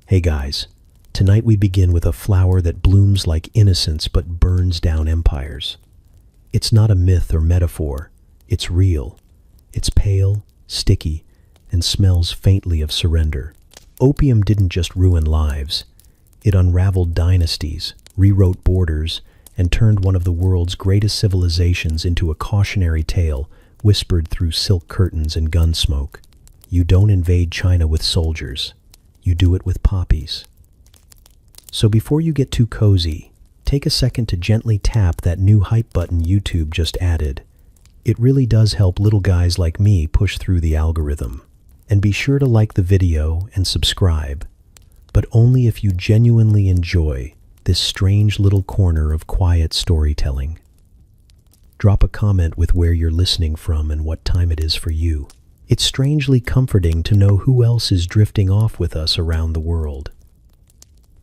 Hey guys, tonight we begin with a flower that blooms like innocence but burns down empires. It's not a myth or metaphor, it's real. It's pale, sticky, and smells faintly of surrender. Opium didn't just ruin lives, it unraveled dynasties, rewrote borders, and turned one of the world's greatest civilizations into a cautionary tale whispered through silk curtains and gun smoke. You don't invade China with soldiers. You do it with poppies. So before you get too cozy, take a second to gently tap that new hype button YouTube just added. It really does help little guys like me push through the algorithm. And be sure to like the video and subscribe, but only if you genuinely enjoy this strange little corner of quiet storytelling. Drop a comment with where you're listening from and what time it is for you. It's strangely comforting to know who else is drifting off with us around the world.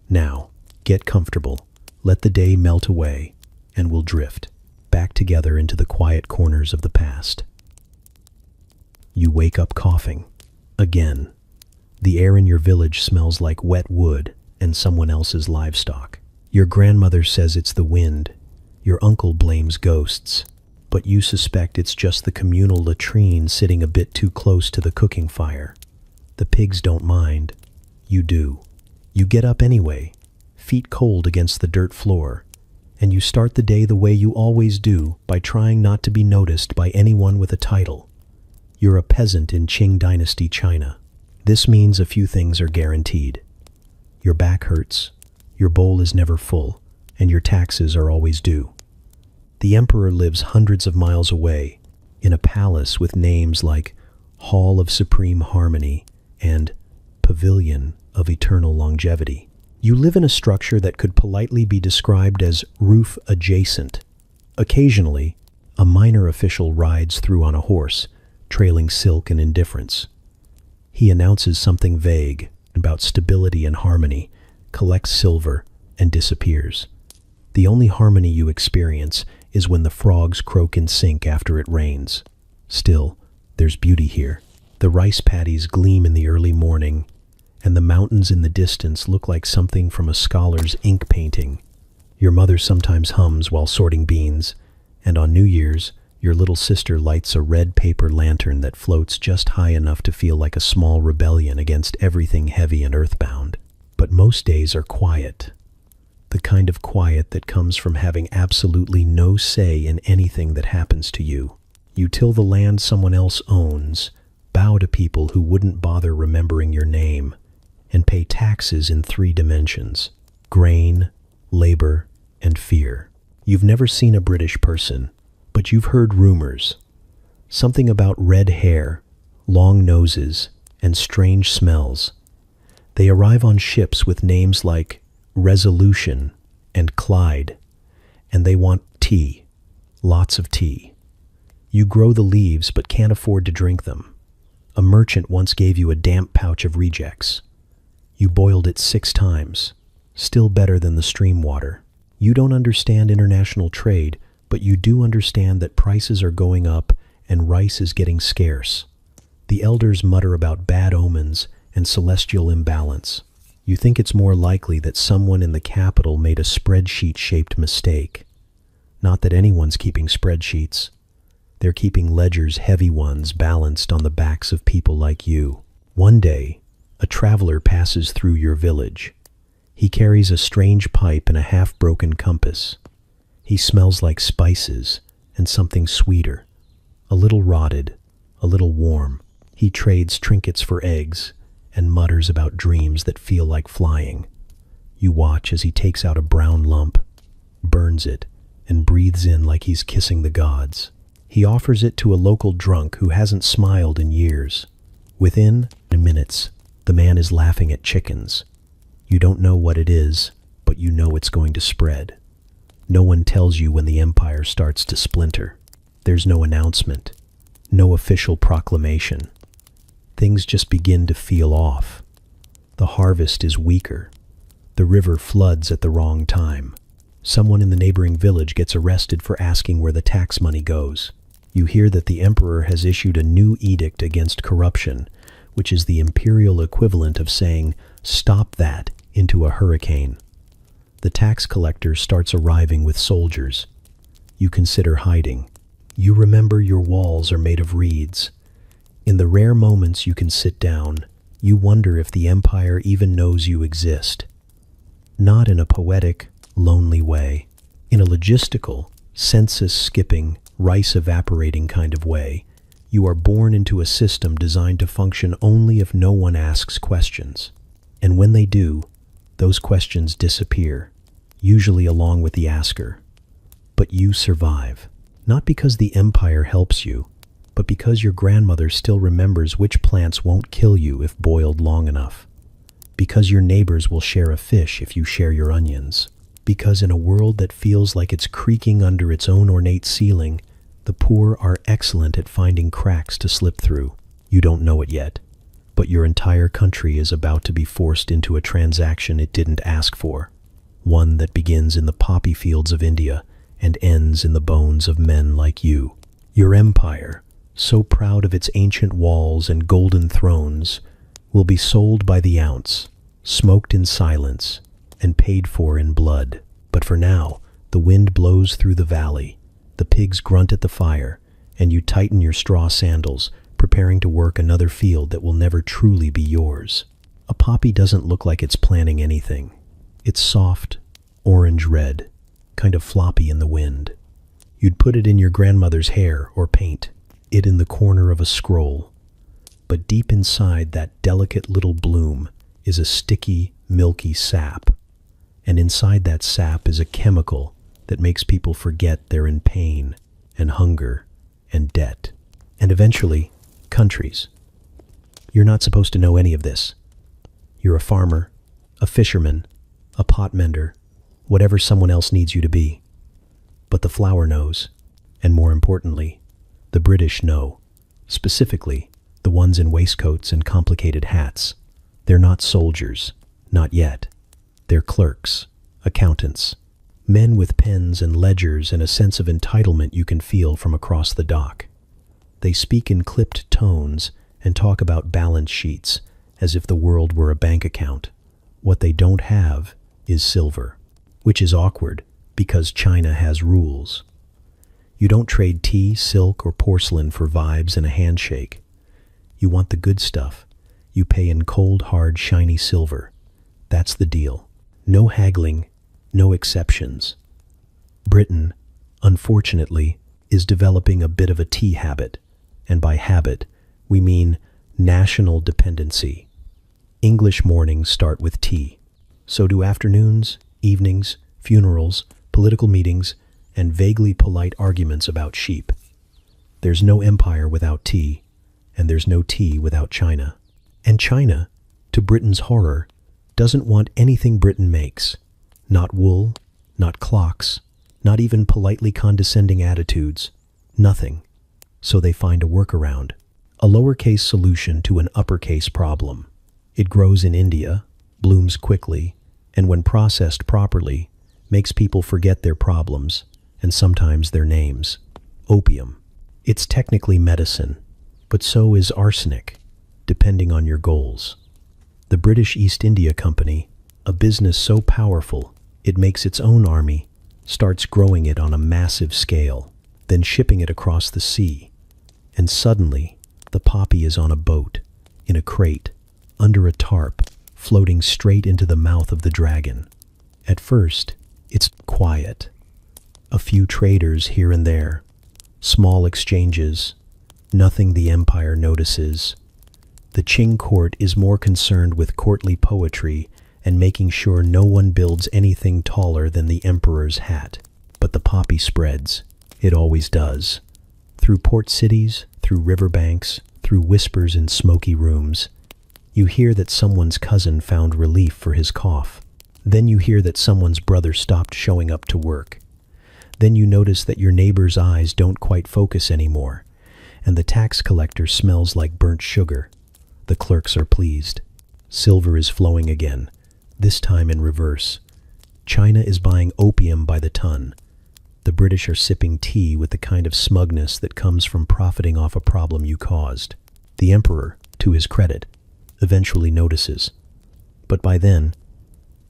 Now, get comfortable, let the day melt away, and we'll drift back together into the quiet corners of the past. You wake up coughing. Again. The air in your village smells like wet wood and someone else's livestock. Your grandmother says it's the wind. Your uncle blames ghosts. But you suspect it's just the communal latrine sitting a bit too close to the cooking fire. The pigs don't mind. You do. You get up anyway, feet cold against the dirt floor, and you start the day the way you always do, by trying not to be noticed by anyone with a title. You're a peasant in Qing Dynasty China. This means a few things are guaranteed. Your back hurts, your bowl is never full, and your taxes are always due. The emperor lives hundreds of miles away, in a palace with names like Hall of Supreme Harmony and Pavilion of Eternal Longevity. You live in a structure that could politely be described as roof adjacent. Occasionally, a minor official rides through on a horse, trailing silk and indifference. He announces something vague about stability and harmony, collects silver, and disappears. The only harmony you experience is when the frogs croak in sync after it rains. Still, there's beauty here. The rice paddies gleam in the early morning, and the mountains in the distance look like something from a scholar's ink painting. Your mother sometimes hums while sorting beans, and on New Year's, your little sister lights a red paper lantern that floats just high enough to feel like a small rebellion against everything heavy and earthbound. But most days are quiet. The kind of quiet that comes from having absolutely no say in anything that happens to you. You till the land someone else owns, bow to people who wouldn't bother remembering your name, and pay taxes in 3 dimensions: grain, labor, and fear. You've never seen a British person, but you've heard rumors. Something about red hair, long noses, and strange smells. They arrive on ships with names like Resolution and Clyde, and they want tea, lots of tea. You grow the leaves but can't afford to drink them. A merchant once gave you a damp pouch of rejects. You boiled it 6 times, still better than the stream water. You don't understand international trade, but you do understand that prices are going up and rice is getting scarce. The elders mutter about bad omens and celestial imbalance. You think it's more likely that someone in the capital made a spreadsheet-shaped mistake. Not that anyone's keeping spreadsheets. They're keeping ledgers, heavy ones, balanced on the backs of people like you. One day, a traveler passes through your village. He carries a strange pipe and a half-broken compass. He smells like spices and something sweeter, a little rotted, a little warm. He trades trinkets for eggs and mutters about dreams that feel like flying. You watch as he takes out a brown lump, burns it, and breathes in like he's kissing the gods. He offers it to a local drunk who hasn't smiled in years. Within minutes, the man is laughing at chickens. You don't know what it is, but you know it's going to spread. No one tells you when the empire starts to splinter. There's no announcement, no official proclamation. Things just begin to feel off. The harvest is weaker. The river floods at the wrong time. Someone in the neighboring village gets arrested for asking where the tax money goes. You hear that the emperor has issued a new edict against corruption, which is the imperial equivalent of saying, Stop that into a hurricane. The tax collector starts arriving with soldiers. You consider hiding. You remember your walls are made of reeds. In the rare moments you can sit down, you wonder if the empire even knows you exist. Not in a poetic, lonely way. In a logistical, census-skipping, rice-evaporating kind of way. You are born into a system designed to function only if no one asks questions. And when they do, those questions disappear, usually along with the asker. But you survive. Not because the empire helps you, but because your grandmother still remembers which plants won't kill you if boiled long enough. Because your neighbors will share a fish if you share your onions. Because in a world that feels like it's creaking under its own ornate ceiling, the poor are excellent at finding cracks to slip through. You don't know it yet, but your entire country is about to be forced into a transaction it didn't ask for. One that begins in the poppy fields of India and ends in the bones of men like you. Your empire, so proud of its ancient walls and golden thrones, will be sold by the ounce, smoked in silence, and paid for in blood. But for now, the wind blows through the valley, the pigs grunt at the fire, and you tighten your straw sandals, preparing to work another field that will never truly be yours. A poppy doesn't look like it's planning anything. It's soft, orange-red, kind of floppy in the wind. You'd put it in your grandmother's hair or paint it in the corner of a scroll. But deep inside that delicate little bloom is a sticky, milky sap. And inside that sap is a chemical that makes people forget they're in pain and hunger and debt. And eventually, countries. You're not supposed to know any of this. You're a farmer, a fisherman, a pot mender, whatever someone else needs you to be. But the flower knows, and more importantly, the British know, specifically the ones in waistcoats and complicated hats. They're not soldiers, not yet. They're clerks, accountants, men with pens and ledgers and a sense of entitlement you can feel from across the dock. They speak in clipped tones and talk about balance sheets as if the world were a bank account. What they don't have is silver. Which is awkward, because China has rules. You don't trade tea, silk, or porcelain for vibes and a handshake. You want the good stuff. You pay in cold, hard, shiny silver. That's the deal. No haggling, no exceptions. Britain, unfortunately, is developing a bit of a tea habit, and by habit, we mean national dependency. English mornings start with tea. So do afternoons, evenings, funerals, political meetings, and vaguely polite arguments about sheep. There's no empire without tea, and there's no tea without China. And China, to Britain's horror, doesn't want anything Britain makes. Not wool, not clocks, not even politely condescending attitudes. Nothing. So they find a workaround. A lowercase solution to an uppercase problem. It grows in India, blooms quickly, and when processed properly, makes people forget their problems, and sometimes their names. Opium. It's technically medicine, but so is arsenic, depending on your goals. The British East India Company, a business so powerful it makes its own army, starts growing it on a massive scale, then shipping it across the sea. And suddenly, the poppy is on a boat, in a crate, under a tarp, floating straight into the mouth of the dragon. At first, it's quiet. A few traders here and there, small exchanges, nothing the empire notices. The Qing court is more concerned with courtly poetry and making sure no one builds anything taller than the emperor's hat. But the poppy spreads. It always does. Through port cities, through riverbanks, through whispers in smoky rooms. You hear that someone's cousin found relief for his cough. Then you hear that someone's brother stopped showing up to work. Then you notice that your neighbor's eyes don't quite focus anymore, and the tax collector smells like burnt sugar. The clerks are pleased. Silver is flowing again, this time in reverse. China is buying opium by the ton. The British are sipping tea with the kind of smugness that comes from profiting off a problem you caused. The emperor, to his credit, eventually notices. But by then,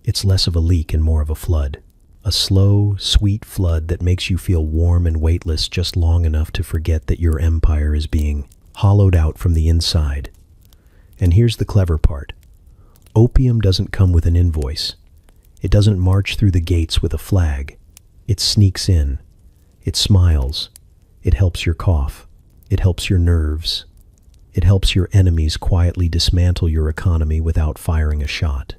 it's less of a leak and more of a flood. A slow, sweet flood that makes you feel warm and weightless just long enough to forget that your empire is being hollowed out from the inside. And here's the clever part. Opium doesn't come with an invoice. It doesn't march through the gates with a flag. It sneaks in. It smiles. It helps your cough. It helps your nerves. It helps your enemies quietly dismantle your economy without firing a shot.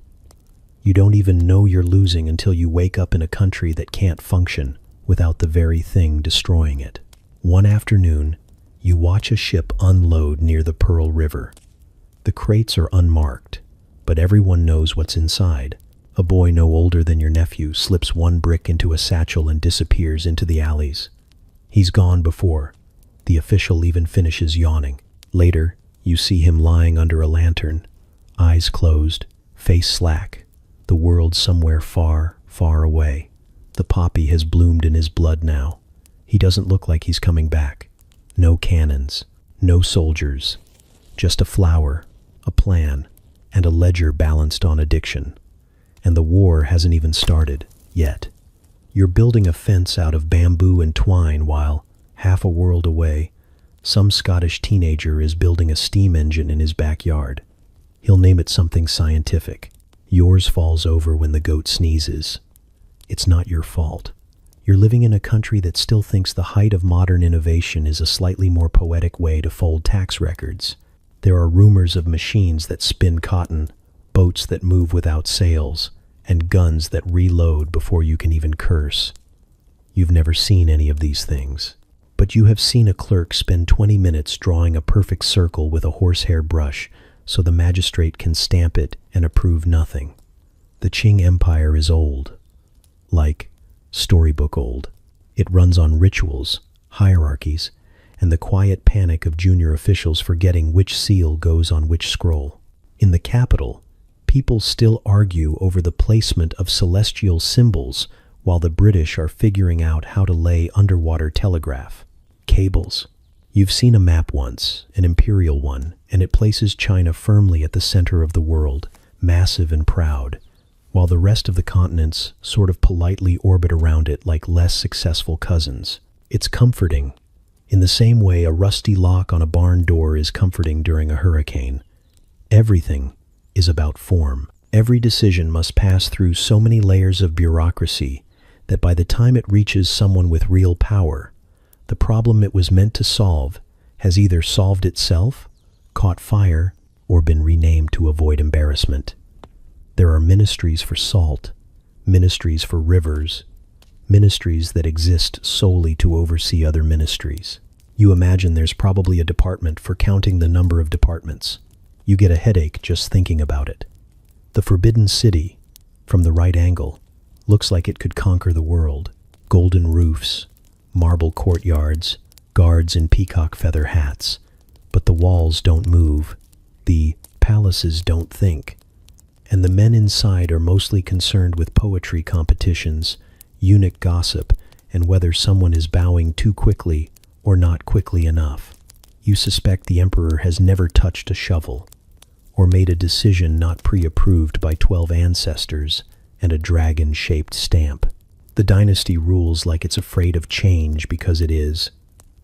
You don't even know you're losing until you wake up in a country that can't function without the very thing destroying it. One afternoon, you watch a ship unload near the Pearl River. The crates are unmarked, but everyone knows what's inside. A boy no older than your nephew slips one brick into a satchel and disappears into the alleys. He's gone before the official even finishes yawning. Later, you see him lying under a lantern, eyes closed, face slack, the world somewhere far, far away. The poppy has bloomed in his blood now. He doesn't look like he's coming back. No cannons, no soldiers, just a flower, a plan, and a ledger balanced on addiction. And the war hasn't even started, yet. You're building a fence out of bamboo and twine while, half a world away, some Scottish teenager is building a steam engine in his backyard. He'll name it something scientific. Yours falls over when the goat sneezes. It's not your fault. You're living in a country that still thinks the height of modern innovation is a slightly more poetic way to fold tax records. There are rumors of machines that spin cotton, boats that move without sails, and guns that reload before you can even curse. You've never seen any of these things. But you have seen a clerk spend 20 minutes drawing a perfect circle with a horsehair brush so the magistrate can stamp it and approve nothing. The Qing Empire is old. Like storybook old. It runs on rituals, hierarchies, and the quiet panic of junior officials forgetting which seal goes on which scroll. In the capital, people still argue over the placement of celestial symbols while the British are figuring out how to lay underwater telegraph cables. You've seen a map once, an imperial one, and it places China firmly at the center of the world, massive and proud, while the rest of the continents sort of politely orbit around it like less successful cousins. It's comforting. In the same way a rusty lock on a barn door is comforting during a hurricane. Everything is about form. Every decision must pass through so many layers of bureaucracy that by the time it reaches someone with real power, the problem it was meant to solve has either solved itself, caught fire, or been renamed to avoid embarrassment. There are ministries for salt, ministries for rivers, ministries that exist solely to oversee other ministries. You imagine there's probably a department for counting the number of departments. You get a headache just thinking about it. The Forbidden City, from the right angle, looks like it could conquer the world. Golden roofs, marble courtyards, guards in peacock feather hats. But the walls don't move. The palaces don't think. And the men inside are mostly concerned with poetry competitions, eunuch gossip, and whether someone is bowing too quickly or not quickly enough. You suspect the emperor has never touched a shovel, or made a decision not pre-approved by 12 ancestors and a dragon-shaped stamp. The dynasty rules like it's afraid of change because it is.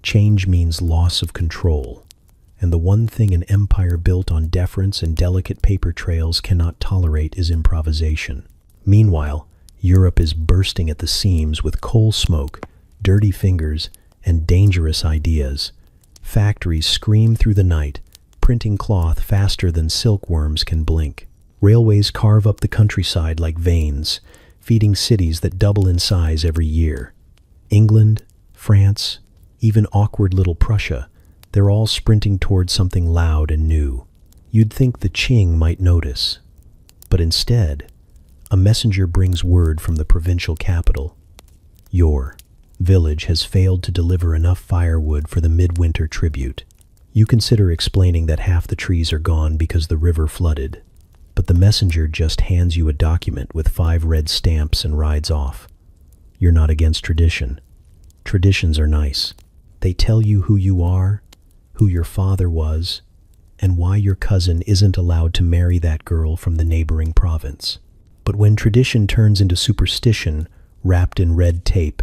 Change means loss of control, and the one thing an empire built on deference and delicate paper trails cannot tolerate is improvisation. Meanwhile, Europe is bursting at the seams with coal smoke, dirty fingers, and dangerous ideas. Factories scream through the night, printing cloth faster than silkworms can blink. Railways carve up the countryside like veins, feeding cities that double in size every year. England, France, even awkward little Prussia, they're all sprinting towards something loud and new. You'd think the Qing might notice. But instead, a messenger brings word from the provincial capital. Your village has failed to deliver enough firewood for the midwinter tribute. You consider explaining that half the trees are gone because the river flooded. But the messenger just hands you a document with 5 red stamps and rides off. You're not against tradition. Traditions are nice. They tell you who you are, who your father was, and why your cousin isn't allowed to marry that girl from the neighboring province. But when tradition turns into superstition, wrapped in red tape,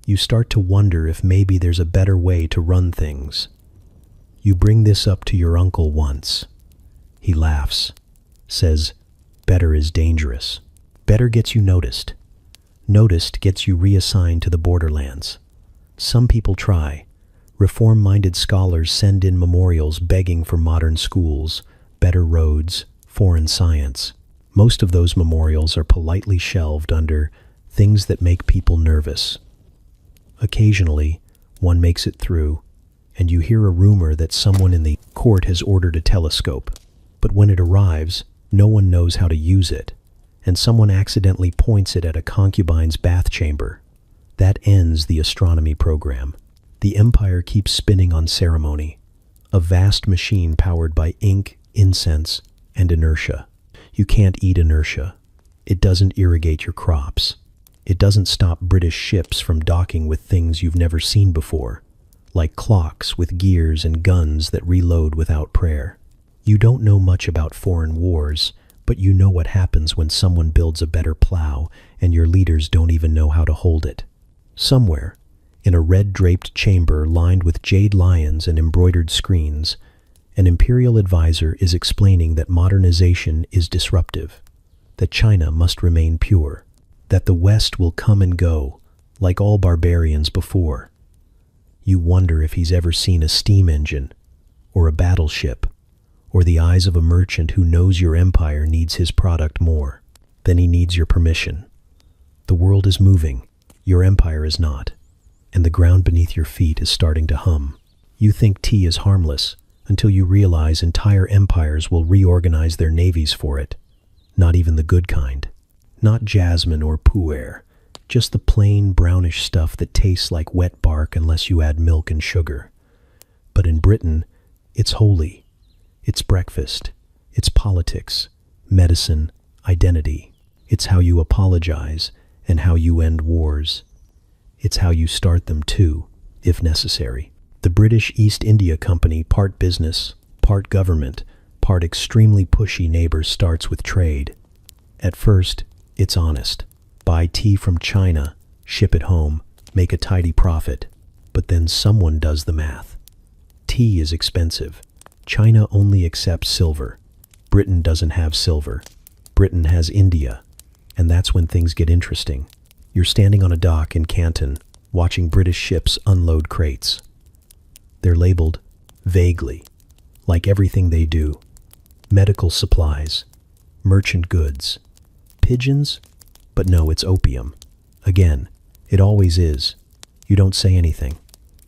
you start to wonder if maybe there's a better way to run things. You bring this up to your uncle once. He laughs, says, "Better is dangerous." Better gets you noticed. Noticed gets you reassigned to the borderlands. Some people try. Reform-minded scholars send in memorials begging for modern schools, better roads, foreign science. Most of those memorials are politely shelved under things that make people nervous. Occasionally, one makes it through, and you hear a rumor that someone in the court has ordered a telescope. But when it arrives, no one knows how to use it, and someone accidentally points it at a concubine's bath chamber. That ends the astronomy program. The empire keeps spinning on ceremony, a vast machine powered by ink, incense, and inertia. You can't eat inertia. It doesn't irrigate your crops. It doesn't stop British ships from docking with things you've never seen before, like clocks with gears and guns that reload without prayer. You don't know much about foreign wars, but you know what happens when someone builds a better plow and your leaders don't even know how to hold it. Somewhere, in a red-draped chamber lined with jade lions and embroidered screens, an imperial advisor is explaining that modernization is disruptive, that China must remain pure, that the West will come and go, like all barbarians before. You wonder if he's ever seen a steam engine, or a battleship, or the eyes of a merchant who knows your empire needs his product more than he needs your permission. The world is moving, your empire is not, and the ground beneath your feet is starting to hum. You think tea is harmless until you realize entire empires will reorganize their navies for it. Not even the good kind. Not jasmine or pu'er, just the plain brownish stuff that tastes like wet bark unless you add milk and sugar. But in Britain, it's holy. It's breakfast. It's politics, medicine, identity. It's how you apologize and how you end wars. It's how you start them too, if necessary. The British East India Company, part business, part government, part extremely pushy neighbor, starts with trade. At first, it's honest. Buy tea from China, ship it home, make a tidy profit. But then someone does the math. Tea is expensive. China only accepts silver. Britain doesn't have silver. Britain has India. And that's when things get interesting. You're standing on a dock in Canton, watching British ships unload crates. They're labeled vaguely, like everything they do. Medical supplies, merchant goods, pigeons, but no, it's opium. Again, it always is. You don't say anything.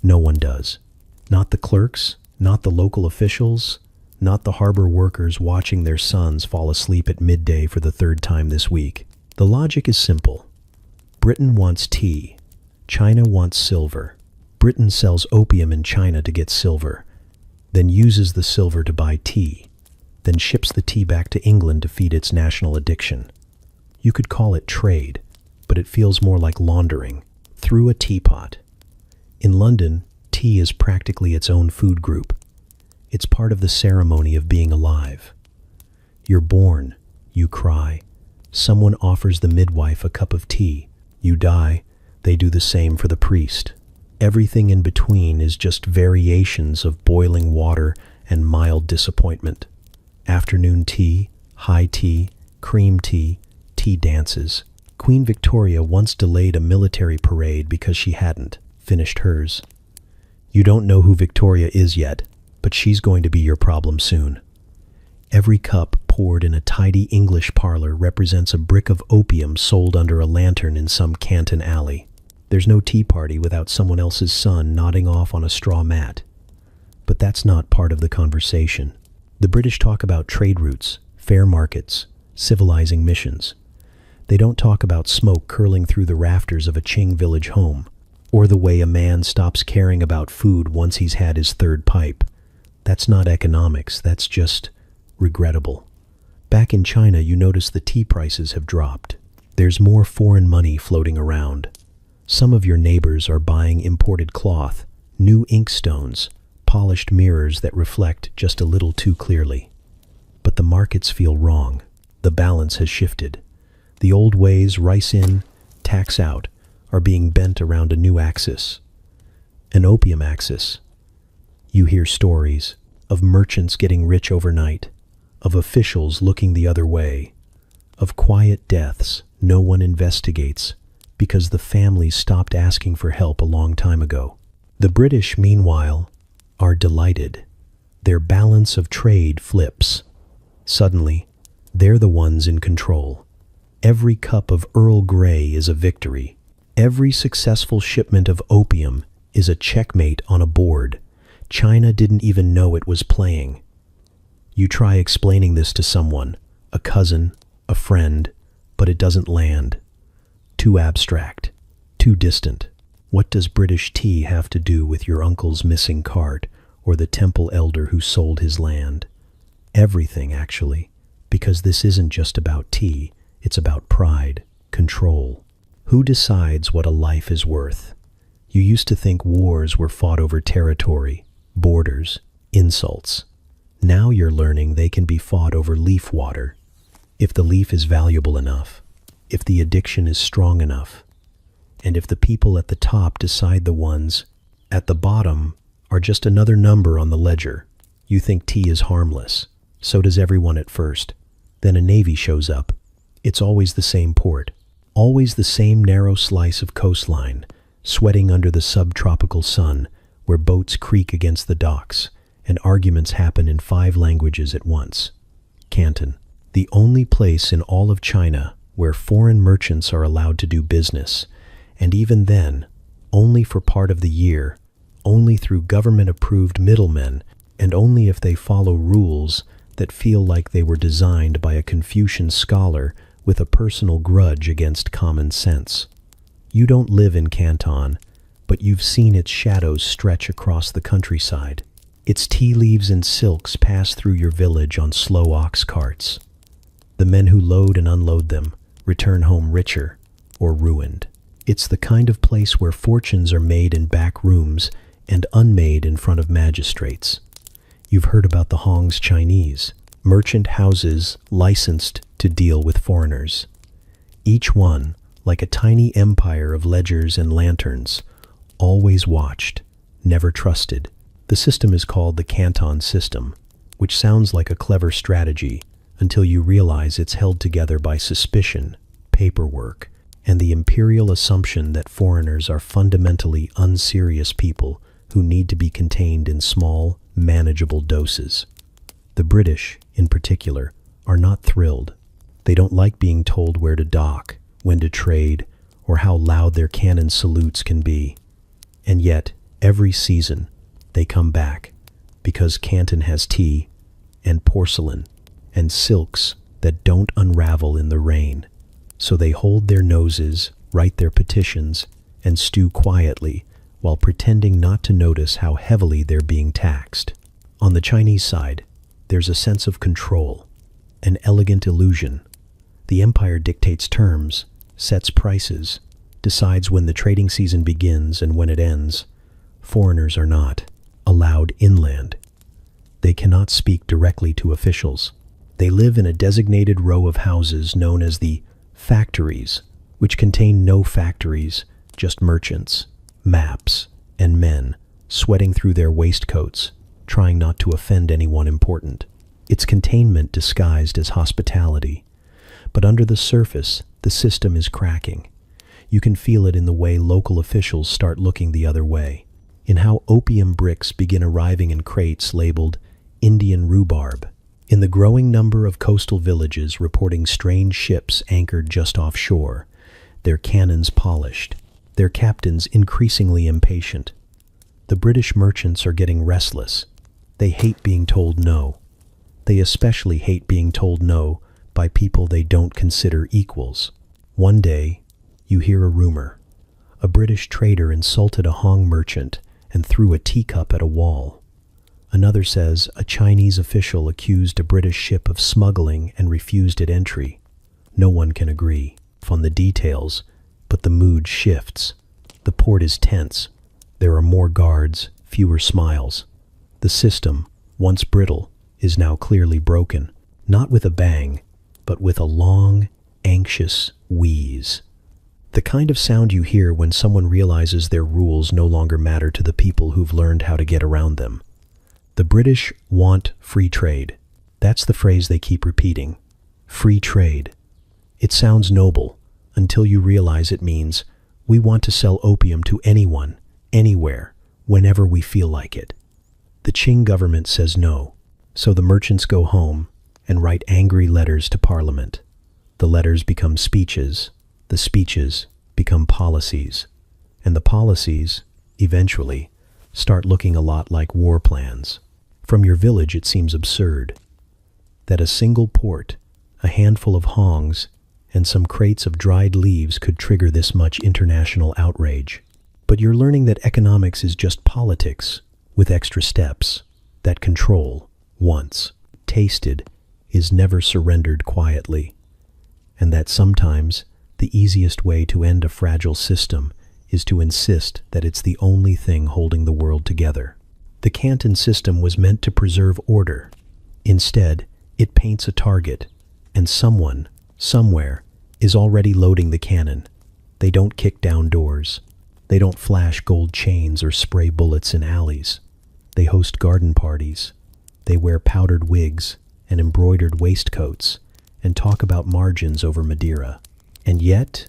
No one does. Not the clerks, not the local officials, not the harbor workers watching their sons fall asleep at midday for the third time this week. The logic is simple. Britain wants tea. China wants silver. Britain sells opium in China to get silver, then uses the silver to buy tea, then ships the tea back to England to feed its national addiction. You could call it trade, but it feels more like laundering, through a teapot. In London, tea is practically its own food group. It's part of the ceremony of being alive. You're born, you cry. Someone offers the midwife a cup of tea. You die, they do the same for the priest. Everything in between is just variations of boiling water and mild disappointment. Afternoon tea, high tea, cream tea, tea dances. Queen Victoria once delayed a military parade because she hadn't finished hers. You don't know who Victoria is yet, but she's going to be your problem soon. Every cup poured in a tidy English parlor represents a brick of opium sold under a lantern in some Canton alley. There's no tea party without someone else's son nodding off on a straw mat. But that's not part of the conversation. The British talk about trade routes, fair markets, civilizing missions. They don't talk about smoke curling through the rafters of a Qing village home, or the way a man stops caring about food once he's had his third pipe. That's not economics, that's just regrettable. Back in China, you notice the tea prices have dropped. There's more foreign money floating around. Some of your neighbors are buying imported cloth, new inkstones, polished mirrors that reflect just a little too clearly. But the markets feel wrong. The balance has shifted. The old ways, rice in, tax out, are being bent around a new axis. An opium axis. You hear stories of merchants getting rich overnight, of officials looking the other way, of quiet deaths no one investigates because the families stopped asking for help a long time ago. The British, meanwhile, are delighted. Their balance of trade flips. Suddenly, they're the ones in control. Every cup of Earl Grey is a victory. Every successful shipment of opium is a checkmate on a board. China didn't even know it was playing. You try explaining this to someone, a cousin, a friend, but it doesn't land. Too abstract, too distant. What does British tea have to do with your uncle's missing cart or the temple elder who sold his land? Everything, actually, because this isn't just about tea, it's about pride, control. Who decides what a life is worth? You used to think wars were fought over territory, borders, insults. Now you're learning they can be fought over leaf water. If the leaf is valuable enough, if the addiction is strong enough, and if the people at the top decide the ones at the bottom are just another number on the ledger, you think tea is harmless. So does everyone at first. Then a navy shows up. It's always the same port, always the same narrow slice of coastline, sweating under the subtropical sun, where boats creak against the docks, and arguments happen in 5 languages at once. Canton, the only place in all of China where foreign merchants are allowed to do business, and even then, only for part of the year, only through government-approved middlemen, and only if they follow rules that feel like they were designed by a Confucian scholar with a personal grudge against common sense. You don't live in Canton, but you've seen its shadows stretch across the countryside. Its tea leaves and silks pass through your village on slow ox carts. The men who load and unload them return home richer or ruined. It's the kind of place where fortunes are made in back rooms and unmade in front of magistrates. You've heard about the Hong's Chinese, merchant houses licensed to deal with foreigners. Each one, like a tiny empire of ledgers and lanterns, always watched, never trusted. The system is called the Canton system, which sounds like a clever strategy until you realize it's held together by suspicion, paperwork, and the imperial assumption that foreigners are fundamentally unserious people who need to be contained in small, manageable doses. The British, in particular, are not thrilled. They don't like being told where to dock, when to trade, or how loud their cannon salutes can be. And yet, every season, they come back, because Canton has tea, and porcelain, and silks that don't unravel in the rain. So they hold their noses, write their petitions, and stew quietly, while pretending not to notice how heavily they're being taxed. On the Chinese side, there's a sense of control, an elegant illusion. The empire dictates terms, sets prices, decides when the trading season begins and when it ends. Foreigners are not allowed inland. They cannot speak directly to officials. They live in a designated row of houses known as the factories, which contain no factories, just merchants, maps, and men sweating through their waistcoats, trying not to offend anyone important. It's containment disguised as hospitality. But under the surface, the system is cracking. You can feel it in the way local officials start looking the other way, in how opium bricks begin arriving in crates labeled Indian rhubarb, in the growing number of coastal villages reporting strange ships anchored just offshore, their cannons polished, their captains increasingly impatient. The British merchants are getting restless. They hate being told no. They especially hate being told no by people they don't consider equals. One day, you hear a rumor. A British trader insulted a Hong merchant and threw a teacup at a wall. Another says a Chinese official accused a British ship of smuggling and refused it entry. No one can agree on the details, but the mood shifts. The port is tense. There are more guards, fewer smiles. The system, once brittle, is now clearly broken, not with a bang, but with a long, anxious wheeze. The kind of sound you hear when someone realizes their rules no longer matter to the people who've learned how to get around them. The British want free trade. That's the phrase they keep repeating. Free trade. It sounds noble until you realize it means we want to sell opium to anyone, anywhere, whenever we feel like it. The Qing government says no, so the merchants go home and write angry letters to Parliament. The letters become speeches, the speeches become policies, and the policies, eventually, start looking a lot like war plans. From your village it seems absurd that a single port, a handful of hongs, and some crates of dried leaves could trigger this much international outrage. But you're learning that economics is just politics, with extra steps, that control, once tasted, is never surrendered quietly, and that sometimes the easiest way to end a fragile system is to insist that it's the only thing holding the world together. The Canton system was meant to preserve order. Instead, it paints a target, and someone, somewhere, is already loading the cannon. They don't kick down doors. They don't flash gold chains or spray bullets in alleys. They host garden parties. They wear powdered wigs and embroidered waistcoats and talk about margins over Madeira. And yet,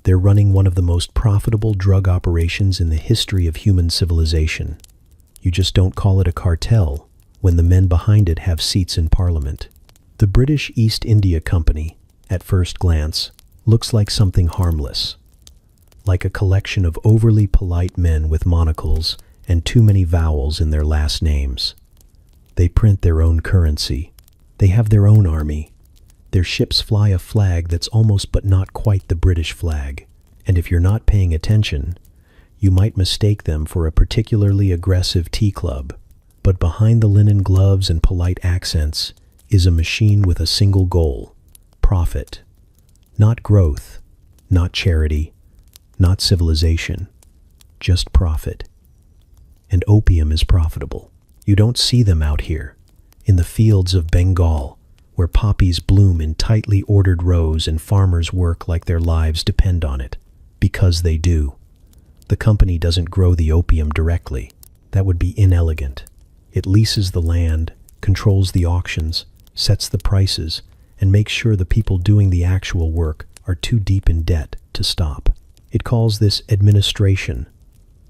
they're running one of the most profitable drug operations in the history of human civilization. You just don't call it a cartel when the men behind it have seats in Parliament. The British East India Company, at first glance, looks like something harmless, like a collection of overly polite men with monocles and too many vowels in their last names. They print their own currency. They have their own army. Their ships fly a flag that's almost but not quite the British flag. And if you're not paying attention, you might mistake them for a particularly aggressive tea club. But behind the linen gloves and polite accents is a machine with a single goal: profit. Not growth, not charity, not civilization, just profit. And opium is profitable. You don't see them out here, in the fields of Bengal, where poppies bloom in tightly ordered rows and farmers work like their lives depend on it, because they do. The company doesn't grow the opium directly. That would be inelegant. It leases the land, controls the auctions, sets the prices, and makes sure the people doing the actual work are too deep in debt to stop. It calls this administration.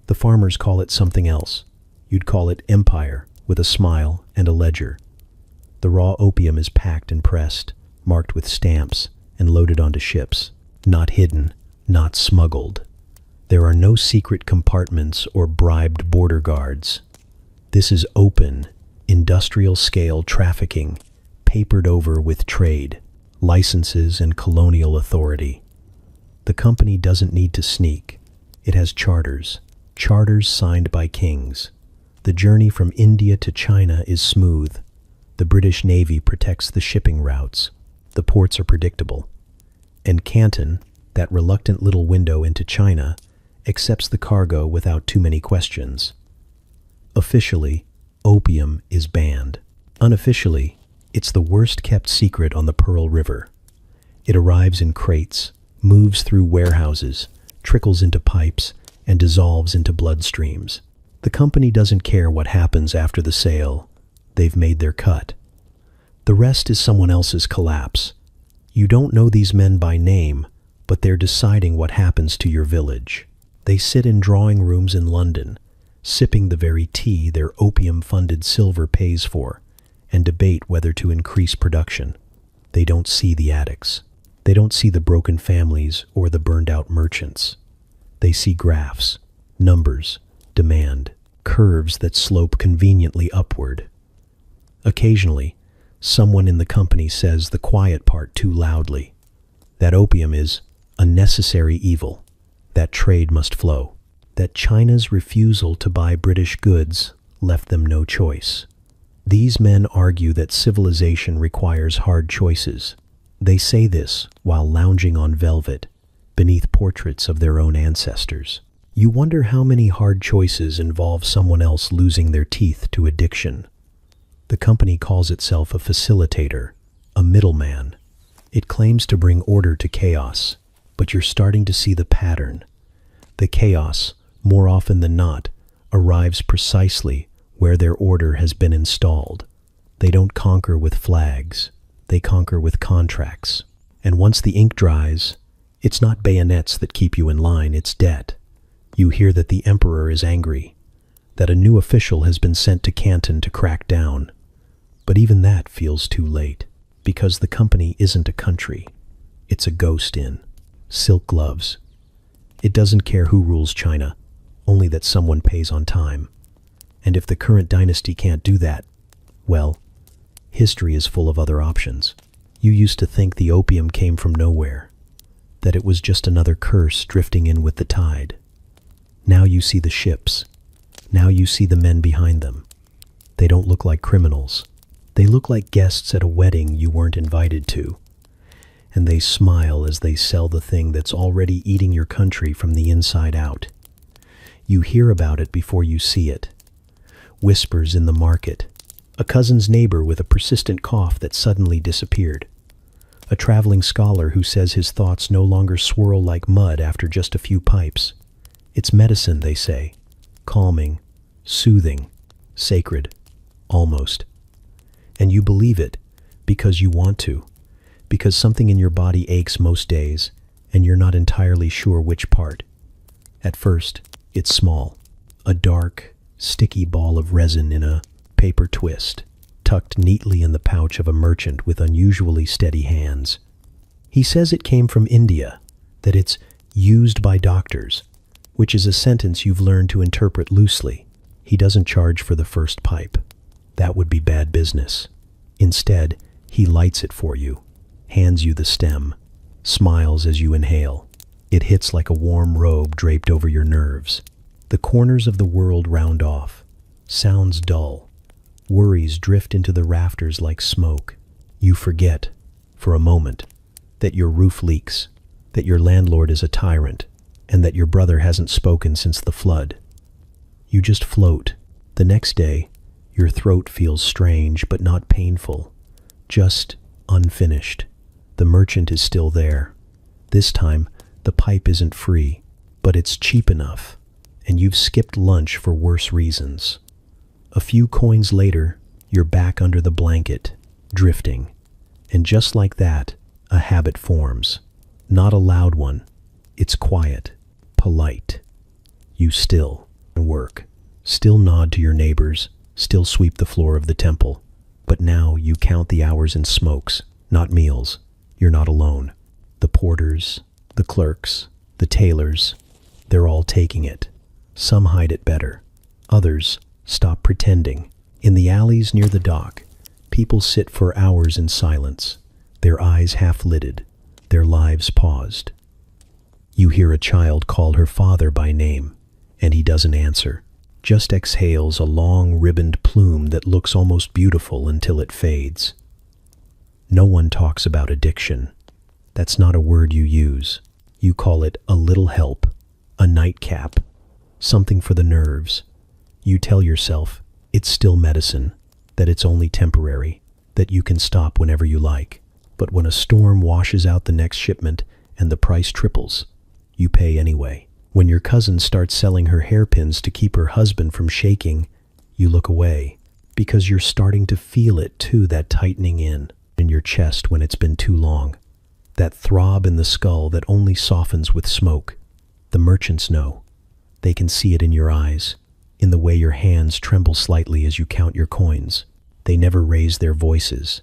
The farmers call it something else. You'd call it empire, with a smile and a ledger. The raw opium is packed and pressed, marked with stamps, and loaded onto ships. Not hidden, not smuggled. There are no secret compartments or bribed border guards. This is open, industrial-scale trafficking, papered over with trade, licenses, and colonial authority. The company doesn't need to sneak. It has charters signed by kings. The journey from India to China is smooth. The British Navy protects the shipping routes. The ports are predictable. And Canton, that reluctant little window into China, accepts the cargo without too many questions. Officially, opium is banned. Unofficially, it's the worst-kept secret on the Pearl River. It arrives in crates, moves through warehouses, trickles into pipes, and dissolves into bloodstreams. The company doesn't care what happens after the sale. They've made their cut. The rest is someone else's collapse. You don't know these men by name, but they're deciding what happens to your village. They sit in drawing rooms in London, sipping the very tea their opium-funded silver pays for, and debate whether to increase production. They don't see the addicts. They don't see the broken families or the burned-out merchants. They see graphs, numbers, demand, curves that slope conveniently upward. Occasionally, someone in the company says the quiet part too loudly. That opium is a necessary evil. That trade must flow. That China's refusal to buy British goods left them no choice. These men argue that civilization requires hard choices. They say this while lounging on velvet, beneath portraits of their own ancestors. You wonder how many hard choices involve someone else losing their teeth to addiction. The company calls itself a facilitator, a middleman. It claims to bring order to chaos, but you're starting to see the pattern. The chaos, more often than not, arrives precisely where their order has been installed. They don't conquer with flags, they conquer with contracts. And once the ink dries, it's not bayonets that keep you in line, it's debt. You hear that the emperor is angry, that a new official has been sent to Canton to crack down. But even that feels too late, because the company isn't a country. It's a ghost in silk gloves. It doesn't care who rules China, only that someone pays on time. And if the current dynasty can't do that, well, history is full of other options. You used to think the opium came from nowhere, that it was just another curse drifting in with the tide. Now you see the ships. Now you see the men behind them. They don't look like criminals. They look like guests at a wedding you weren't invited to. And they smile as they sell the thing that's already eating your country from the inside out. You hear about it before you see it. Whispers in the market. A cousin's neighbor with a persistent cough that suddenly disappeared. A traveling scholar who says his thoughts no longer swirl like mud after just a few pipes. It's medicine, they say. Calming, soothing, sacred, almost. And you believe it because you want to, because something in your body aches most days, and you're not entirely sure which part. At first, it's small, a dark, sticky ball of resin in a paper twist, tucked neatly in the pouch of a merchant with unusually steady hands. He says it came from India, that it's used by doctors, which is a sentence you've learned to interpret loosely. He doesn't charge for the first pipe. That would be bad business. Instead, he lights it for you, hands you the stem, smiles as you inhale. It hits like a warm robe draped over your nerves. The corners of the world round off. Sounds dull. Worries drift into the rafters like smoke. You forget, for a moment, that your roof leaks, that your landlord is a tyrant, and that your brother hasn't spoken since the flood. You just float. The next day, your throat feels strange but not painful, just unfinished. The merchant is still there. This time, the pipe isn't free, but it's cheap enough, and you've skipped lunch for worse reasons. A few coins later, you're back under the blanket, drifting. And just like that, a habit forms. Not a loud one. It's quiet, polite. You still work, still nod to your neighbors, still sweep the floor of the temple. But now you count the hours in smokes, not meals. You're not alone. The porters, the clerks, the tailors, they're all taking it. Some hide it better. Others stop pretending. In the alleys near the dock, people sit for hours in silence, their eyes half-lidded, their lives paused. You hear a child call her father by name, and he doesn't answer, just exhales a long ribboned plume that looks almost beautiful until it fades. No one talks about addiction. That's not a word you use. You call it a little help, a nightcap, something for the nerves. You tell yourself it's still medicine, that it's only temporary, that you can stop whenever you like. But when a storm washes out the next shipment and the price triples, you pay anyway. When your cousin starts selling her hairpins to keep her husband from shaking, you look away, because you're starting to feel it too, that tightening in your chest when it's been too long. That throb in the skull that only softens with smoke. The merchants know. They can see it in your eyes, in the way your hands tremble slightly as you count your coins. They never raise their voices,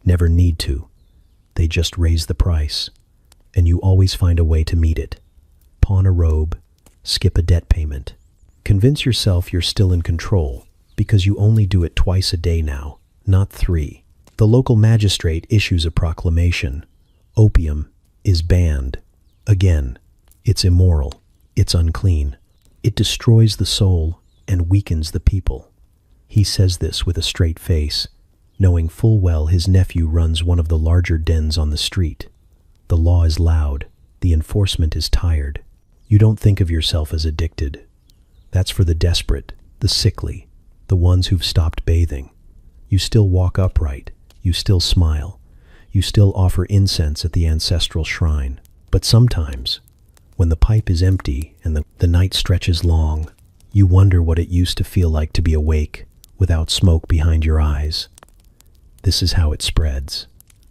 never need to. They just raise the price, and you always find a way to meet it. Pawn a robe, skip a debt payment. Convince yourself you're still in control, because you only do it twice a day now, not 3. The local magistrate issues a proclamation. Opium is banned. Again, it's immoral. It's unclean. It destroys the soul and weakens the people. He says this with a straight face, knowing full well his nephew runs one of the larger dens on the street. The law is loud. The enforcement is tired. You don't think of yourself as addicted. That's for the desperate, the sickly, the ones who've stopped bathing. You still walk upright. You still smile. You still offer incense at the ancestral shrine. But sometimes, when the pipe is empty and the night stretches long, you wonder what it used to feel like to be awake without smoke behind your eyes. This is how it spreads.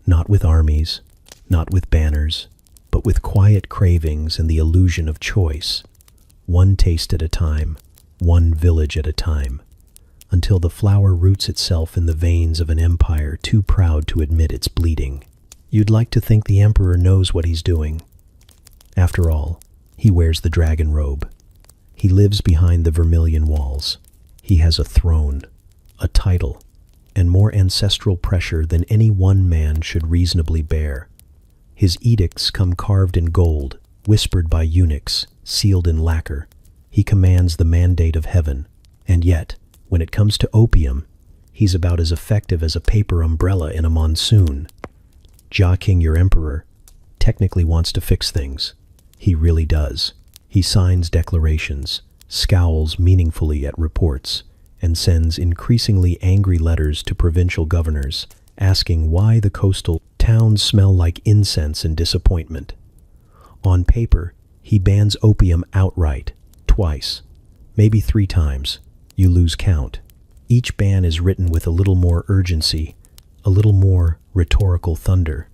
Not with armies, not with banners, but with quiet cravings and the illusion of choice. One taste at a time, one village at a time, until the flower roots itself in the veins of an empire too proud to admit it's bleeding. You'd like to think the emperor knows what he's doing. After all, he wears the dragon robe. He lives behind the vermilion walls. He has a throne, a title, and more ancestral pressure than any one man should reasonably bear. His edicts come carved in gold, whispered by eunuchs, sealed in lacquer. He commands the mandate of heaven. And yet, when it comes to opium, he's about as effective as a paper umbrella in a monsoon. Jia King, your emperor, technically wants to fix things. He really does. He signs declarations, scowls meaningfully at reports, and sends increasingly angry letters to provincial governors, asking why the coastal towns smell like incense and disappointment. On paper, he bans opium outright, twice, maybe 3 times. You lose count. Each ban is written with a little more urgency, a little more rhetorical thunder.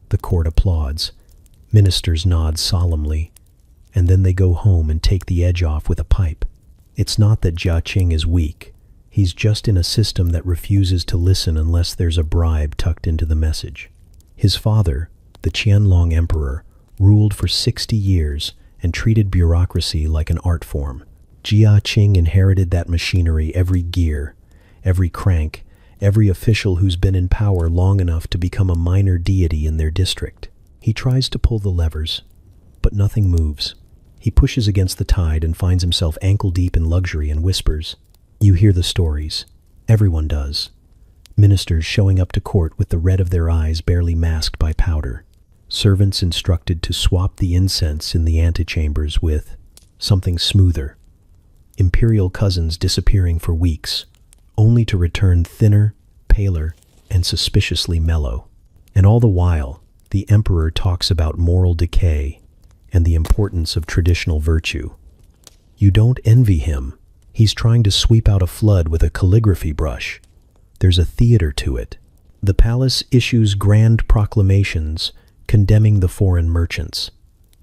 The court applauds. Ministers nod solemnly, and then they go home and take the edge off with a pipe. It's not that Jia Qing is weak. He's just in a system that refuses to listen unless there's a bribe tucked into the message. His father, the Qianlong emperor, ruled for 60 years and treated bureaucracy like an art form. Jia Qing inherited that machinery, every gear, every crank, every official who's been in power long enough to become a minor deity in their district. He tries to pull the levers, but nothing moves. He pushes against the tide and finds himself ankle-deep in luxury and whispers. You hear the stories. Everyone does. Ministers showing up to court with the red of their eyes barely masked by powder. Servants instructed to swap the incense in the antechambers with something smoother. Imperial cousins disappearing for weeks, only to return thinner, paler, and suspiciously mellow. And all the while, the emperor talks about moral decay and the importance of traditional virtue. You don't envy him. He's trying to sweep out a flood with a calligraphy brush. There's a theater to it. The palace issues grand proclamations condemning the foreign merchants.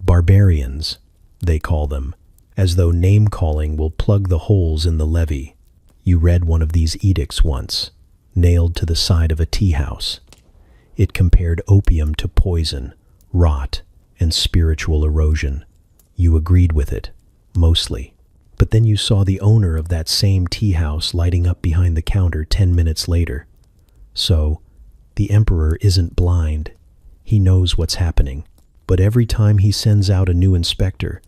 Barbarians, they call them, as though name-calling will plug the holes in the levee. You read one of these edicts once, nailed to the side of a tea house. It compared opium to poison, rot, and spiritual erosion. You agreed with it, mostly. But then you saw the owner of that same tea house lighting up behind the counter 10 minutes later. So, the emperor isn't blind. He knows what's happening. But every time he sends out a new inspector,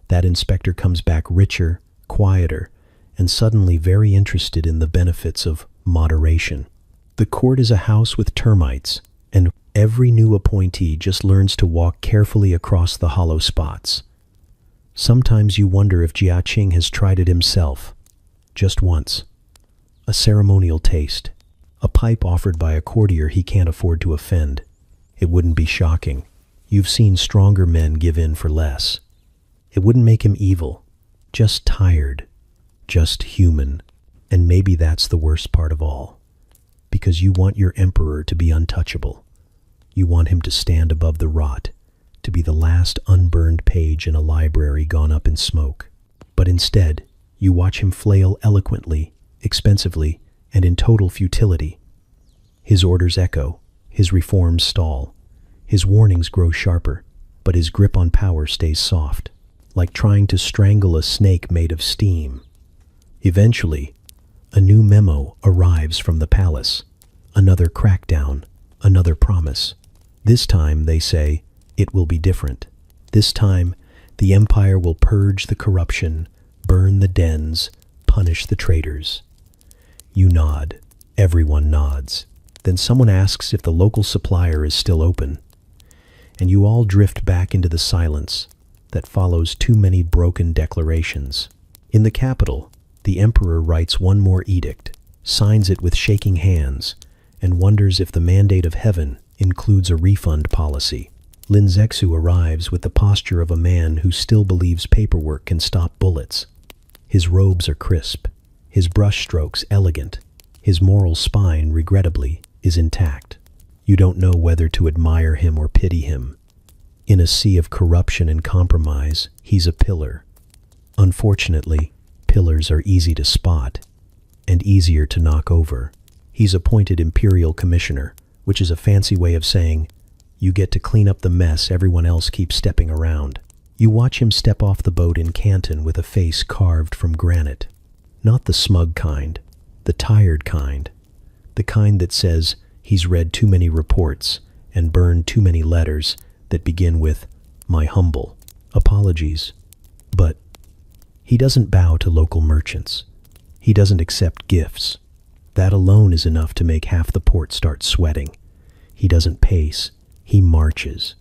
that inspector comes back richer, quieter, and suddenly very interested in the benefits of moderation. The court is a house with termites, and every new appointee just learns to walk carefully across the hollow spots. Sometimes you wonder if Jia Qing has tried it himself, just once. A ceremonial taste, a pipe offered by a courtier he can't afford to offend. It wouldn't be shocking. You've seen stronger men give in for less. It wouldn't make him evil, just tired, just human. And maybe that's the worst part of all, because you want your emperor to be untouchable. You want him to stand above the rot, to be the last unburned page in a library gone up in smoke. But instead, you watch him flail eloquently, expensively, and in total futility. His orders echo, his reforms stall, his warnings grow sharper, but his grip on power stays soft, like trying to strangle a snake made of steam. Eventually, a new memo arrives from the palace, another crackdown, another promise. This time, they say, it will be different. This time, the empire will purge the corruption, burn the dens, punish the traitors. You nod. Everyone nods. Then someone asks if the local supplier is still open. And you all drift back into the silence, that follows too many broken declarations. In the capital, the emperor writes one more edict, signs it with shaking hands, and wonders if the mandate of heaven includes a refund policy. Lin Zexu arrives with the posture of a man who still believes paperwork can stop bullets. His robes are crisp, his brushstrokes elegant, his moral spine, regrettably, is intact. You don't know whether to admire him or pity him. In a sea of corruption and compromise, he's a pillar. Unfortunately, pillars are easy to spot and easier to knock over. He's appointed imperial commissioner, which is a fancy way of saying, you get to clean up the mess everyone else keeps stepping around. You watch him step off the boat in Canton with a face carved from granite. Not the smug kind, the tired kind. The kind that says he's read too many reports and burned too many letters that begin with, my humble apologies. But he doesn't bow to local merchants. He doesn't accept gifts. That alone is enough to make half the port start sweating. He doesn't pace. He marches.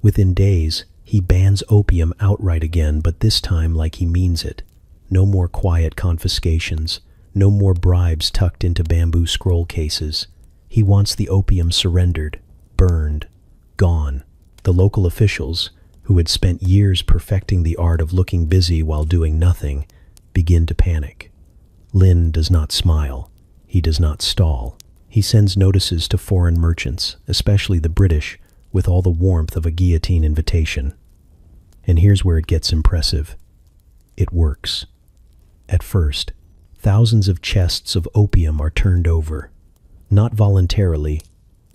Within days, he bans opium outright again, but this time like he means it. No more quiet confiscations. No more bribes tucked into bamboo scroll cases. He wants the opium surrendered, burned, gone. The local officials, who had spent years perfecting the art of looking busy while doing nothing, begin to panic. Lin does not smile. He does not stall. He sends notices to foreign merchants, especially the British, with all the warmth of a guillotine invitation. And here's where it gets impressive. It works. At first, thousands of chests of opium are turned over. Not voluntarily,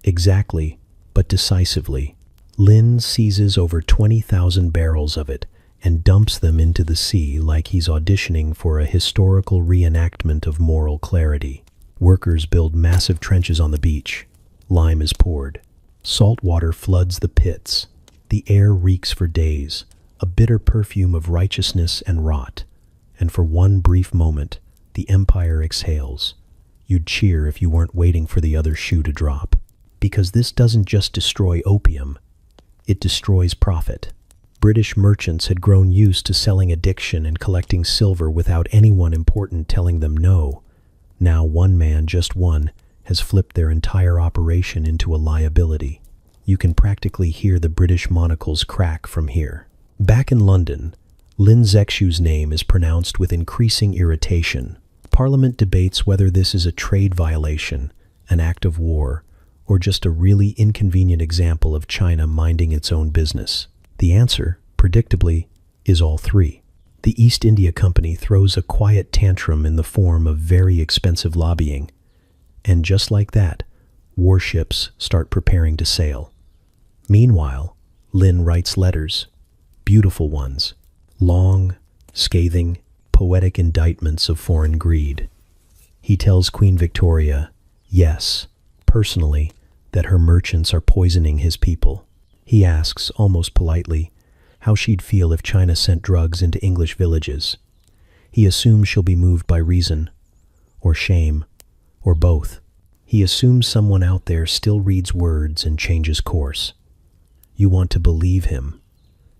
exactly, but decisively. Lin seizes over 20,000 barrels of it and dumps them into the sea like he's auditioning for a historical reenactment of moral clarity. Workers build massive trenches on the beach. Lime is poured. Salt water floods the pits. The air reeks for days, a bitter perfume of righteousness and rot. And for one brief moment, the empire exhales. You'd cheer if you weren't waiting for the other shoe to drop. Because this doesn't just destroy opium, it destroys profit. British merchants had grown used to selling addiction and collecting silver without anyone important telling them no. Now one man, just one, has flipped their entire operation into a liability. You can practically hear the British monocles crack from here. Back in London, Lin Zexu's name is pronounced with increasing irritation. Parliament debates whether this is a trade violation, an act of war, or just a really inconvenient example of China minding its own business. The answer, predictably, is all three. The East India Company throws a quiet tantrum in the form of very expensive lobbying. And just like that, warships start preparing to sail. Meanwhile, Lin writes letters, beautiful ones, long, scathing, poetic indictments of foreign greed. He tells Queen Victoria, yes, personally, that her merchants are poisoning his people. He asks, almost politely, how she'd feel if China sent drugs into English villages. He assumes she'll be moved by reason, or shame, or both. He assumes someone out there still reads words and changes course. You want to believe him.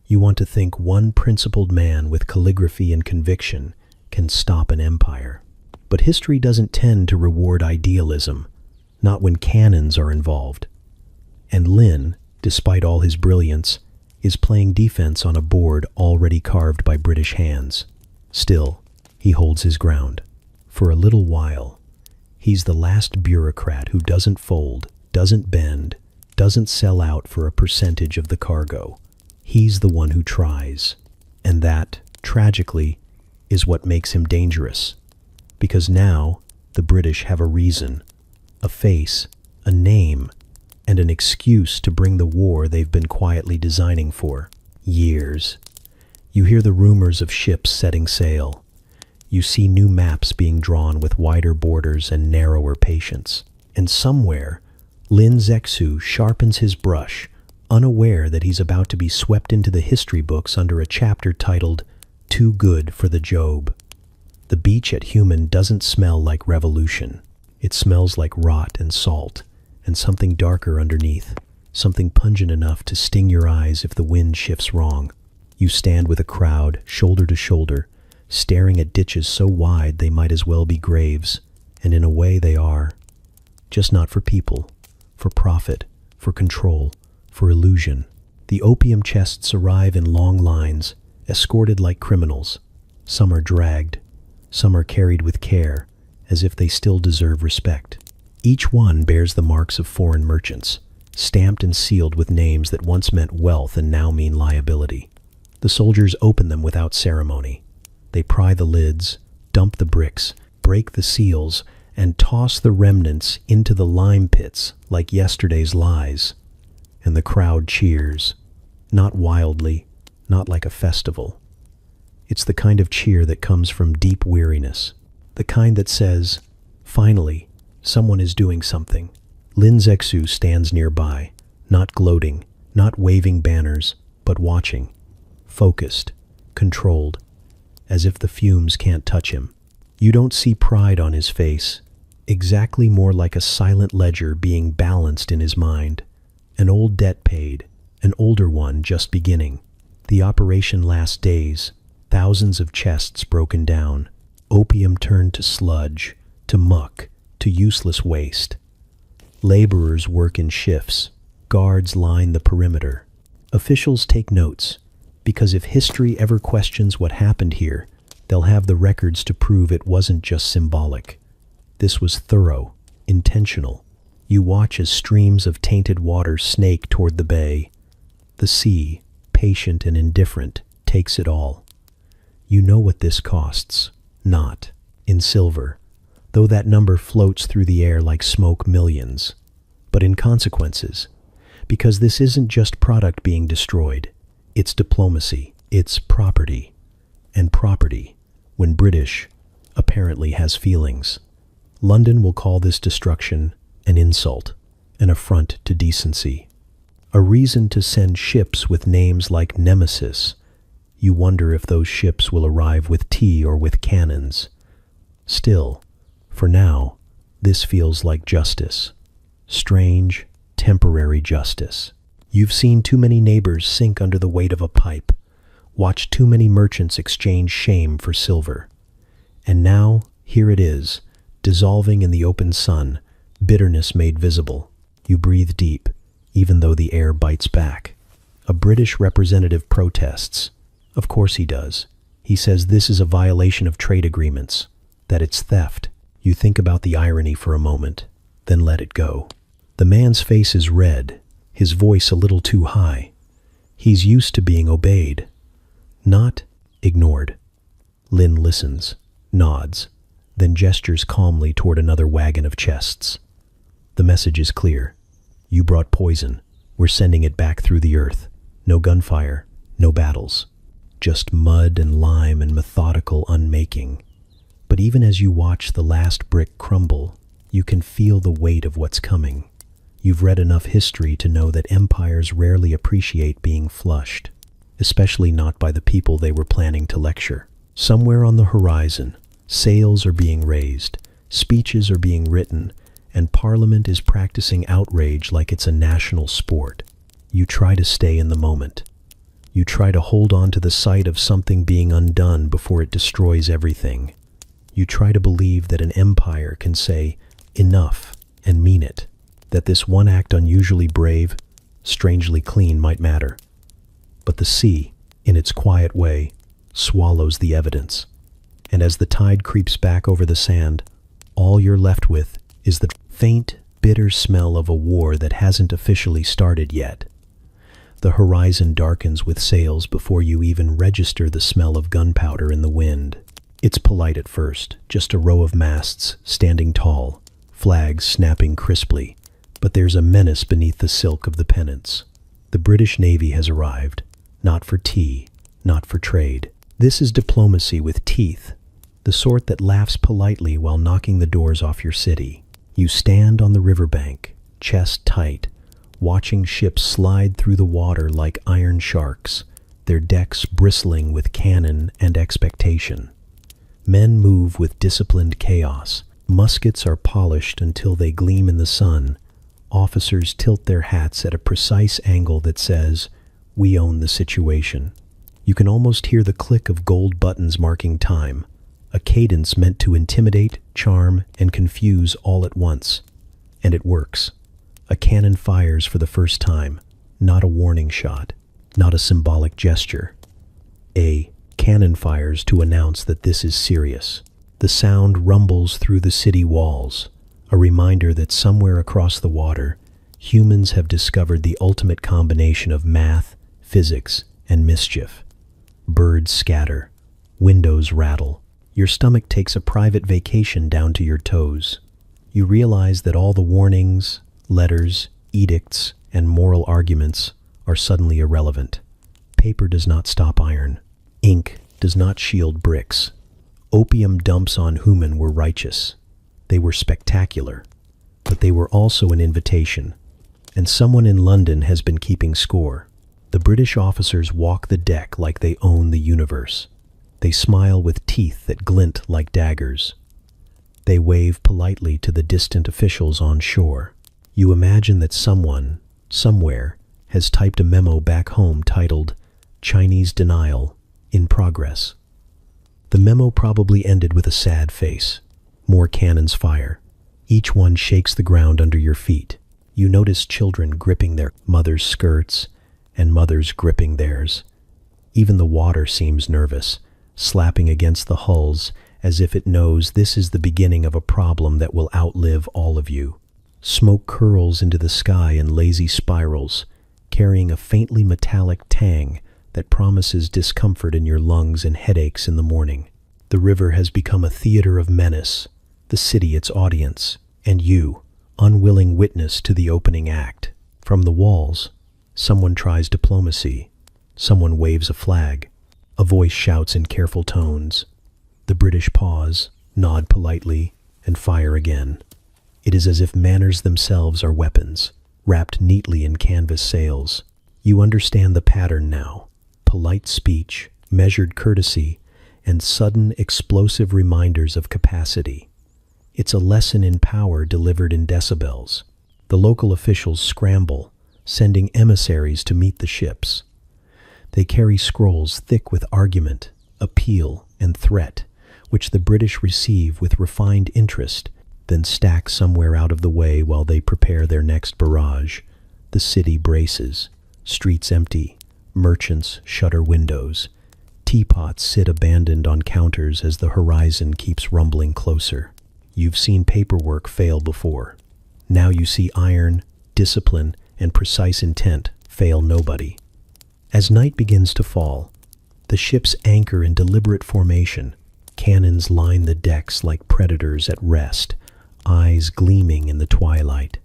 You want to think one principled man with calligraphy and conviction can stop an empire. But history doesn't tend to reward idealism, not when cannons are involved. And Lin, despite all his brilliance, is playing defense on a board already carved by British hands. Still, he holds his ground. For a little while, he's the last bureaucrat who doesn't fold, doesn't bend, doesn't sell out for a percentage of the cargo. He's the one who tries. And that, tragically, is what makes him dangerous. Because now, the British have a reason, a face, a name, and an excuse to bring the war they've been quietly designing for years. You hear the rumors of ships setting sail. You see new maps being drawn with wider borders and narrower patience. And somewhere, Lin Zexu sharpens his brush, unaware that he's about to be swept into the history books under a chapter titled, Too Good for the Job. The beach at Human doesn't smell like revolution. It smells like rot and salt, and something darker underneath, something pungent enough to sting your eyes if the wind shifts wrong. You stand with a crowd, shoulder to shoulder, staring at ditches so wide they might as well be graves, and in a way they are. Just not for people, for profit, for control, for illusion. The opium chests arrive in long lines, escorted like criminals. Some are dragged, some are carried with care, as if they still deserve respect. Each one bears the marks of foreign merchants, stamped and sealed with names that once meant wealth and now mean liability. The soldiers open them without ceremony. They pry the lids, dump the bricks, break the seals, and toss the remnants into the lime pits like yesterday's lies. And the crowd cheers, not wildly, not like a festival. It's the kind of cheer that comes from deep weariness, the kind that says, finally, someone is doing something. Lin Zexu stands nearby, not gloating, not waving banners, but watching, focused, controlled, as if the fumes can't touch him. You don't see pride on his face, exactly more like a silent ledger being balanced in his mind. An old debt paid, an older one just beginning. The operation lasts days, thousands of chests broken down, opium turned to sludge, to muck, to useless waste. Laborers work in shifts, guards line the perimeter. Officials take notes, because if history ever questions what happened here, they'll have the records to prove it wasn't just symbolic. This was thorough, intentional. You watch as streams of tainted water snake toward the bay. The sea, patient and indifferent, takes it all. You know what this costs, not in silver, though that number floats through the air like smoke millions, but in consequences, because this isn't just product being destroyed, it's diplomacy, it's property, and property, when British, apparently has feelings. London will call this destruction an insult, an affront to decency, a reason to send ships with names like Nemesis. You wonder if those ships will arrive with tea or with cannons. Still, for now, this feels like justice. Strange, temporary justice. You've seen too many neighbors sink under the weight of a pipe, watched too many merchants exchange shame for silver. And now, here it is, dissolving in the open sun, bitterness made visible. You breathe deep, even though the air bites back. A British representative protests. Of course he does. He says this is a violation of trade agreements, that it's theft. You think about the irony for a moment, then let it go. The man's face is red, his voice a little too high. He's used to being obeyed, not ignored. Lin listens, nods, then gestures calmly toward another wagon of chests. The message is clear. You brought poison. We're sending it back through the earth. No gunfire, no battles. Just mud and lime and methodical unmaking. But even as you watch the last brick crumble, you can feel the weight of what's coming. You've read enough history to know that empires rarely appreciate being flushed, especially not by the people they were planning to lecture. Somewhere on the horizon, sails are being raised, speeches are being written, and Parliament is practicing outrage like it's a national sport. You try to stay in the moment. You try to hold on to the sight of something being undone before it destroys everything. You try to believe that an empire can say, enough, and mean it. That this one act unusually brave, strangely clean might matter. But the sea, in its quiet way, swallows the evidence. And as the tide creeps back over the sand, all you're left with is the faint, bitter smell of a war that hasn't officially started yet. The horizon darkens with sails before you even register the smell of gunpowder in the wind. It's polite at first, just a row of masts standing tall, flags snapping crisply, but there's a menace beneath the silk of the pennants. The British Navy has arrived, not for tea, not for trade. This is diplomacy with teeth, the sort that laughs politely while knocking the doors off your city. You stand on the riverbank, chest tight, watching ships slide through the water like iron sharks, their decks bristling with cannon and expectation. Men move with disciplined chaos. Muskets are polished until they gleam in the sun. Officers tilt their hats at a precise angle that says, "We own the situation." You can almost hear the click of gold buttons marking time, a cadence meant to intimidate, charm, and confuse all at once. And it works. A cannon fires for the first time, not a warning shot, not a symbolic gesture. A cannon fires to announce that this is serious. The sound rumbles through the city walls, a reminder that somewhere across the water, humans have discovered the ultimate combination of math, physics, and mischief. Birds scatter, windows rattle. Your stomach takes a private vacation down to your toes. You realize that all the warnings, letters, edicts, and moral arguments are suddenly irrelevant. Paper does not stop iron. Ink does not shield bricks. Opium dumps on human were righteous. They were spectacular, but they were also an invitation. And someone in London has been keeping score. The British officers walk the deck like they own the universe. They smile with teeth that glint like daggers. They wave politely to the distant officials on shore. You imagine that someone, somewhere, has typed a memo back home titled, "Chinese Denial, in Progress." The memo probably ended with a sad face. More cannons fire. Each one shakes the ground under your feet. You notice children gripping their mothers' skirts and mothers gripping theirs. Even the water seems nervous, slapping against the hulls as if it knows this is the beginning of a problem that will outlive all of you. Smoke curls into the sky in lazy spirals, carrying a faintly metallic tang that promises discomfort in your lungs and headaches in the morning. The river has become a theater of menace, the city its audience, and you, unwilling witness to the opening act. From the walls, someone tries diplomacy. Someone waves a flag. A voice shouts in careful tones. The British pause, nod politely, and fire again. It is as if manners themselves are weapons, wrapped neatly in canvas sails. You understand the pattern now. Polite speech, measured courtesy, and sudden explosive reminders of capacity. It's a lesson in power delivered in decibels. The local officials scramble, sending emissaries to meet the ships. They carry scrolls thick with argument, appeal, and threat, which the British receive with refined interest, then stack somewhere out of the way while they prepare their next barrage. The city braces, streets empty, merchants shutter windows. Teapots sit abandoned on counters as the horizon keeps rumbling closer. You've seen paperwork fail before. Now you see iron, discipline, and precise intent fail nobody. As night begins to fall, the ships anchor in deliberate formation. Cannons line the decks like predators at rest, eyes gleaming in the twilight.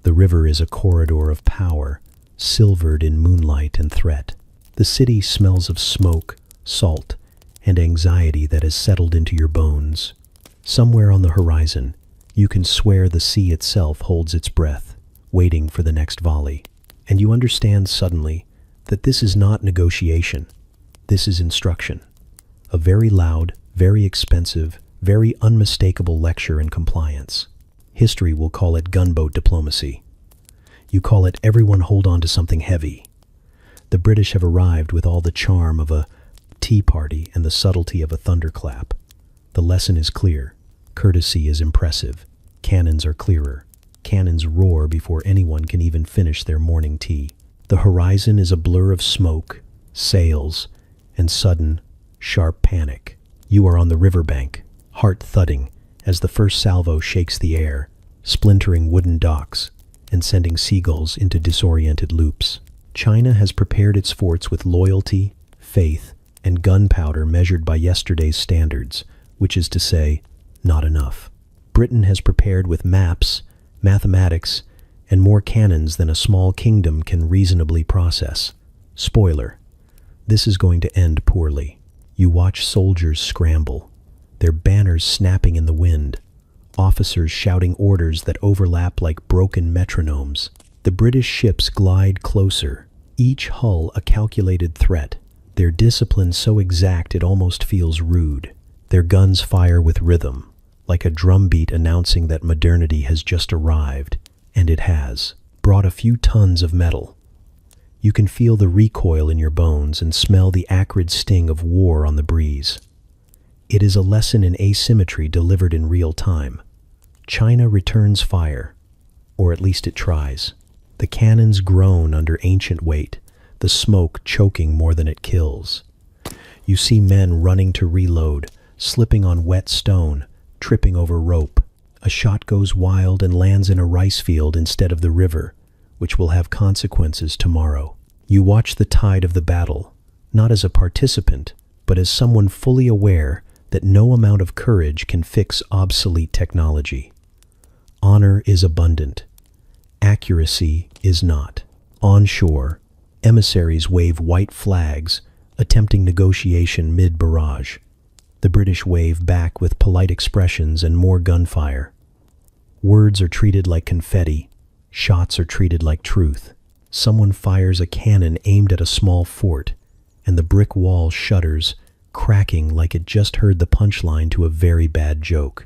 The river is a corridor of power, silvered in moonlight and threat. The city smells of smoke, salt, and anxiety that has settled into your bones. Somewhere on the horizon, you can swear the sea itself holds its breath, waiting for the next volley. And you understand suddenly that this is not negotiation. This is instruction. A very loud, very expensive, very unmistakable lecture in compliance. History will call it gunboat diplomacy. You call it everyone hold on to something heavy. The British have arrived with all the charm of a tea party and the subtlety of a thunderclap. The lesson is clear. Courtesy is impressive. Cannons are clearer. Cannons roar before anyone can even finish their morning tea. The horizon is a blur of smoke, sails, and sudden, sharp panic. You are on the riverbank, heart thudding, as the first salvo shakes the air, splintering wooden docks and sending seagulls into disoriented loops. China has prepared its forts with loyalty, faith, and gunpowder measured by yesterday's standards, which is to say, not enough. Britain has prepared with maps, mathematics, and more cannons than a small kingdom can reasonably process. Spoiler: this is going to end poorly. You watch soldiers scramble, their banners snapping in the wind, officers shouting orders that overlap like broken metronomes. The British ships glide closer, each hull a calculated threat, their discipline so exact it almost feels rude. Their guns fire with rhythm, like a drumbeat announcing that modernity has just arrived, and it has, brought a few tons of metal. You can feel the recoil in your bones and smell the acrid sting of war on the breeze. It is a lesson in asymmetry delivered in real time. China returns fire, or at least it tries. The cannons groan under ancient weight, the smoke choking more than it kills. You see men running to reload, slipping on wet stone, tripping over rope. A shot goes wild and lands in a rice field instead of the river, which will have consequences tomorrow. You watch the tide of the battle, not as a participant, but as someone fully aware that no amount of courage can fix obsolete technology. Honor is abundant. Accuracy is not. Onshore, emissaries wave white flags, attempting negotiation mid-barrage. The British wave back with polite expressions and more gunfire. Words are treated like confetti. Shots are treated like truth. Someone fires a cannon aimed at a small fort, and the brick wall shudders, cracking like it just heard the punchline to a very bad joke.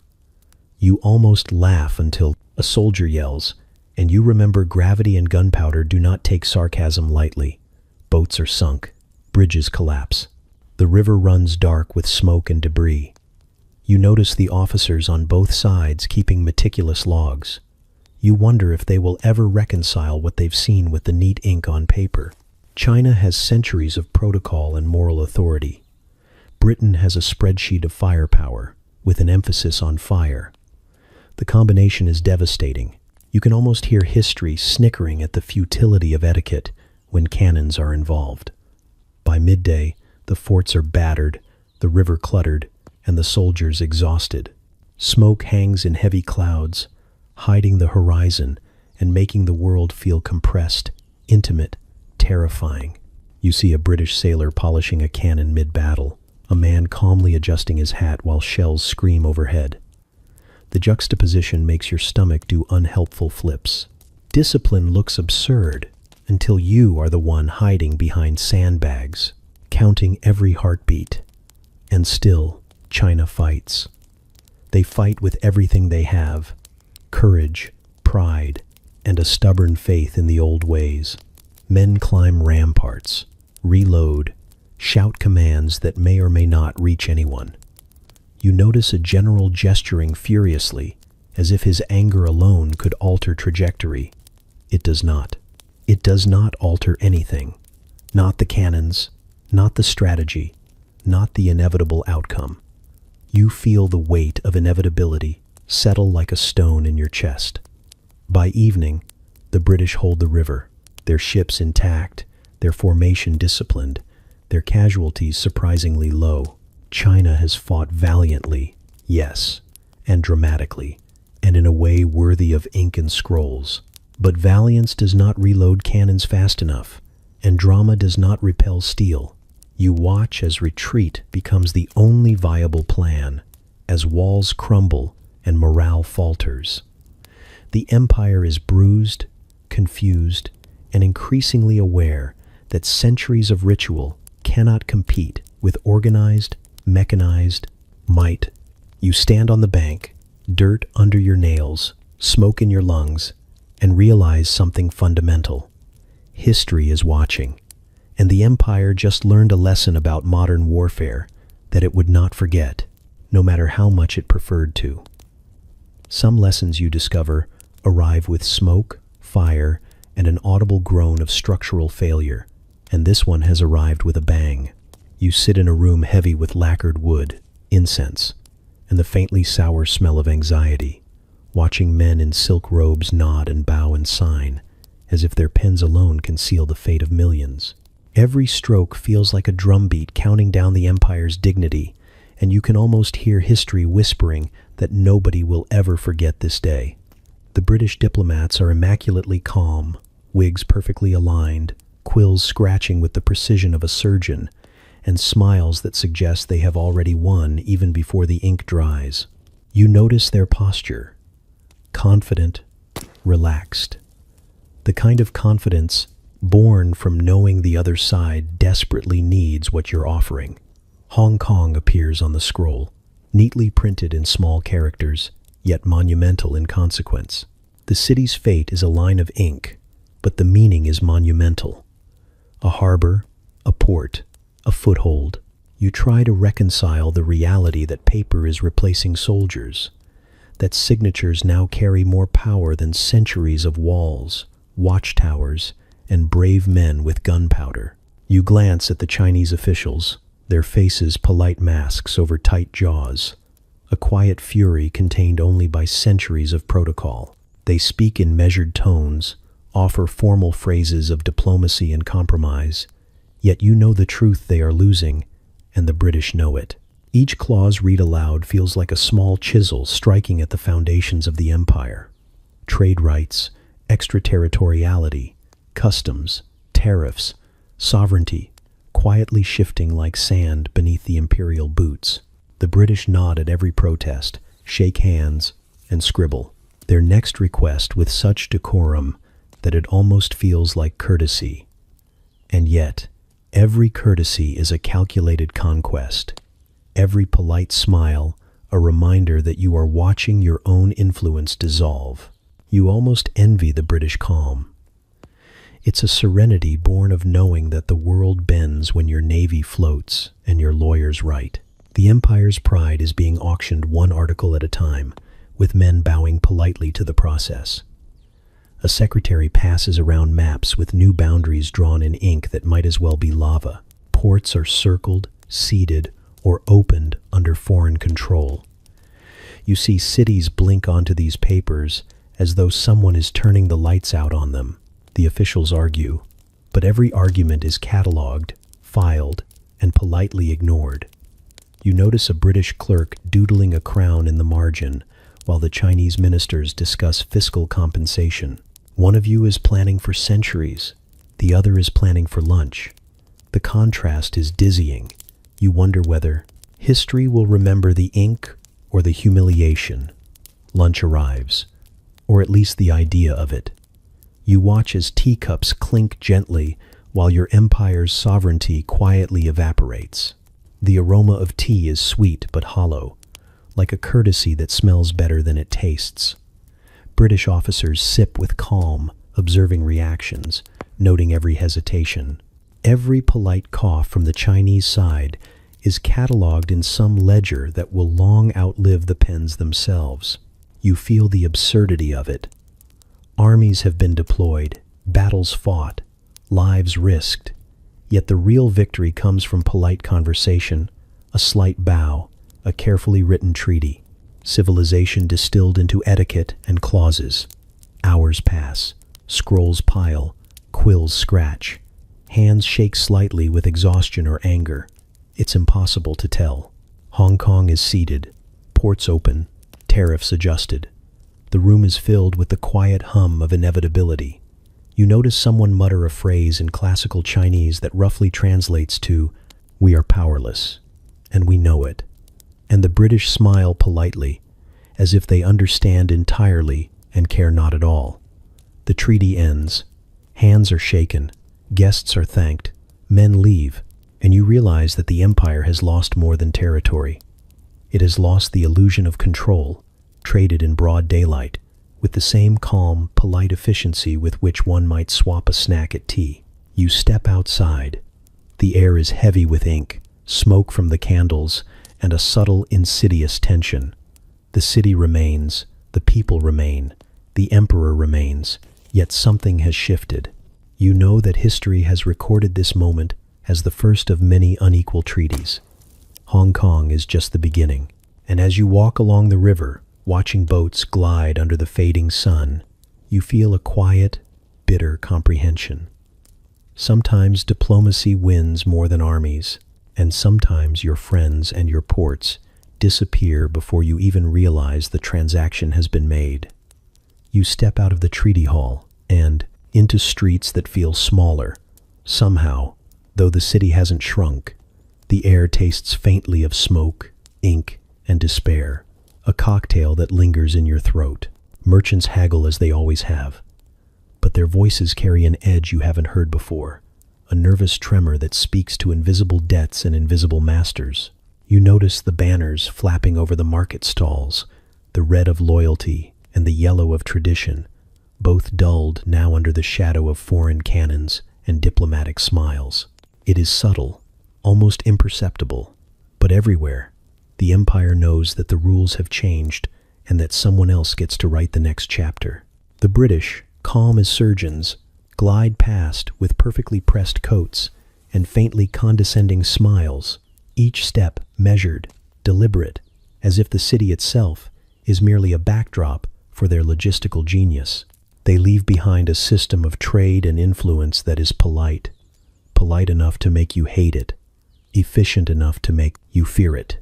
You almost laugh until a soldier yells, and you remember gravity and gunpowder do not take sarcasm lightly. Boats are sunk. Bridges collapse. The river runs dark with smoke and debris. You notice the officers on both sides keeping meticulous logs. You wonder if they will ever reconcile what they've seen with the neat ink on paper. China has centuries of protocol and moral authority. Britain has a spreadsheet of firepower, with an emphasis on fire. The combination is devastating. You can almost hear history snickering at the futility of etiquette when cannons are involved. By midday, the forts are battered, the river cluttered, and the soldiers exhausted. Smoke hangs in heavy clouds, hiding the horizon and making the world feel compressed, intimate, terrifying. You see a British sailor polishing a cannon mid-battle, a man calmly adjusting his hat while shells scream overhead. The juxtaposition makes your stomach do unhelpful flips. Discipline looks absurd until you are the one hiding behind sandbags, counting every heartbeat. And still, China fights. They fight with everything they have: courage, pride, and a stubborn faith in the old ways. Men climb ramparts, reload, shout commands that may or may not reach anyone. You notice a general gesturing furiously, as if his anger alone could alter trajectory. It does not. It does not alter anything. Not the cannons, not the strategy, not the inevitable outcome. You feel the weight of inevitability settle like a stone in your chest. By evening, the British hold the river, their ships intact, their formation disciplined, their casualties surprisingly low. China has fought valiantly, yes, and dramatically, and in a way worthy of ink and scrolls. But valiance does not reload cannons fast enough, and drama does not repel steel. You watch as retreat becomes the only viable plan, as walls crumble and morale falters. The empire is bruised, confused, and increasingly aware that centuries of ritual cannot compete with organized, mechanized might. You stand on the bank, dirt under your nails, smoke in your lungs, and realize something fundamental. History is watching, and the empire just learned a lesson about modern warfare that it would not forget, no matter how much it preferred to. Some lessons you discover arrive with smoke, fire, and an audible groan of structural failure, and this one has arrived with a bang. You sit in a room heavy with lacquered wood, incense, and the faintly sour smell of anxiety, watching men in silk robes nod and bow and sign, as if their pens alone can seal the fate of millions. Every stroke feels like a drumbeat counting down the empire's dignity, and you can almost hear history whispering that nobody will ever forget this day. The British diplomats are immaculately calm, wigs perfectly aligned, quills scratching with the precision of a surgeon, and smiles that suggest they have already won even before the ink dries. You notice their posture. Confident, relaxed. The kind of confidence born from knowing the other side desperately needs what you're offering. Hong Kong appears on the scroll, neatly printed in small characters, yet monumental in consequence. The city's fate is a line of ink, but the meaning is monumental. A harbor, a port, a foothold. You try to reconcile the reality that paper is replacing soldiers, that signatures now carry more power than centuries of walls, watchtowers, and brave men with gunpowder. You glance at the Chinese officials, their faces polite masks over tight jaws, a quiet fury contained only by centuries of protocol. They speak in measured tones, offer formal phrases of diplomacy and compromise, yet you know the truth they are losing, and the British know it. Each clause read aloud feels like a small chisel striking at the foundations of the empire. Trade rights, extraterritoriality, customs, tariffs, sovereignty, quietly shifting like sand beneath the imperial boots. The British nod at every protest, shake hands, and scribble. Their next request with such decorum that it almost feels like courtesy. And yet, every courtesy is a calculated conquest. Every polite smile, a reminder that you are watching your own influence dissolve. You almost envy the British calm. It's a serenity born of knowing that the world bends when your navy floats and your lawyers write. The empire's pride is being auctioned one article at a time, with men bowing politely to the process. A secretary passes around maps with new boundaries drawn in ink that might as well be lava. Ports are circled, seeded, or opened under foreign control. You see cities blink onto these papers as though someone is turning the lights out on them. The officials argue, but every argument is catalogued, filed, and politely ignored. You notice a British clerk doodling a crown in the margin, while the Chinese ministers discuss fiscal compensation. One of you is planning for centuries, the other is planning for lunch. The contrast is dizzying. You wonder whether history will remember the ink or the humiliation. Lunch arrives, or at least the idea of it. You watch as teacups clink gently while your empire's sovereignty quietly evaporates. The aroma of tea is sweet but hollow, like a courtesy that smells better than it tastes. British officers sip with calm, observing reactions, noting every hesitation. Every polite cough from the Chinese side is catalogued in some ledger that will long outlive the pens themselves. You feel the absurdity of it. Armies have been deployed, battles fought, lives risked, yet the real victory comes from polite conversation, a slight bow, a carefully written treaty. Civilization distilled into etiquette and clauses. Hours pass, scrolls pile, quills scratch. Hands shake slightly with exhaustion or anger. It's impossible to tell. Hong Kong is seated, ports open, tariffs adjusted. The room is filled with the quiet hum of inevitability. You notice someone mutter a phrase in classical Chinese that roughly translates to, "We are powerless, and we know it." And the British smile politely, as if they understand entirely and care not at all. The treaty ends. Hands are shaken. Guests are thanked. Men leave. And you realize that the empire has lost more than territory. It has lost the illusion of control, traded in broad daylight, with the same calm, polite efficiency with which one might swap a snack at tea. You step outside. The air is heavy with ink, smoke from the candles, and a subtle, insidious tension. The city remains, the people remain, the emperor remains, yet something has shifted. You know that history has recorded this moment as the first of many unequal treaties. Hong Kong is just the beginning, and as you walk along the river, watching boats glide under the fading sun, you feel a quiet, bitter comprehension. Sometimes diplomacy wins more than armies, and sometimes your friends and your ports disappear before you even realize the transaction has been made. You step out of the treaty hall and into streets that feel smaller. Somehow, though the city hasn't shrunk, the air tastes faintly of smoke, ink, and despair, a cocktail that lingers in your throat. Merchants haggle as they always have, but their voices carry an edge you haven't heard before, a nervous tremor that speaks to invisible debts and invisible masters. You notice the banners flapping over the market stalls, the red of loyalty and the yellow of tradition, both dulled now under the shadow of foreign cannons and diplomatic smiles. It is subtle, almost imperceptible, but everywhere, the empire knows that the rules have changed and that someone else gets to write the next chapter. The British, calm as surgeons, glide past with perfectly pressed coats and faintly condescending smiles, each step measured, deliberate, as if the city itself is merely a backdrop for their logistical genius. They leave behind a system of trade and influence that is polite enough to make you hate it, efficient enough to make you fear it.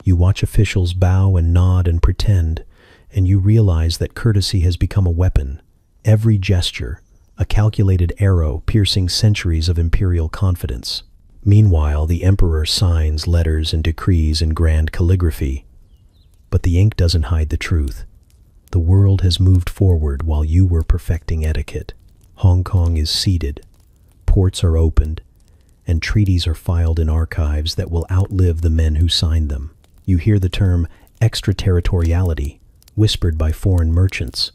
You watch officials bow and nod and pretend, and you realize that courtesy has become a weapon. Every gesture, a calculated arrow piercing centuries of imperial confidence. Meanwhile, the emperor signs letters and decrees in grand calligraphy. But the ink doesn't hide the truth. The world has moved forward while you were perfecting etiquette. Hong Kong is ceded, ports are opened, and treaties are filed in archives that will outlive the men who signed them. You hear the term extraterritoriality whispered by foreign merchants,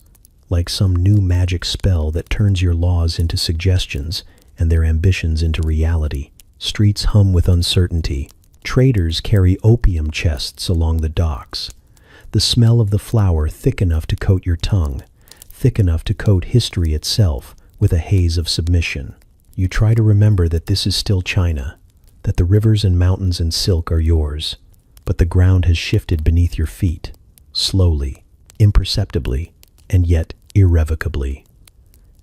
like some new magic spell that turns your laws into suggestions and their ambitions into reality. Streets hum with uncertainty. Traders carry opium chests along the docks. The smell of the flower thick enough to coat your tongue, thick enough to coat history itself with a haze of submission. You try to remember that this is still China, that the rivers and mountains and silk are yours, but the ground has shifted beneath your feet, slowly, imperceptibly, and yet irrevocably.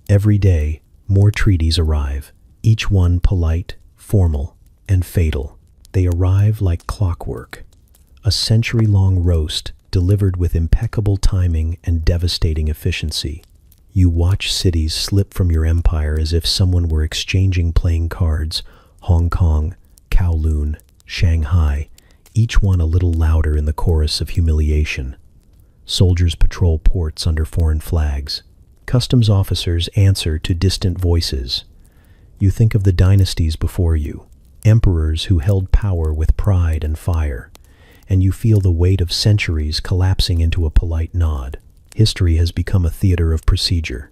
Every day, more treaties arrive, each one polite, formal, and fatal. They arrive like clockwork, a century-long roast delivered with impeccable timing and devastating efficiency. You watch cities slip from your empire as if someone were exchanging playing cards. Hong Kong, Kowloon, Shanghai, each one a little louder in the chorus of humiliation. Soldiers patrol ports under foreign flags. Customs officers answer to distant voices. You think of the dynasties before you, emperors who held power with pride and fire, and you feel the weight of centuries collapsing into a polite nod. History has become a theater of procedure,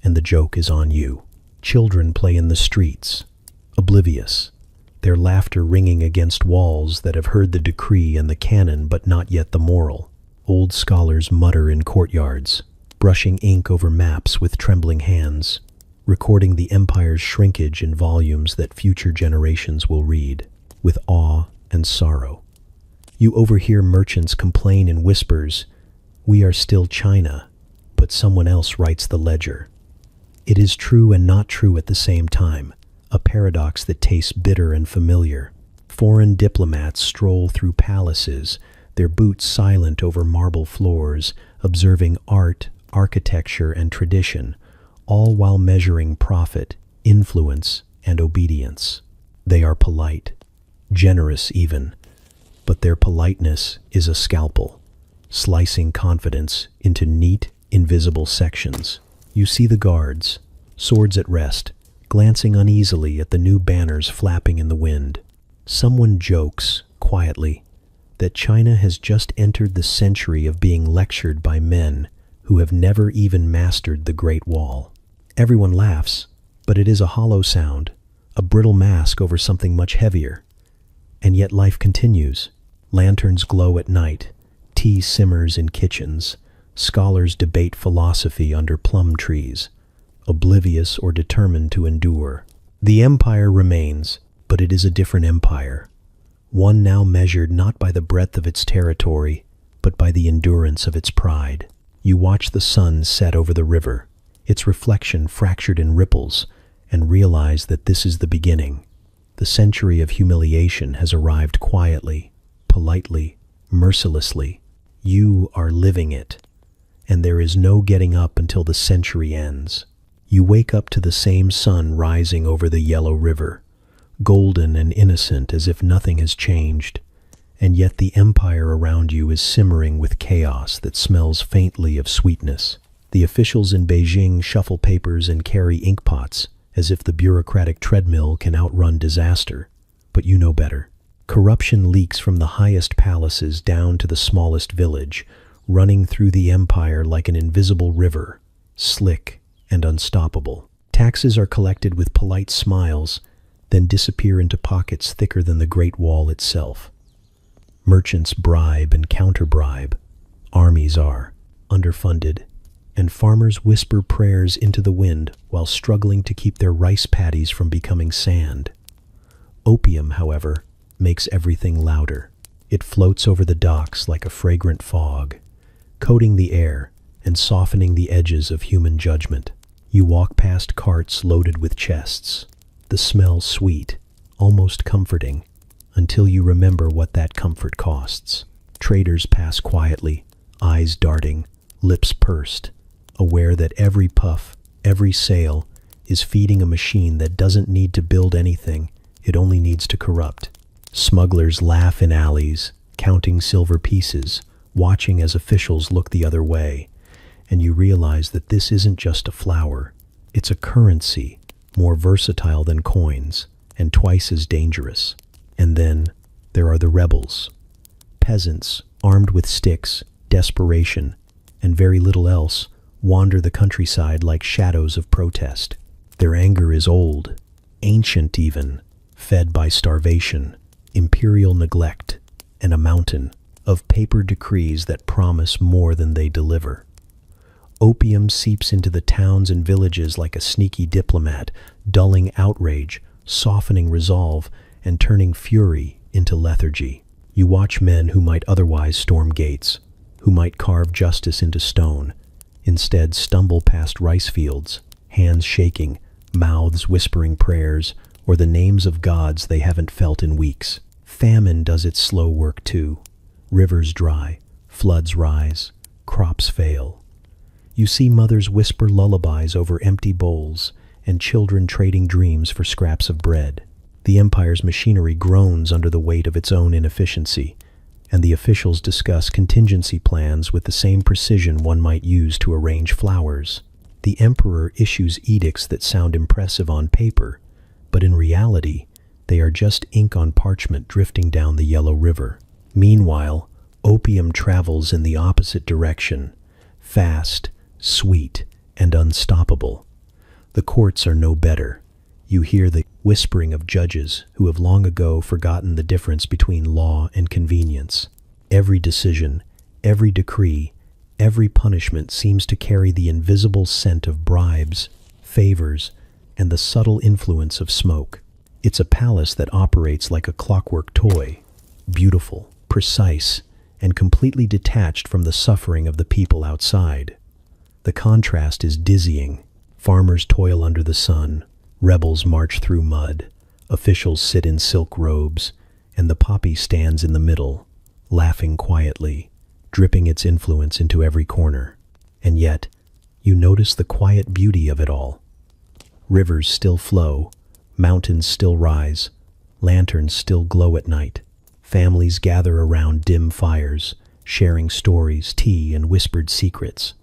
and the joke is on you. Children play in the streets, oblivious, their laughter ringing against walls that have heard the decree and the canon but not yet the moral. Old scholars mutter in courtyards, brushing ink over maps with trembling hands, recording the empire's shrinkage in volumes that future generations will read, with awe and sorrow. You overhear merchants complain in whispers, "We are still China," but someone else writes the ledger. It is true and not true at the same time, a paradox that tastes bitter and familiar. Foreign diplomats stroll through palaces, their boots silent over marble floors, observing art, architecture, and tradition, all while measuring profit, influence, and obedience. They are polite, generous even, but their politeness is a scalpel, slicing confidence into neat, invisible sections. You see the guards, swords at rest, glancing uneasily at the new banners flapping in the wind. Someone jokes, quietly, that China has just entered the century of being lectured by men who have never even mastered the Great Wall. Everyone laughs, but it is a hollow sound, a brittle mask over something much heavier. And yet life continues. Lanterns glow at night, tea simmers in kitchens, scholars debate philosophy under plum trees, oblivious or determined to endure. The empire remains, but it is a different empire, one now measured not by the breadth of its territory, but by the endurance of its pride. You watch the sun set over the river, its reflection fractured in ripples, and realize that this is the beginning. The century of humiliation has arrived quietly, politely, mercilessly. You are living it, and there is no getting up until the century ends. You wake up to the same sun rising over the yellow river, golden and innocent as if nothing has changed, and yet the empire around you is simmering with chaos that smells faintly of sweetness. The officials in Beijing shuffle papers and carry inkpots, as if the bureaucratic treadmill can outrun disaster. But you know better. Corruption leaks from the highest palaces down to the smallest village, running through the empire like an invisible river, slick and unstoppable. Taxes are collected with polite smiles, then disappear into pockets thicker than the Great Wall itself. Merchants bribe and counter-bribe. Armies are underfunded, and farmers whisper prayers into the wind while struggling to keep their rice paddies from becoming sand. Opium, however, makes everything louder. It floats over the docks like a fragrant fog, coating the air and softening the edges of human judgment. You walk past carts loaded with chests, the smell sweet, almost comforting, until you remember what that comfort costs. Traders pass quietly, eyes darting, lips pursed, aware that every puff, every sale, is feeding a machine that doesn't need to build anything, it only needs to corrupt. Smugglers laugh in alleys, counting silver pieces, watching as officials look the other way, and you realize that this isn't just a flower, it's a currency, more versatile than coins, and twice as dangerous. And then there are the rebels. Peasants, armed with sticks, desperation, and very little else, wander the countryside like shadows of protest. Their anger is old, ancient even, fed by starvation, imperial neglect, and a mountain of paper decrees that promise more than they deliver. Opium seeps into the towns and villages like a sneaky diplomat, dulling outrage, softening resolve, and turning fury into lethargy. You watch men who might otherwise storm gates, who might carve justice into stone, instead stumble past rice fields, hands shaking, mouths whispering prayers, or the names of gods they haven't felt in weeks. Famine does its slow work too. Rivers dry, floods rise, crops fail. You see mothers whisper lullabies over empty bowls, and children trading dreams for scraps of bread. The empire's machinery groans under the weight of its own inefficiency, and the officials discuss contingency plans with the same precision one might use to arrange flowers. The emperor issues edicts that sound impressive on paper, but in reality, they are just ink on parchment drifting down the yellow river. Meanwhile, opium travels in the opposite direction, fast, sweet, and unstoppable. The courts are no better. You hear the whispering of judges who have long ago forgotten the difference between law and convenience. Every decision, every decree, every punishment seems to carry the invisible scent of bribes, favors, and the subtle influence of smoke. It's a palace that operates like a clockwork toy, beautiful, precise, and completely detached from the suffering of the people outside. The contrast is dizzying. Farmers toil under the sun, rebels march through mud, officials sit in silk robes, and the poppy stands in the middle, laughing quietly, dripping its influence into every corner. And yet, you notice the quiet beauty of it all. Rivers still flow, mountains still rise, lanterns still glow at night. Families gather around dim fires, sharing stories, tea, and whispered secrets.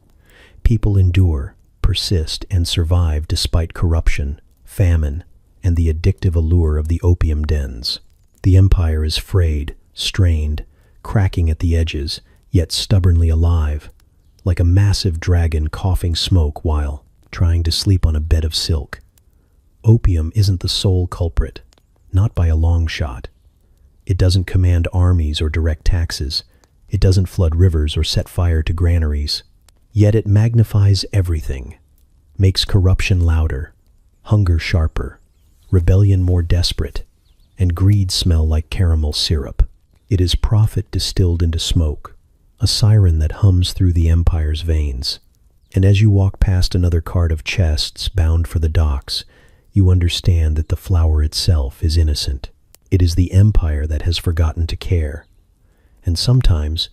People endure, persist, and survive despite corruption, famine, and the addictive allure of the opium dens. The empire is frayed, strained, cracking at the edges, yet stubbornly alive, like a massive dragon coughing smoke while trying to sleep on a bed of silk. Opium isn't the sole culprit, not by a long shot. It doesn't command armies or direct taxes. It doesn't flood rivers or set fire to granaries. Yet it magnifies everything, makes corruption louder, hunger sharper, rebellion more desperate, and greed smell like caramel syrup. It is profit distilled into smoke, a siren that hums through the empire's veins. And as you walk past another cart of chests bound for the docks, you understand that the flower itself is innocent. It is the empire that has forgotten to care. And sometimes,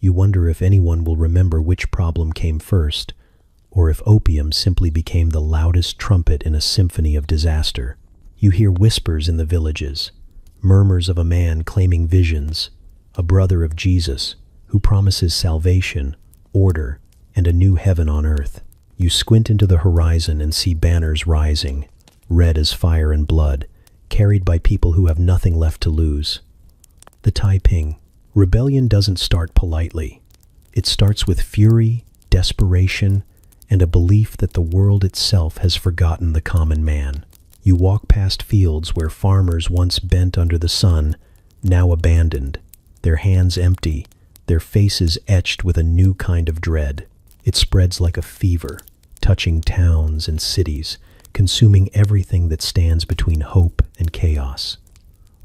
you wonder if anyone will remember which problem came first, or if opium simply became the loudest trumpet in a symphony of disaster. You hear whispers in the villages, murmurs of a man claiming visions, a brother of Jesus who promises salvation, order, and a new heaven on earth. You squint into the horizon and see banners rising, red as fire and blood, carried by people who have nothing left to lose. The Taiping. Rebellion doesn't start politely. It starts with fury, desperation, and a belief that the world itself has forgotten the common man. You walk past fields where farmers once bent under the sun, now abandoned, their hands empty, their faces etched with a new kind of dread. It spreads like a fever, touching towns and cities, consuming everything that stands between hope and chaos.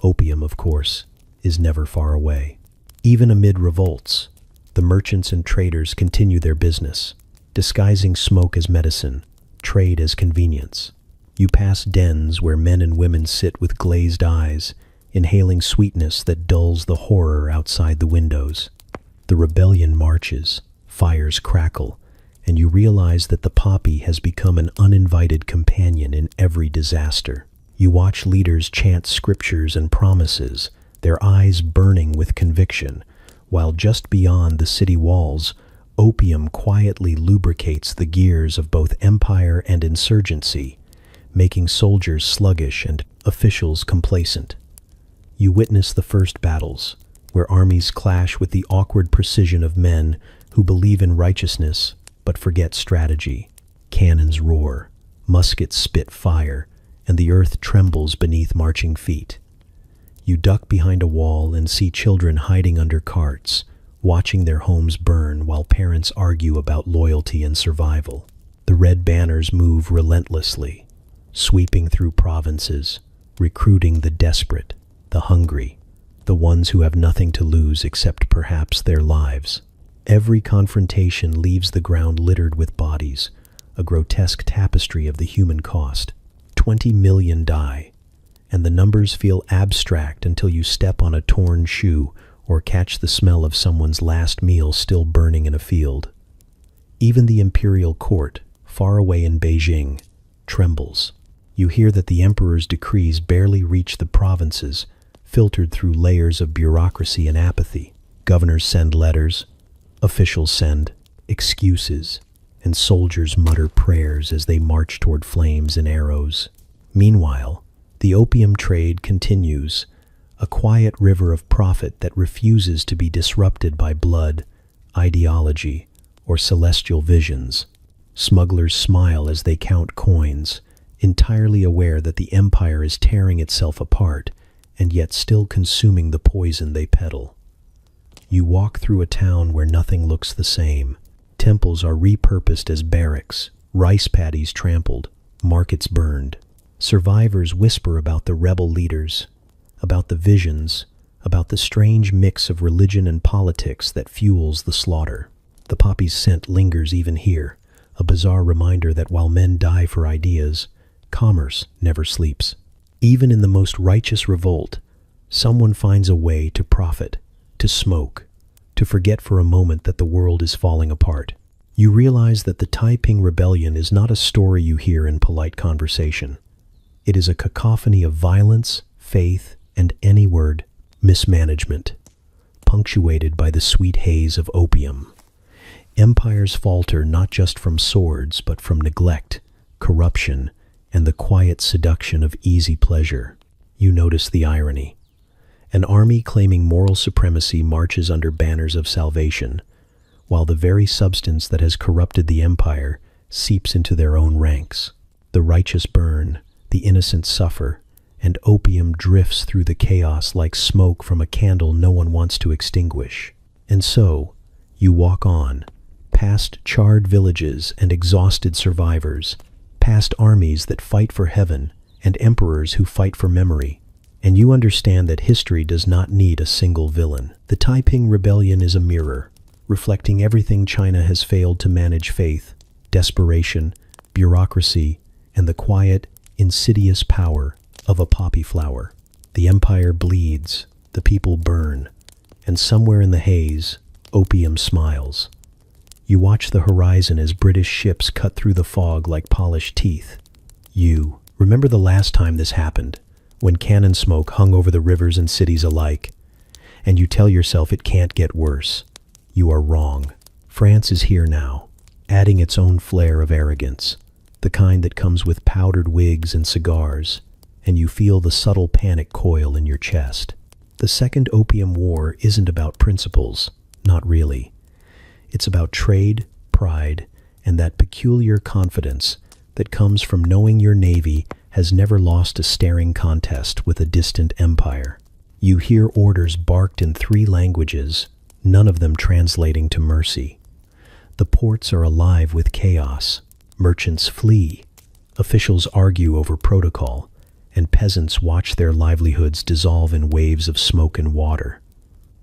Opium, of course, is never far away. Even amid revolts, the merchants and traders continue their business, disguising smoke as medicine, trade as convenience. You pass dens where men and women sit with glazed eyes, inhaling sweetness that dulls the horror outside the windows. The rebellion marches, fires crackle, and you realize that the poppy has become an uninvited companion in every disaster. You watch leaders chant scriptures and promises, their eyes burning with conviction, while just beyond the city walls, opium quietly lubricates the gears of both empire and insurgency, making soldiers sluggish and officials complacent. You witness the first battles, where armies clash with the awkward precision of men who believe in righteousness but forget strategy. Cannons roar, muskets spit fire, and the earth trembles beneath marching feet. You duck behind a wall and see children hiding under carts, watching their homes burn while parents argue about loyalty and survival. The red banners move relentlessly, sweeping through provinces, recruiting the desperate, the hungry, the ones who have nothing to lose except perhaps their lives. Every confrontation leaves the ground littered with bodies, a grotesque tapestry of the human cost. 20 million die, and the numbers feel abstract until you step on a torn shoe or catch the smell of someone's last meal still burning in a field. Even the imperial court, far away in Beijing, trembles. You hear that the emperor's decrees barely reach the provinces, filtered through layers of bureaucracy and apathy. Governors send letters, officials send excuses, and soldiers mutter prayers as they march toward flames and arrows. Meanwhile, the opium trade continues, a quiet river of profit that refuses to be disrupted by blood, ideology, or celestial visions. Smugglers smile as they count coins, entirely aware that the empire is tearing itself apart and yet still consuming the poison they peddle. You walk through a town where nothing looks the same. Temples are repurposed as barracks, rice paddies trampled, markets burned. Survivors whisper about the rebel leaders, about the visions, about the strange mix of religion and politics that fuels the slaughter. The poppy's scent lingers even here, a bizarre reminder that while men die for ideas, commerce never sleeps. Even in the most righteous revolt, someone finds a way to profit, to smoke, to forget for a moment that the world is falling apart. You realize that the Taiping Rebellion is not a story you hear in polite conversation. It is a cacophony of violence, faith, and any word, mismanagement, punctuated by the sweet haze of opium. Empires falter not just from swords, but from neglect, corruption, and the quiet seduction of easy pleasure. You notice the irony. An army claiming moral supremacy marches under banners of salvation, while the very substance that has corrupted the empire seeps into their own ranks. The righteous burn, the innocent suffer, and opium drifts through the chaos like smoke from a candle no one wants to extinguish. And so, you walk on, past charred villages and exhausted survivors, past armies that fight for heaven and emperors who fight for memory, and you understand that history does not need a single villain. The Taiping Rebellion is a mirror, reflecting everything China has failed to manage: faith, desperation, bureaucracy, and the quiet, insidious power of a poppy flower. The empire bleeds, the people burn, and somewhere in the haze, opium smiles. You watch the horizon as British ships cut through the fog like polished teeth. You remember the last time this happened, when cannon smoke hung over the rivers and cities alike, and you tell yourself it can't get worse. You are wrong. France is here now, adding its own flair of arrogance, the kind that comes with powdered wigs and cigars, and you feel the subtle panic coil in your chest. The Second Opium War isn't about principles, not really. It's about trade, pride, and that peculiar confidence that comes from knowing your navy has never lost a staring contest with a distant empire. You hear orders barked in 3 languages, none of them translating to mercy. The ports are alive with chaos. Merchants flee. Officials argue over protocol, and peasants watch their livelihoods dissolve in waves of smoke and water.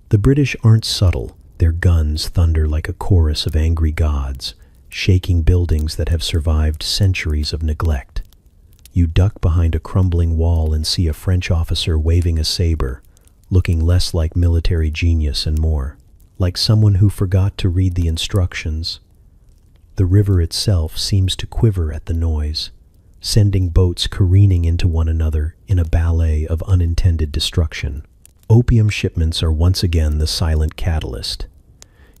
The British aren't subtle. Their guns thunder like a chorus of angry gods, shaking buildings that have survived centuries of neglect. You duck behind a crumbling wall and see a French officer waving a saber, looking less like military genius and more like someone who forgot to read the instructions. The river itself seems to quiver at the noise, sending boats careening into one another in a ballet of unintended destruction. Opium shipments are once again the silent catalyst.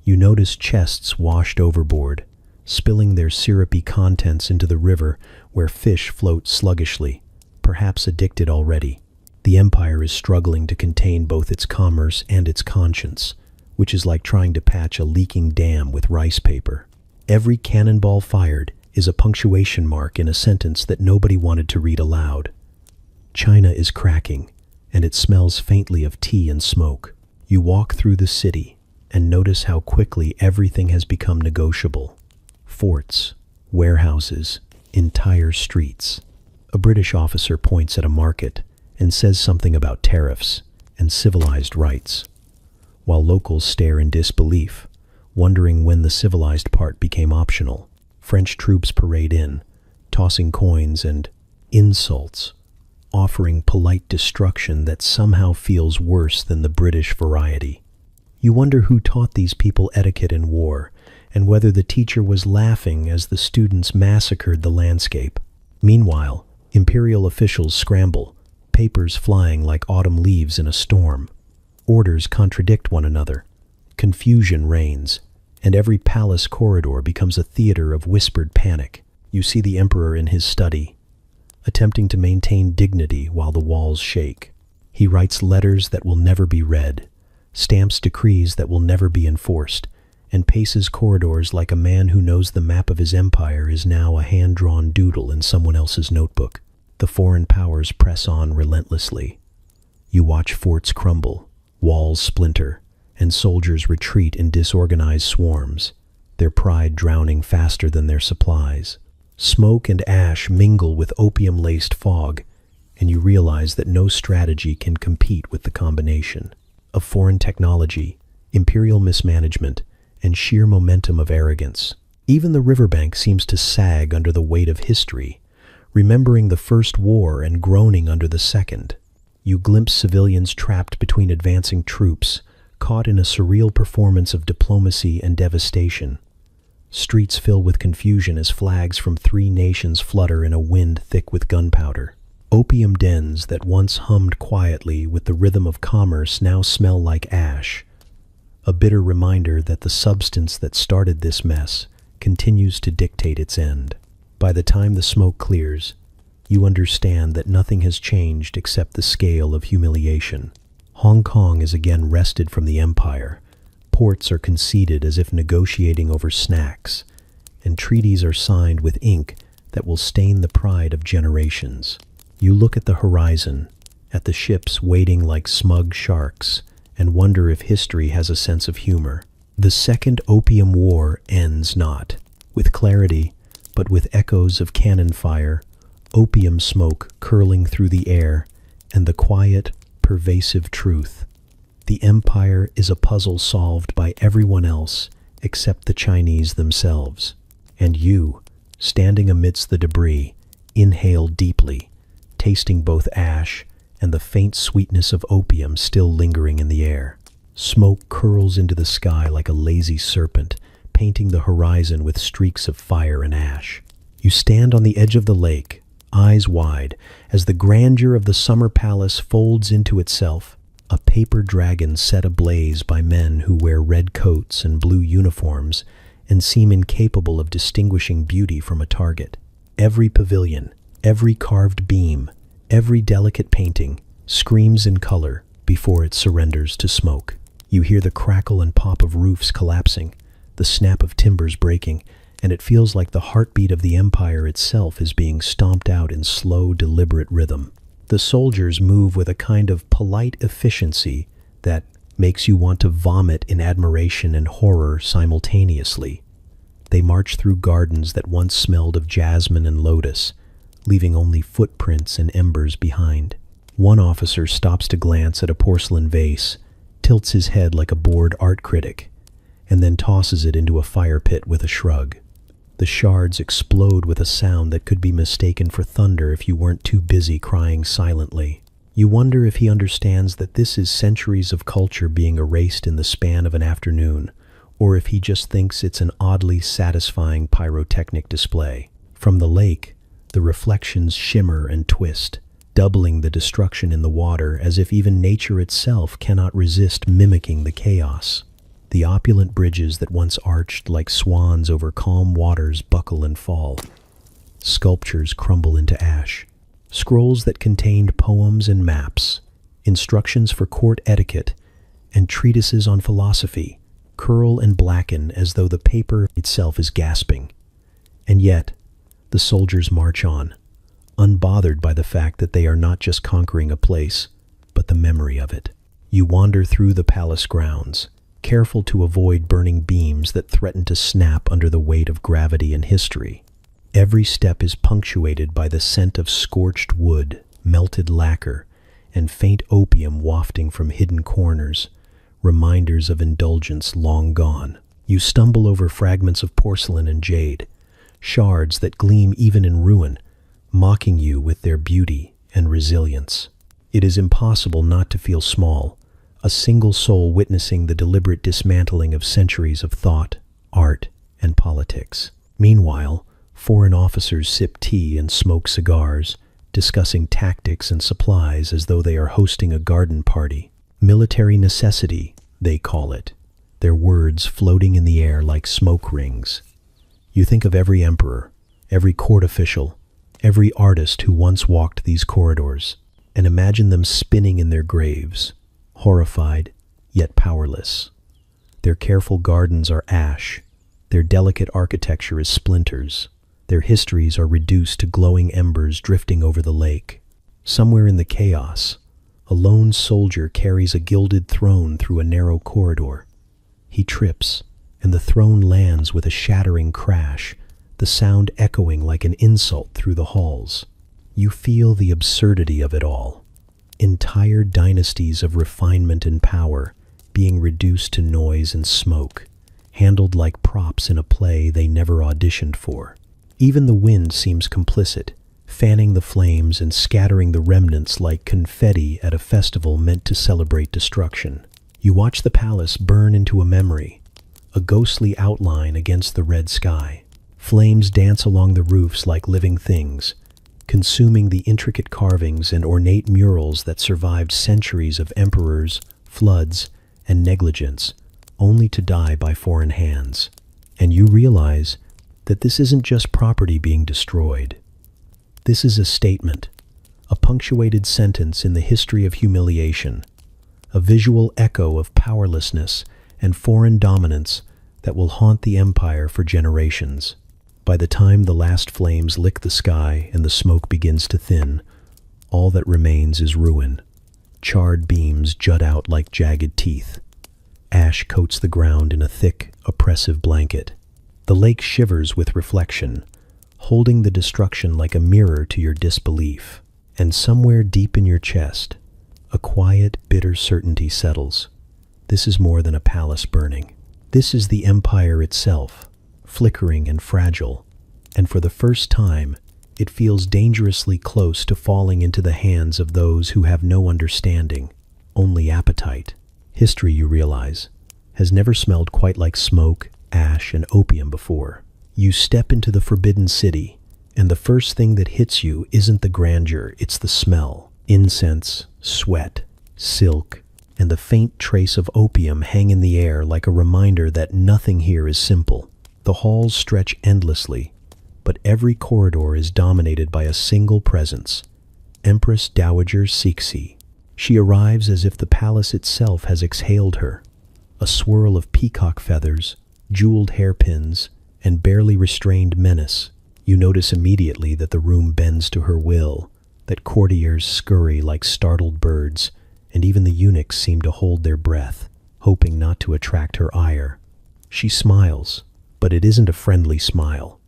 You notice chests washed overboard, spilling their syrupy contents into the river where fish float sluggishly, perhaps addicted already. The empire is struggling to contain both its commerce and its conscience, which is like trying to patch a leaking dam with rice paper. Every cannonball fired is a punctuation mark in a sentence that nobody wanted to read aloud. China is cracking, and it smells faintly of tea and smoke. You walk through the city and notice how quickly everything has become negotiable. Forts, warehouses, entire streets. A British officer points at a market and says something about tariffs and civilized rights, while locals stare in disbelief, wondering when the civilized part became optional. French troops parade in, tossing coins and insults, offering polite destruction that somehow feels worse than the British variety. You wonder who taught these people etiquette in war, and whether the teacher was laughing as the students massacred the landscape. Meanwhile, imperial officials scramble, papers flying like autumn leaves in a storm. Orders contradict one another. Confusion reigns, and every palace corridor becomes a theater of whispered panic. You see the emperor in his study, attempting to maintain dignity while the walls shake. He writes letters that will never be read, stamps decrees that will never be enforced, and paces corridors like a man who knows the map of his empire is now a hand-drawn doodle in someone else's notebook. The foreign powers press on relentlessly. You watch forts crumble, walls splinter, and soldiers retreat in disorganized swarms, their pride drowning faster than their supplies. Smoke and ash mingle with opium-laced fog, and you realize that no strategy can compete with the combination of foreign technology, imperial mismanagement, and sheer momentum of arrogance. Even the riverbank seems to sag under the weight of history, remembering the First War and groaning under the Second. You glimpse civilians trapped between advancing troops, caught in a surreal performance of diplomacy and devastation. Streets fill with confusion as flags from 3 nations flutter in a wind thick with gunpowder. Opium dens that once hummed quietly with the rhythm of commerce now smell like ash, a bitter reminder that the substance that started this mess continues to dictate its end. By the time the smoke clears, you understand that nothing has changed except the scale of humiliation. Hong Kong is again wrested from the empire. Ports are conceded as if negotiating over snacks, and treaties are signed with ink that will stain the pride of generations. You look at the horizon, at the ships waiting like smug sharks, and wonder if history has a sense of humor. The Second Opium War ends not with clarity, but with echoes of cannon fire, opium smoke curling through the air, and the quiet, pervasive truth. The empire is a puzzle solved by everyone else except the Chinese themselves. And you, standing amidst the debris, inhale deeply, tasting both ash and the faint sweetness of opium still lingering in the air. Smoke curls into the sky like a lazy serpent, painting the horizon with streaks of fire and ash. You stand on the edge of the lake, eyes wide, as the grandeur of the summer palace folds into itself, a paper dragon set ablaze by men who wear red coats and blue uniforms and seem incapable of distinguishing beauty from a target. Every pavilion, every carved beam, every delicate painting screams in color before it surrenders to smoke. You hear the crackle and pop of roofs collapsing, the snap of timbers breaking, and it feels like the heartbeat of the empire itself is being stomped out in slow, deliberate rhythm. The soldiers move with a kind of polite efficiency that makes you want to vomit in admiration and horror simultaneously. They march through gardens that once smelled of jasmine and lotus, leaving only footprints and embers behind. One officer stops to glance at a porcelain vase, tilts his head like a bored art critic, and then tosses it into a fire pit with a shrug. The shards explode with a sound that could be mistaken for thunder if you weren't too busy crying silently. You wonder if he understands that this is centuries of culture being erased in the span of an afternoon, or if he just thinks it's an oddly satisfying pyrotechnic display. From the lake, the reflections shimmer and twist, doubling the destruction in the water as if even nature itself cannot resist mimicking the chaos. The opulent bridges that once arched like swans over calm waters buckle and fall. Sculptures crumble into ash. Scrolls that contained poems and maps, instructions for court etiquette, and treatises on philosophy curl and blacken as though the paper itself is gasping. And yet, the soldiers march on, unbothered by the fact that they are not just conquering a place, but the memory of it. You wander through the palace grounds, careful to avoid burning beams that threaten to snap under the weight of gravity and history. Every step is punctuated by the scent of scorched wood, melted lacquer, and faint opium wafting from hidden corners, reminders of indulgence long gone. You stumble over fragments of porcelain and jade, shards that gleam even in ruin, mocking you with their beauty and resilience. It is impossible not to feel small, a single soul witnessing the deliberate dismantling of centuries of thought, art, and politics. Meanwhile, foreign officers sip tea and smoke cigars, discussing tactics and supplies as though they are hosting a garden party. Military necessity, they call it, their words floating in the air like smoke rings. You think of every emperor, every court official, every artist who once walked these corridors, and imagine them spinning in their graves, horrified, yet powerless. Their careful gardens are ash, their delicate architecture is splinters, their histories are reduced to glowing embers drifting over the lake. Somewhere in the chaos, a lone soldier carries a gilded throne through a narrow corridor. He trips, and the throne lands with a shattering crash, the sound echoing like an insult through the halls. You feel the absurdity of it all. Entire dynasties of refinement and power being reduced to noise and smoke, handled like props in a play they never auditioned for. Even the wind seems complicit, fanning the flames and scattering the remnants like confetti at a festival meant to celebrate destruction. You watch the palace burn into a memory, a ghostly outline against the red sky. Flames dance along the roofs like living things, consuming the intricate carvings and ornate murals that survived centuries of emperors, floods, and negligence, only to die by foreign hands. And you realize that this isn't just property being destroyed. This is a statement, a punctuated sentence in the history of humiliation, a visual echo of powerlessness and foreign dominance that will haunt the empire for generations. By the time the last flames lick the sky and the smoke begins to thin, all that remains is ruin. Charred beams jut out like jagged teeth. Ash coats the ground in a thick, oppressive blanket. The lake shivers with reflection, holding the destruction like a mirror to your disbelief. And somewhere deep in your chest, a quiet, bitter certainty settles. This is more than a palace burning. This is the empire itself, flickering and fragile, and for the first time, it feels dangerously close to falling into the hands of those who have no understanding, only appetite. History, you realize, has never smelled quite like smoke, ash, and opium before. You step into the forbidden city, and the first thing that hits you isn't the grandeur, it's the smell. Incense, sweat, silk, and the faint trace of opium hang in the air like a reminder that nothing here is simple. The halls stretch endlessly, but every corridor is dominated by a single presence, Empress Dowager Cixi. She arrives as if the palace itself has exhaled her, a swirl of peacock feathers, jeweled hairpins, and barely restrained menace. You notice immediately that the room bends to her will, that courtiers scurry like startled birds, and even the eunuchs seem to hold their breath, hoping not to attract her ire. She smiles, but it isn't a friendly smile.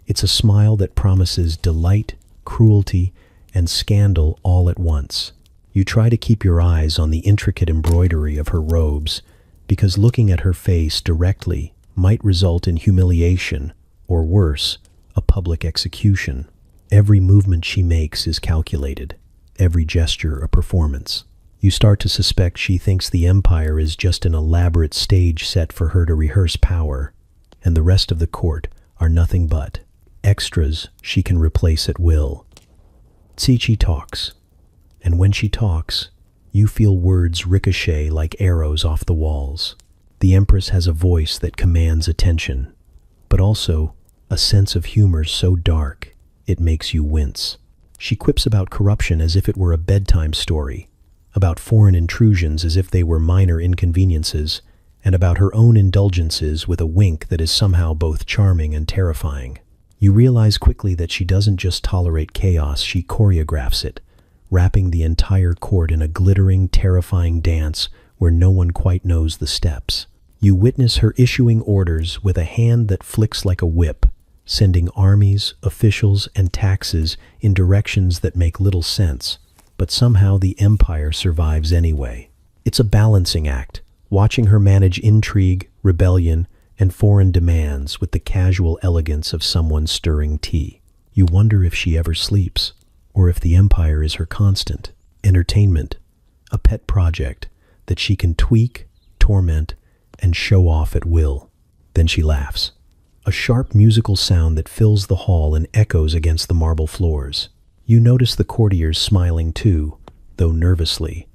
It's a smile that promises delight, cruelty, and scandal all at once. You try to keep your eyes on the intricate embroidery of her robes, because looking at her face directly might result in humiliation, or worse, a public execution. Every movement she makes is calculated, every gesture a performance. You start to suspect she thinks the empire is just an elaborate stage set for her to rehearse power, and the rest of the court are nothing but extras she can replace at will. Tsichi talks, and when she talks, you feel words ricochet like arrows off the walls. The Empress has a voice that commands attention, but also a sense of humor so dark it makes you wince. She quips about corruption as if it were a bedtime story, about foreign intrusions as if they were minor inconveniences, and about her own indulgences with a wink that is somehow both charming and terrifying. You realize quickly that she doesn't just tolerate chaos, she choreographs it, wrapping the entire court in a glittering, terrifying dance where no one quite knows the steps. You witness her issuing orders with a hand that flicks like a whip, sending armies, officials, and taxes in directions that make little sense, but somehow the empire survives anyway. It's a balancing act, watching her manage intrigue, rebellion, and foreign demands with the casual elegance of someone stirring tea. You wonder if she ever sleeps, or if the empire is her constant entertainment, a pet project that she can tweak, torment, and show off at will. Then she laughs, a sharp musical sound that fills the hall and echoes against the marble floors. You notice the courtiers smiling too, though nervously,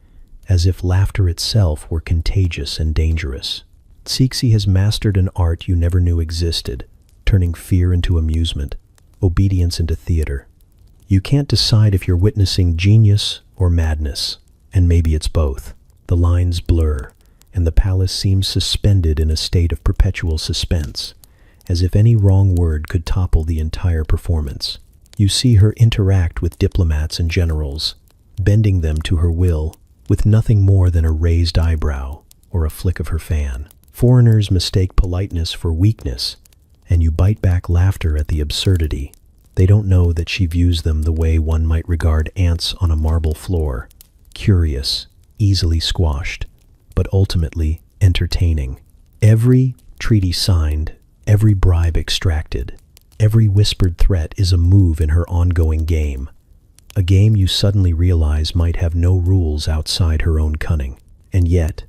as if laughter itself were contagious and dangerous. Cixi has mastered an art you never knew existed, turning fear into amusement, obedience into theater. You can't decide if you're witnessing genius or madness, and maybe it's both. The lines blur, and the palace seems suspended in a state of perpetual suspense, as if any wrong word could topple the entire performance. You see her interact with diplomats and generals, bending them to her will, with nothing more than a raised eyebrow or a flick of her fan. Foreigners mistake politeness for weakness, and you bite back laughter at the absurdity. They don't know that she views them the way one might regard ants on a marble floor, curious, easily squashed, but ultimately entertaining. Every treaty signed, every bribe extracted, every whispered threat is a move in her ongoing game, a game you suddenly realize might have no rules outside her own cunning. And yet,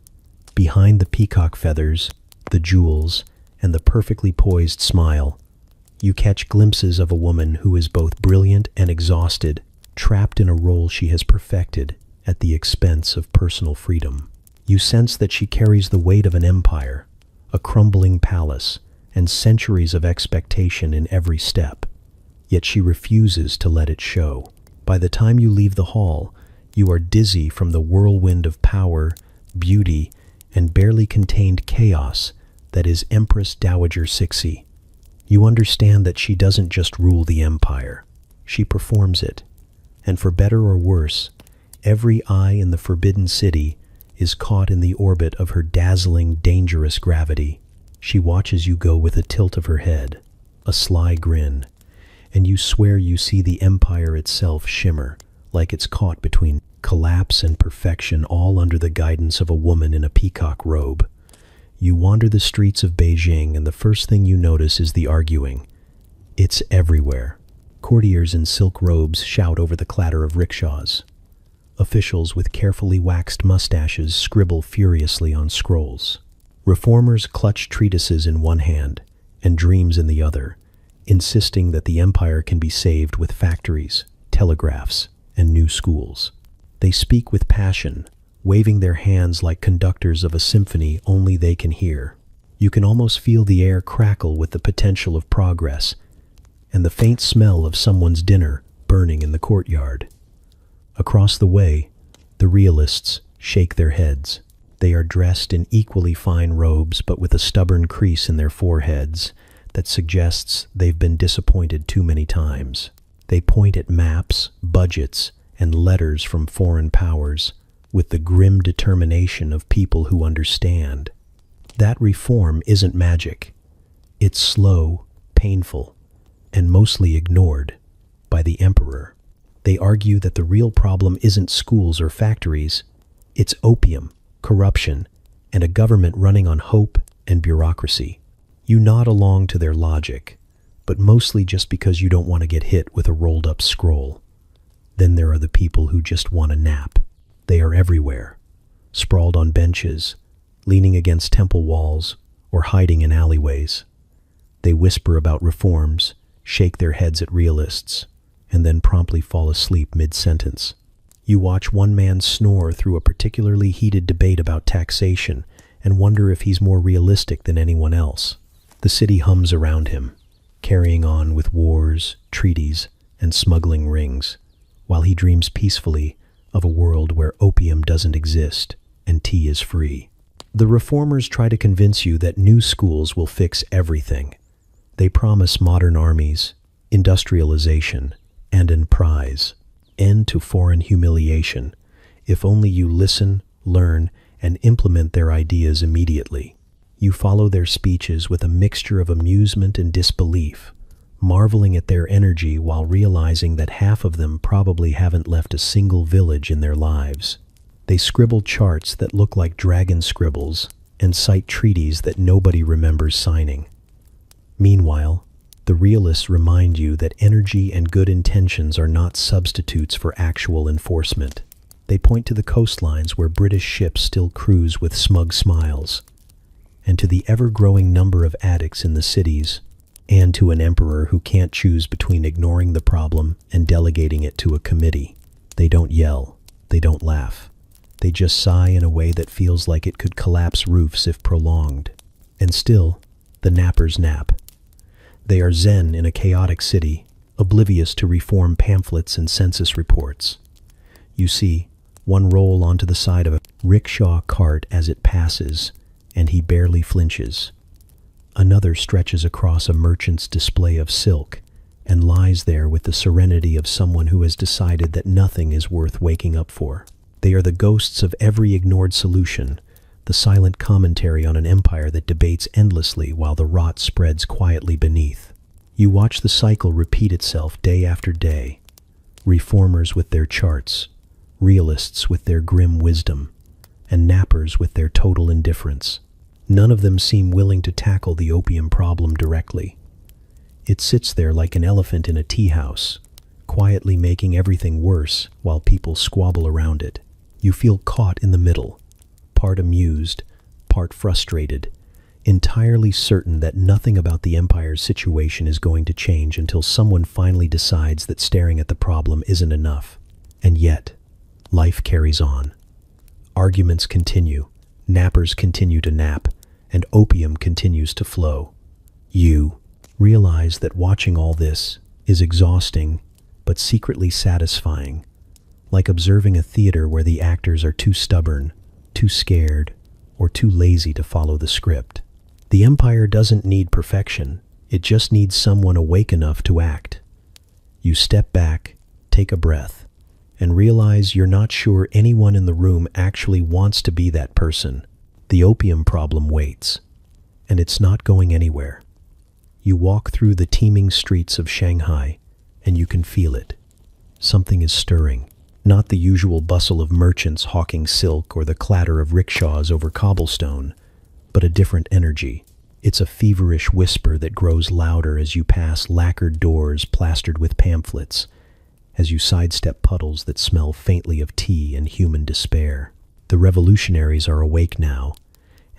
behind the peacock feathers, the jewels, and the perfectly poised smile, you catch glimpses of a woman who is both brilliant and exhausted, trapped in a role she has perfected at the expense of personal freedom. You sense that she carries the weight of an empire, a crumbling palace, and centuries of expectation in every step, yet she refuses to let it show. By the time you leave the hall, you are dizzy from the whirlwind of power, beauty, and barely contained chaos that is Empress Dowager Cixi. You understand that she doesn't just rule the empire, she performs it, and for better or worse, every eye in the Forbidden City is caught in the orbit of her dazzling, dangerous gravity. She watches you go with a tilt of her head, a sly grin, and you swear you see the empire itself shimmer, like it's caught between collapse and perfection, all under the guidance of a woman in a peacock robe. You wander the streets of Beijing, and the first thing you notice is the arguing. It's everywhere. Courtiers in silk robes shout over the clatter of rickshaws. Officials with carefully waxed mustaches scribble furiously on scrolls. Reformers clutch treatises in one hand and dreams in the other, insisting that the empire can be saved with factories, telegraphs, and new schools. They speak with passion, waving their hands like conductors of a symphony only they can hear. You can almost feel the air crackle with the potential of progress, and the faint smell of someone's dinner burning in the courtyard. Across the way, the realists shake their heads. They are dressed in equally fine robes, but with a stubborn crease in their foreheads that suggests they've been disappointed too many times. They point at maps, budgets, and letters from foreign powers with the grim determination of people who understand. That reform isn't magic. It's slow, painful, and mostly ignored by the emperor. They argue that the real problem isn't schools or factories. It's opium, corruption, and a government running on hope and bureaucracy. You nod along to their logic, but mostly just because you don't want to get hit with a rolled-up scroll. Then there are the people who just want a nap. They are everywhere, sprawled on benches, leaning against temple walls, or hiding in alleyways. They whisper about reforms, shake their heads at realists, and then promptly fall asleep mid-sentence. You watch one man snore through a particularly heated debate about taxation and wonder if he's more realistic than anyone else. The city hums around him, carrying on with wars, treaties, and smuggling rings, while he dreams peacefully of a world where opium doesn't exist and tea is free. The reformers try to convince you that new schools will fix everything. They promise modern armies, industrialization, and an prize, end to foreign humiliation, if only you listen, learn, and implement their ideas immediately. You follow their speeches with a mixture of amusement and disbelief, marveling at their energy while realizing that half of them probably haven't left a single village in their lives. They scribble charts that look like dragon scribbles and cite treaties that nobody remembers signing. Meanwhile, the realists remind you that energy and good intentions are not substitutes for actual enforcement. They point to the coastlines where British ships still cruise with smug smiles, and to the ever-growing number of addicts in the cities, and to an emperor who can't choose between ignoring the problem and delegating it to a committee. They don't yell, they don't laugh. They just sigh in a way that feels like it could collapse roofs if prolonged. And still, the nappers nap. They are zen in a chaotic city, oblivious to reform pamphlets and census reports. You see one roll onto the side of a rickshaw cart as it passes, and he barely flinches. Another stretches across a merchant's display of silk and lies there with the serenity of someone who has decided that nothing is worth waking up for. They are the ghosts of every ignored solution, the silent commentary on an empire that debates endlessly while the rot spreads quietly beneath. You watch the cycle repeat itself day after day. Reformers with their charts, realists with their grim wisdom, and nappers with their total indifference. None of them seem willing to tackle the opium problem directly. It sits there like an elephant in a tea house, quietly making everything worse while people squabble around it. You feel caught in the middle, part amused, part frustrated, entirely certain that nothing about the empire's situation is going to change until someone finally decides that staring at the problem isn't enough. And yet, life carries on. Arguments continue, nappers continue to nap, and opium continues to flow. You realize that watching all this is exhausting, but secretly satisfying, like observing a theater where the actors are too stubborn, too scared, or too lazy to follow the script. The empire doesn't need perfection, it just needs someone awake enough to act. You step back, take a breath, and realize you're not sure anyone in the room actually wants to be that person. The opium problem waits, and it's not going anywhere. You walk through the teeming streets of Shanghai, and you can feel it. Something is stirring. Not the usual bustle of merchants hawking silk or the clatter of rickshaws over cobblestone, but a different energy. It's a feverish whisper that grows louder as you pass lacquered doors plastered with pamphlets, as you sidestep puddles that smell faintly of tea and human despair. The revolutionaries are awake now,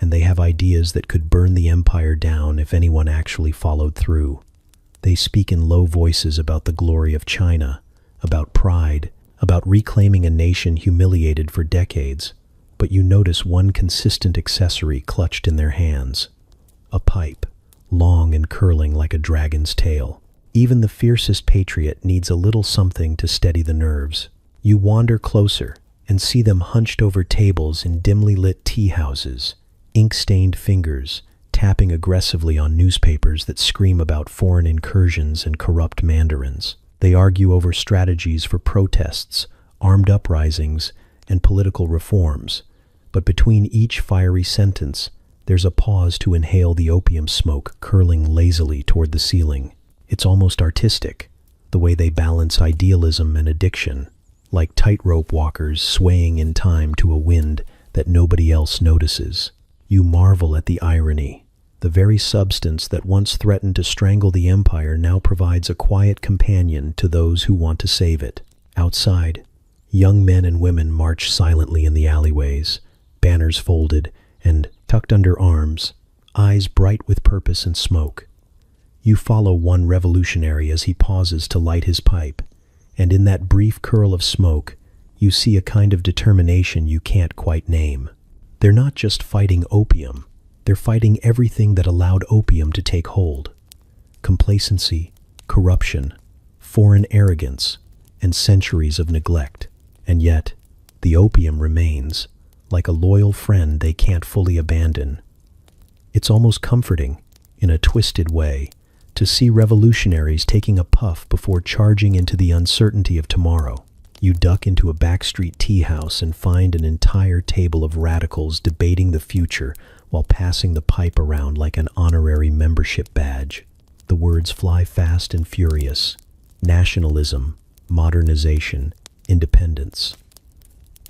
and they have ideas that could burn the empire down if anyone actually followed through. They speak in low voices about the glory of China, about pride, about reclaiming a nation humiliated for decades, but you notice one consistent accessory clutched in their hands. A pipe, long and curling like a dragon's tail. Even the fiercest patriot needs a little something to steady the nerves. You wander closer and see them hunched over tables in dimly lit tea houses, ink-stained fingers, tapping aggressively on newspapers that scream about foreign incursions and corrupt mandarins. They argue over strategies for protests, armed uprisings, and political reforms. But between each fiery sentence, there's a pause to inhale the opium smoke curling lazily toward the ceiling. It's almost artistic, the way they balance idealism and addiction, like tightrope walkers swaying in time to a wind that nobody else notices. You marvel at the irony. The very substance that once threatened to strangle the empire now provides a quiet companion to those who want to save it. Outside, young men and women march silently in the alleyways, banners folded and tucked under arms, eyes bright with purpose and smoke. You follow one revolutionary as he pauses to light his pipe, and in that brief curl of smoke, you see a kind of determination you can't quite name. They're not just fighting opium, they're fighting everything that allowed opium to take hold. Complacency, corruption, foreign arrogance, and centuries of neglect. And yet, the opium remains, like a loyal friend they can't fully abandon. It's almost comforting, in a twisted way, to see revolutionaries taking a puff before charging into the uncertainty of tomorrow. You duck into a backstreet tea house and find an entire table of radicals debating the future while passing the pipe around like an honorary membership badge. The words fly fast and furious: nationalism, modernization, independence.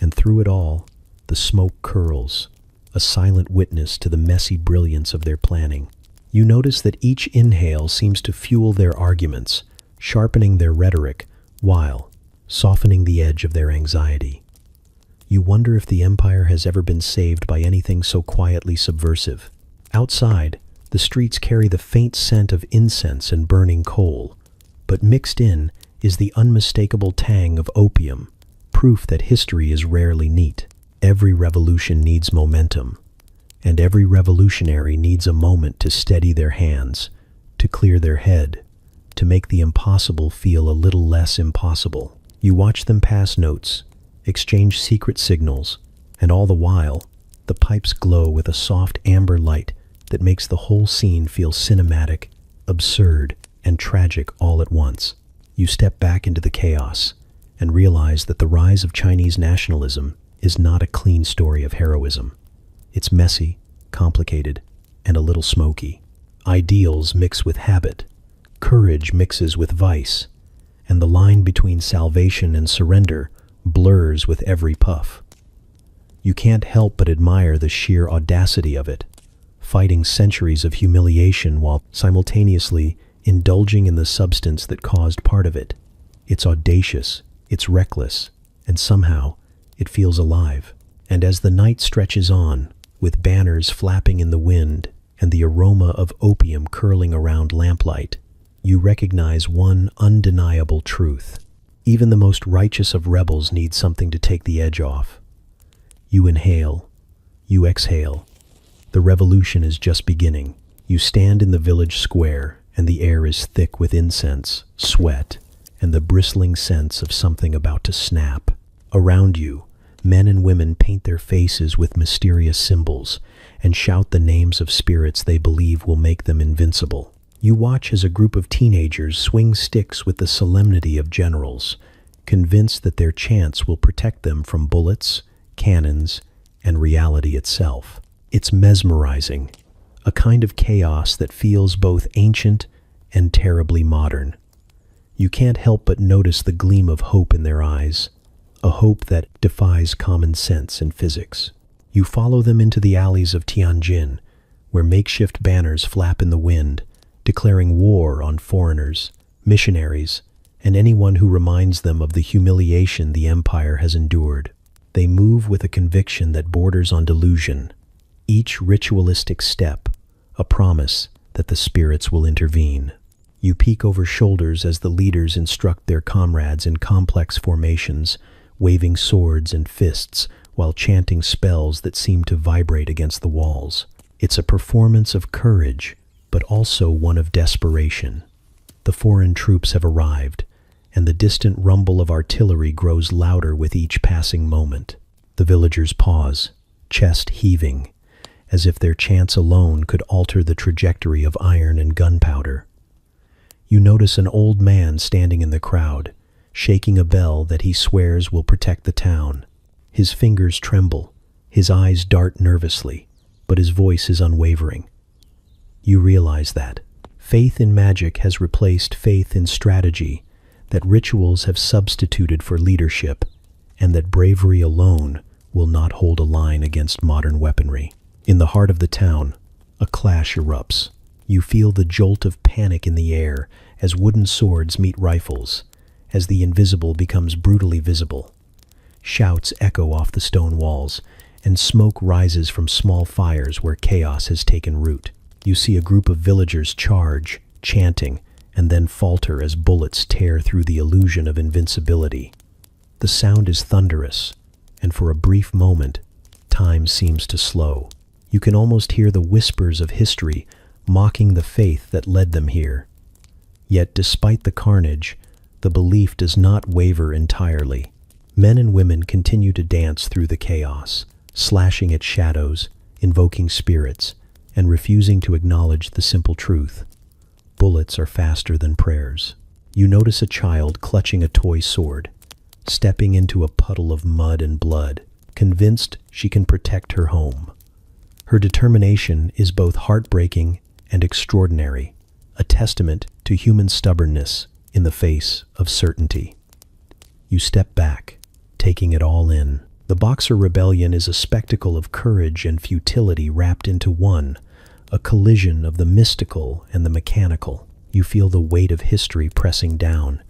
And through it all, the smoke curls, a silent witness to the messy brilliance of their planning. You notice that each inhale seems to fuel their arguments, sharpening their rhetoric, while softening the edge of their anxiety. You wonder if the empire has ever been saved by anything so quietly subversive. Outside, the streets carry the faint scent of incense and burning coal, but mixed in is the unmistakable tang of opium, proof that history is rarely neat. Every revolution needs momentum, and every revolutionary needs a moment to steady their hands, to clear their head, to make the impossible feel a little less impossible. You watch them pass notes, exchange secret signals, and all the while, the pipes glow with a soft amber light that makes the whole scene feel cinematic, absurd, and tragic all at once. You step back into the chaos and realize that the rise of Chinese nationalism is not a clean story of heroism. It's messy, complicated, and a little smoky. Ideals mix with habit, courage mixes with vice, and the line between salvation and surrender blurs with every puff. You can't help but admire the sheer audacity of it, fighting centuries of humiliation while simultaneously indulging in the substance that caused part of it. It's audacious, it's reckless, and somehow it feels alive. And as the night stretches on, with banners flapping in the wind and the aroma of opium curling around lamplight, you recognize one undeniable truth. Even the most righteous of rebels need something to take the edge off. You inhale, you exhale. The revolution is just beginning. You stand in the village square, and the air is thick with incense, sweat, and the bristling sense of something about to snap. Around you, men and women paint their faces with mysterious symbols and shout the names of spirits they believe will make them invincible. You watch as a group of teenagers swing sticks with the solemnity of generals, convinced that their chants will protect them from bullets, cannons, and reality itself. It's mesmerizing, a kind of chaos that feels both ancient and terribly modern. You can't help but notice the gleam of hope in their eyes, a hope that defies common sense and physics. You follow them into the alleys of Tianjin, where makeshift banners flap in the wind, declaring war on foreigners, missionaries, and anyone who reminds them of the humiliation the empire has endured. They move with a conviction that borders on delusion, each ritualistic step a promise that the spirits will intervene. You peek over shoulders as the leaders instruct their comrades in complex formations, waving swords and fists while chanting spells that seem to vibrate against the walls. It's a performance of courage, but also one of desperation. The foreign troops have arrived, and the distant rumble of artillery grows louder with each passing moment. The villagers pause, chest heaving, as if their chance alone could alter the trajectory of iron and gunpowder. You notice an old man standing in the crowd, shaking a bell that he swears will protect the town. His fingers tremble, his eyes dart nervously, but his voice is unwavering. You realize that faith in magic has replaced faith in strategy, that rituals have substituted for leadership, and that bravery alone will not hold a line against modern weaponry. In the heart of the town, a clash erupts. You feel the jolt of panic in the air as wooden swords meet rifles, as the invisible becomes brutally visible. Shouts echo off the stone walls, and smoke rises from small fires where chaos has taken root. You see a group of villagers charge, chanting, and then falter as bullets tear through the illusion of invincibility. The sound is thunderous, and for a brief moment, time seems to slow. You can almost hear the whispers of history mocking the faith that led them here. Yet despite the carnage, the belief does not waver entirely. Men and women continue to dance through the chaos, slashing at shadows, invoking spirits, and refusing to acknowledge the simple truth. Bullets are faster than prayers. You notice a child clutching a toy sword, stepping into a puddle of mud and blood, convinced she can protect her home. Her determination is both heartbreaking and extraordinary, a testament to human stubbornness in the face of certainty. You step back, taking it all in. The Boxer Rebellion is a spectacle of courage and futility wrapped into one, a collision of the mystical and the mechanical. You feel the weight of history pressing down,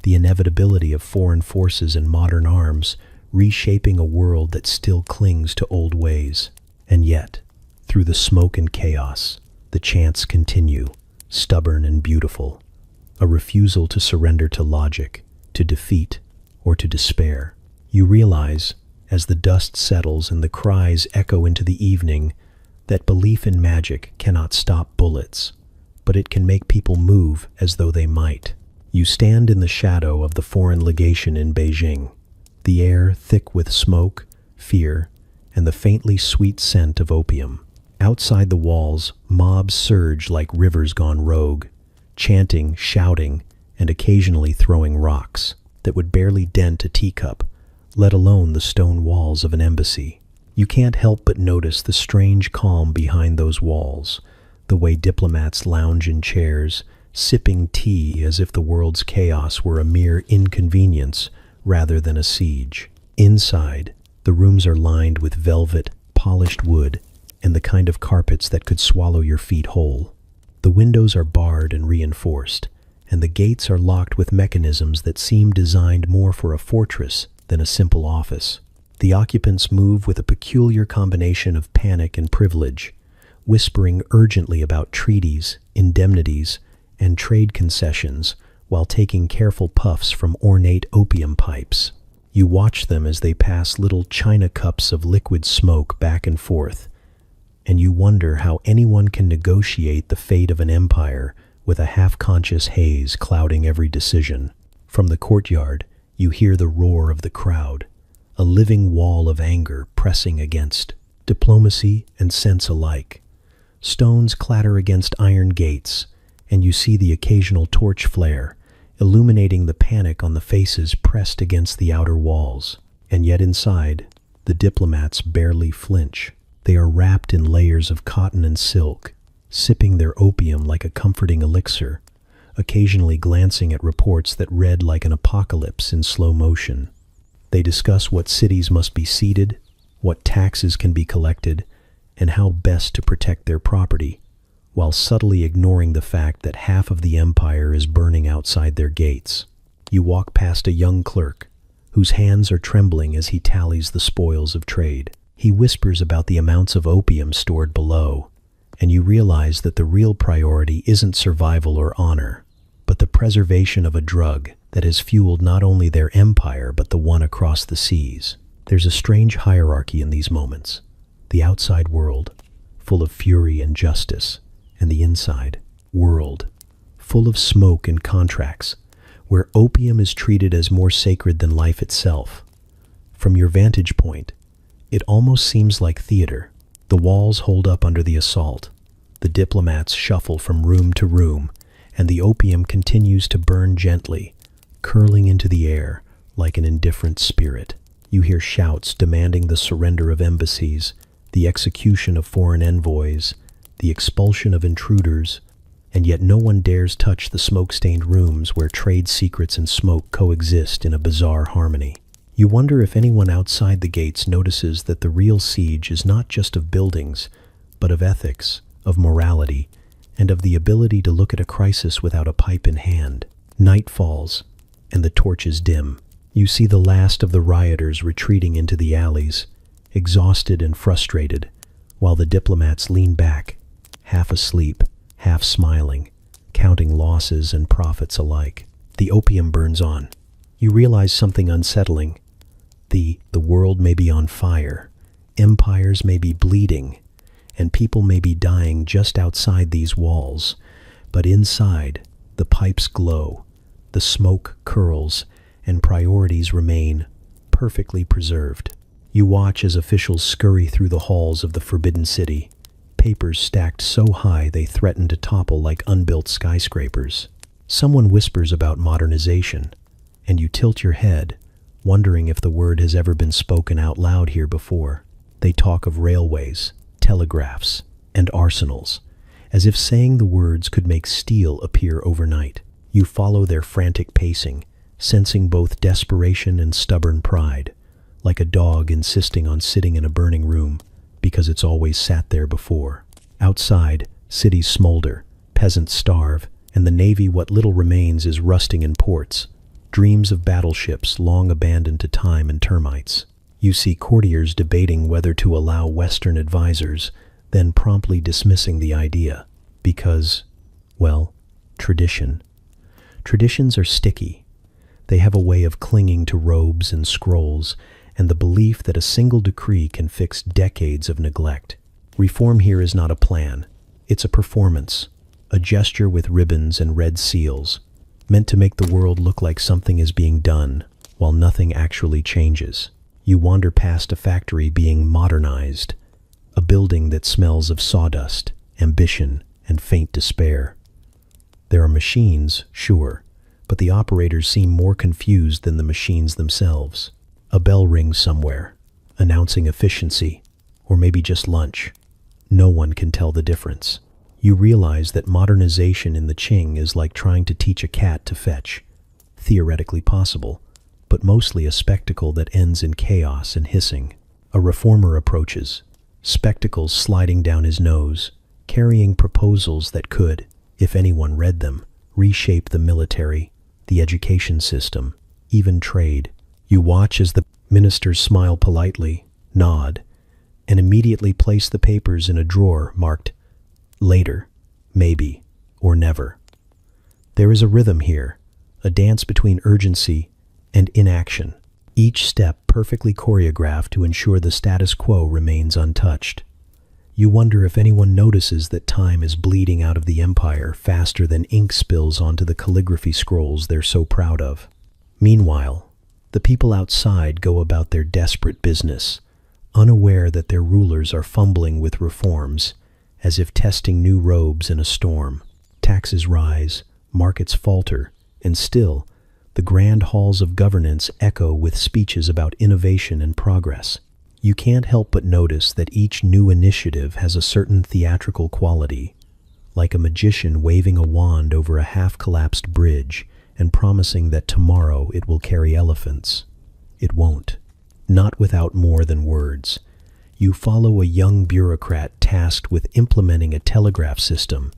the inevitability of foreign forces and modern arms reshaping a world that still clings to old ways. And yet, through the smoke and chaos, the chants continue, stubborn and beautiful, a refusal to surrender to logic, to defeat, or to despair. You realize, as the dust settles and the cries echo into the evening, that belief in magic cannot stop bullets, but it can make people move as though they might. You stand in the shadow of the foreign legation in Beijing, the air thick with smoke, fear, and the faintly sweet scent of opium. Outside the walls, mobs surge like rivers gone rogue, chanting, shouting, and occasionally throwing rocks that would barely dent a teacup, let alone the stone walls of an embassy. You can't help but notice the strange calm behind those walls, the way diplomats lounge in chairs, sipping tea as if the world's chaos were a mere inconvenience rather than a siege. Inside, the rooms are lined with velvet, polished wood, and the kind of carpets that could swallow your feet whole. The windows are barred and reinforced, and the gates are locked with mechanisms that seem designed more for a fortress than a simple office. The occupants move with a peculiar combination of panic and privilege, whispering urgently about treaties, indemnities, and trade concessions while taking careful puffs from ornate opium pipes. You watch them as they pass little china cups of liquid smoke back and forth, and you wonder how anyone can negotiate the fate of an empire with a half-conscious haze clouding every decision. From the courtyard, you hear the roar of the crowd, a living wall of anger pressing against diplomacy and sense alike. Stones clatter against iron gates, and you see the occasional torch flare, illuminating the panic on the faces pressed against the outer walls. And yet inside, the diplomats barely flinch. They are wrapped in layers of cotton and silk, sipping their opium like a comforting elixir, occasionally glancing at reports that read like an apocalypse in slow motion. They discuss what cities must be ceded, what taxes can be collected, and how best to protect their property, while subtly ignoring the fact that half of the empire is burning outside their gates. You walk past a young clerk, whose hands are trembling as he tallies the spoils of trade. He whispers about the amounts of opium stored below, and you realize that the real priority isn't survival or honor, but the preservation of a drug that has fueled not only their empire but the one across the seas. There's a strange hierarchy in these moments. The outside world, full of fury and justice, and the inside world, full of smoke and contracts, where opium is treated as more sacred than life itself. From your vantage point, it almost seems like theater. The walls hold up under the assault. The diplomats shuffle from room to room, and the opium continues to burn gently, curling into the air like an indifferent spirit. You hear shouts demanding the surrender of embassies, the execution of foreign envoys, the expulsion of intruders, and yet no one dares touch the smoke-stained rooms where trade secrets and smoke coexist in a bizarre harmony. You wonder if anyone outside the gates notices that the real siege is not just of buildings, but of ethics, of morality, and of the ability to look at a crisis without a pipe in hand. Night falls, and the torches dim. You see the last of the rioters retreating into the alleys, exhausted and frustrated, while the diplomats lean back, half asleep, half smiling, counting losses and profits alike. The opium burns on. You realize something unsettling. The world may be on fire, empires may be bleeding, and people may be dying just outside these walls, but inside, the pipes glow, the smoke curls, and priorities remain perfectly preserved. You watch as officials scurry through the halls of the Forbidden City, papers stacked so high they threaten to topple like unbuilt skyscrapers. Someone whispers about modernization, and you tilt your head, wondering if the word has ever been spoken out loud here before. They talk of railways, telegraphs, and arsenals, as if saying the words could make steel appear overnight. You follow their frantic pacing, sensing both desperation and stubborn pride, like a dog insisting on sitting in a burning room because it's always sat there before. Outside, cities smolder, peasants starve, and the navy, what little remains, is rusting in ports, dreams of battleships long abandoned to time and termites. You see courtiers debating whether to allow Western advisors, then promptly dismissing the idea, because, well, tradition. Traditions are sticky. They have a way of clinging to robes and scrolls, and the belief that a single decree can fix decades of neglect. Reform here is not a plan. It's a performance, a gesture with ribbons and red seals, meant to make the world look like something is being done, while nothing actually changes. You wander past a factory being modernized, a building that smells of sawdust, ambition, and faint despair. There are machines, sure, but the operators seem more confused than the machines themselves. A bell rings somewhere, announcing efficiency, or maybe just lunch. No one can tell the difference. You realize that modernization in the Qing is like trying to teach a cat to fetch. Theoretically possible, but mostly a spectacle that ends in chaos and hissing. A reformer approaches, spectacles sliding down his nose, carrying proposals that could, if anyone read them, reshape the military, the education system, even trade. You watch as the ministers smile politely, nod, and immediately place the papers in a drawer marked later, maybe, or never. There is a rhythm here, a dance between urgency and inaction, each step perfectly choreographed to ensure the status quo remains untouched. You wonder if anyone notices that time is bleeding out of the empire faster than ink spills onto the calligraphy scrolls they're so proud of. Meanwhile, the people outside go about their desperate business, unaware that their rulers are fumbling with reforms, as if testing new robes in a storm. Taxes rise, markets falter, and still, the grand halls of governance echo with speeches about innovation and progress. You can't help but notice that each new initiative has a certain theatrical quality, like a magician waving a wand over a half-collapsed bridge and promising that tomorrow it will carry elephants. It won't. Not without more than words. You follow a young bureaucrat tasked with implementing a telegraph system,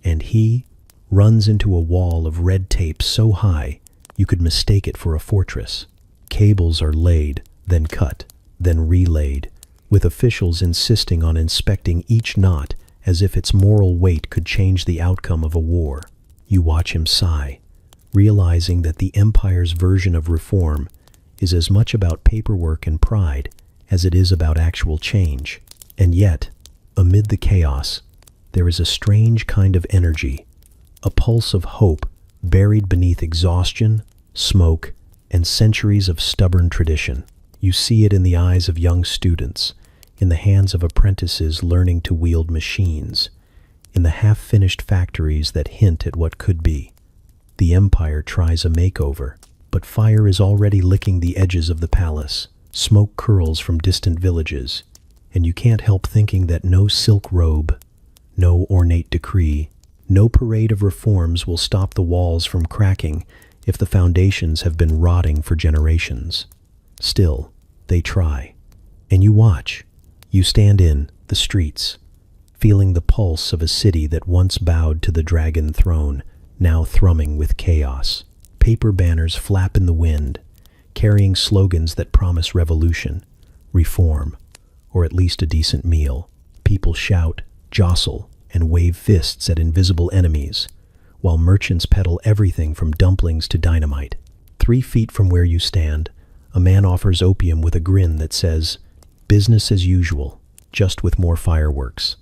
and he runs into a wall of red tape so high you could mistake it for a fortress. Cables are laid, then cut, then relayed, with officials insisting on inspecting each knot as if its moral weight could change the outcome of a war. You watch him sigh, realizing that the empire's version of reform is as much about paperwork and pride as it is about actual change. And yet, amid the chaos, there is a strange kind of energy, a pulse of hope buried beneath exhaustion, smoke, and centuries of stubborn tradition. You see it in the eyes of young students, in the hands of apprentices learning to wield machines, in the half-finished factories that hint at what could be. The empire tries a makeover, but fire is already licking the edges of the palace. Smoke curls from distant villages, and you can't help thinking that no silk robe, no ornate decree, no parade of reforms will stop the walls from cracking if the foundations have been rotting for generations. Still, they try. And you watch. You stand in the streets, feeling the pulse of a city that once bowed to the dragon throne, now thrumming with chaos. Paper banners flap in the wind, carrying slogans that promise revolution, reform, or at least a decent meal. People shout, jostle, and wave fists at invisible enemies, while merchants peddle everything from dumplings to dynamite. 3 feet from where you stand, a man offers opium with a grin that says, "Business as usual, just with more fireworks."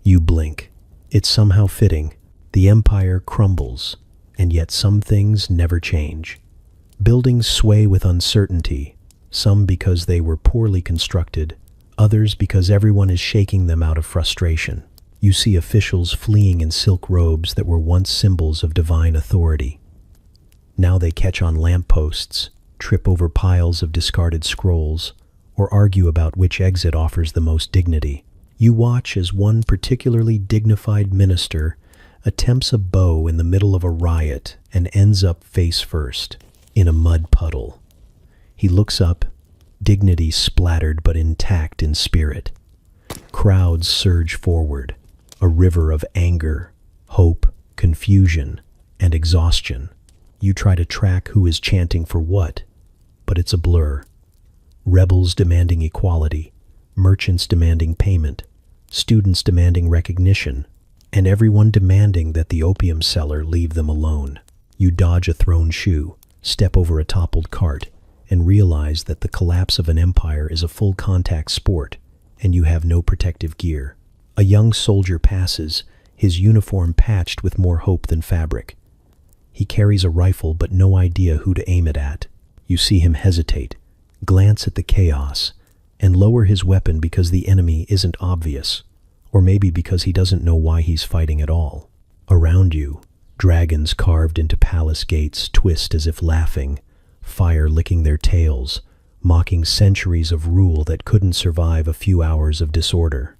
You blink. It's somehow fitting. The empire crumbles, and yet some things never change. Buildings sway with uncertainty, some because they were poorly constructed, others because everyone is shaking them out of frustration. You see officials fleeing in silk robes that were once symbols of divine authority. Now they catch on lampposts, trip over piles of discarded scrolls, or argue about which exit offers the most dignity. You watch as one particularly dignified minister attempts a bow in the middle of a riot and ends up face first, in a mud puddle. He looks up, dignity splattered but intact in spirit. Crowds surge forward, a river of anger, hope, confusion, and exhaustion. You try to track who is chanting for what, but it's a blur. Rebels demanding equality, merchants demanding payment, students demanding recognition, and everyone demanding that the opium seller leave them alone. You dodge a thrown shoe, step over a toppled cart, and realize that the collapse of an empire is a full-contact sport, and you have no protective gear. A young soldier passes, his uniform patched with more hope than fabric. He carries a rifle but no idea who to aim it at. You see him hesitate, glance at the chaos, and lower his weapon because the enemy isn't obvious, or maybe because he doesn't know why he's fighting at all. Around you, dragons carved into palace gates twist as if laughing, fire licking their tails, mocking centuries of rule that couldn't survive a few hours of disorder.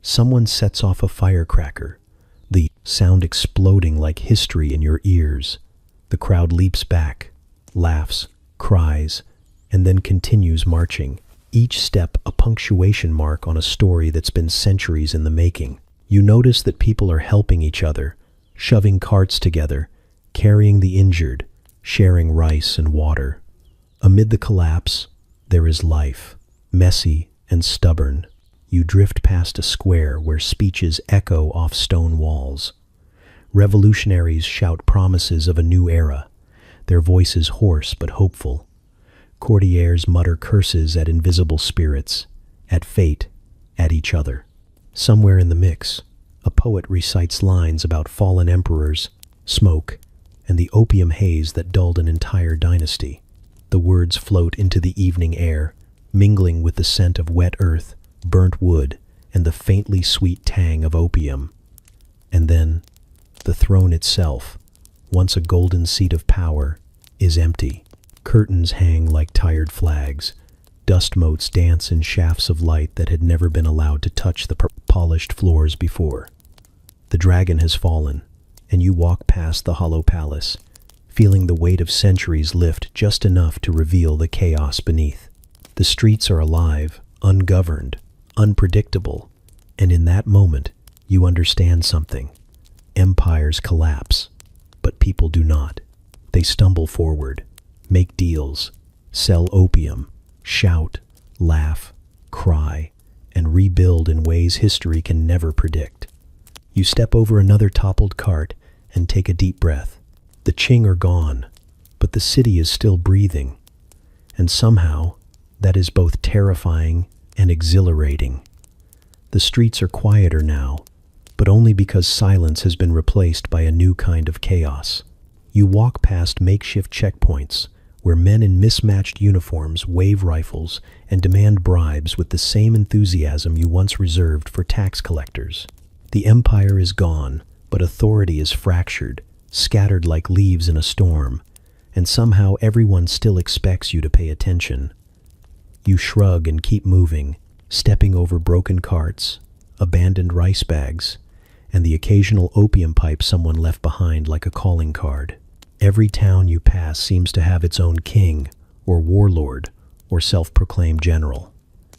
Someone sets off a firecracker, the sound exploding like history in your ears. The crowd leaps back, laughs, cries, and then continues marching, each step a punctuation mark on a story that's been centuries in the making. You notice that people are helping each other, shoving carts together, carrying the injured, sharing rice and water. Amid the collapse, there is life, messy and stubborn. You drift past a square where speeches echo off stone walls. Revolutionaries shout promises of a new era, their voices hoarse but hopeful. Courtiers mutter curses at invisible spirits, at fate, at each other. Somewhere in the mix, a poet recites lines about fallen emperors, smoke, and the opium haze that dulled an entire dynasty. The words float into the evening air, mingling with the scent of wet earth, burnt wood, and the faintly sweet tang of opium. And then, the throne itself, once a golden seat of power, is empty. Curtains hang like tired flags. Dust motes dance in shafts of light that had never been allowed to touch the polished floors before. The dragon has fallen, and you walk past the hollow palace, feeling the weight of centuries lift just enough to reveal the chaos beneath. The streets are alive, ungoverned, unpredictable, and in that moment, you understand something. Empires collapse, but people do not. They stumble forward, make deals, sell opium, shout, laugh, cry, and rebuild in ways history can never predict. You step over another toppled cart and take a deep breath. The Qing are gone, but the city is still breathing, and somehow that is both terrifying and exhilarating. The streets are quieter now, but only because silence has been replaced by a new kind of chaos. You walk past makeshift checkpoints, where men in mismatched uniforms wave rifles and demand bribes with the same enthusiasm you once reserved for tax collectors. The empire is gone, but authority is fractured, scattered like leaves in a storm, and somehow everyone still expects you to pay attention. You shrug and keep moving, stepping over broken carts, abandoned rice bags, and the occasional opium pipe someone left behind like a calling card. Every town you pass seems to have its own king, or warlord, or self-proclaimed general.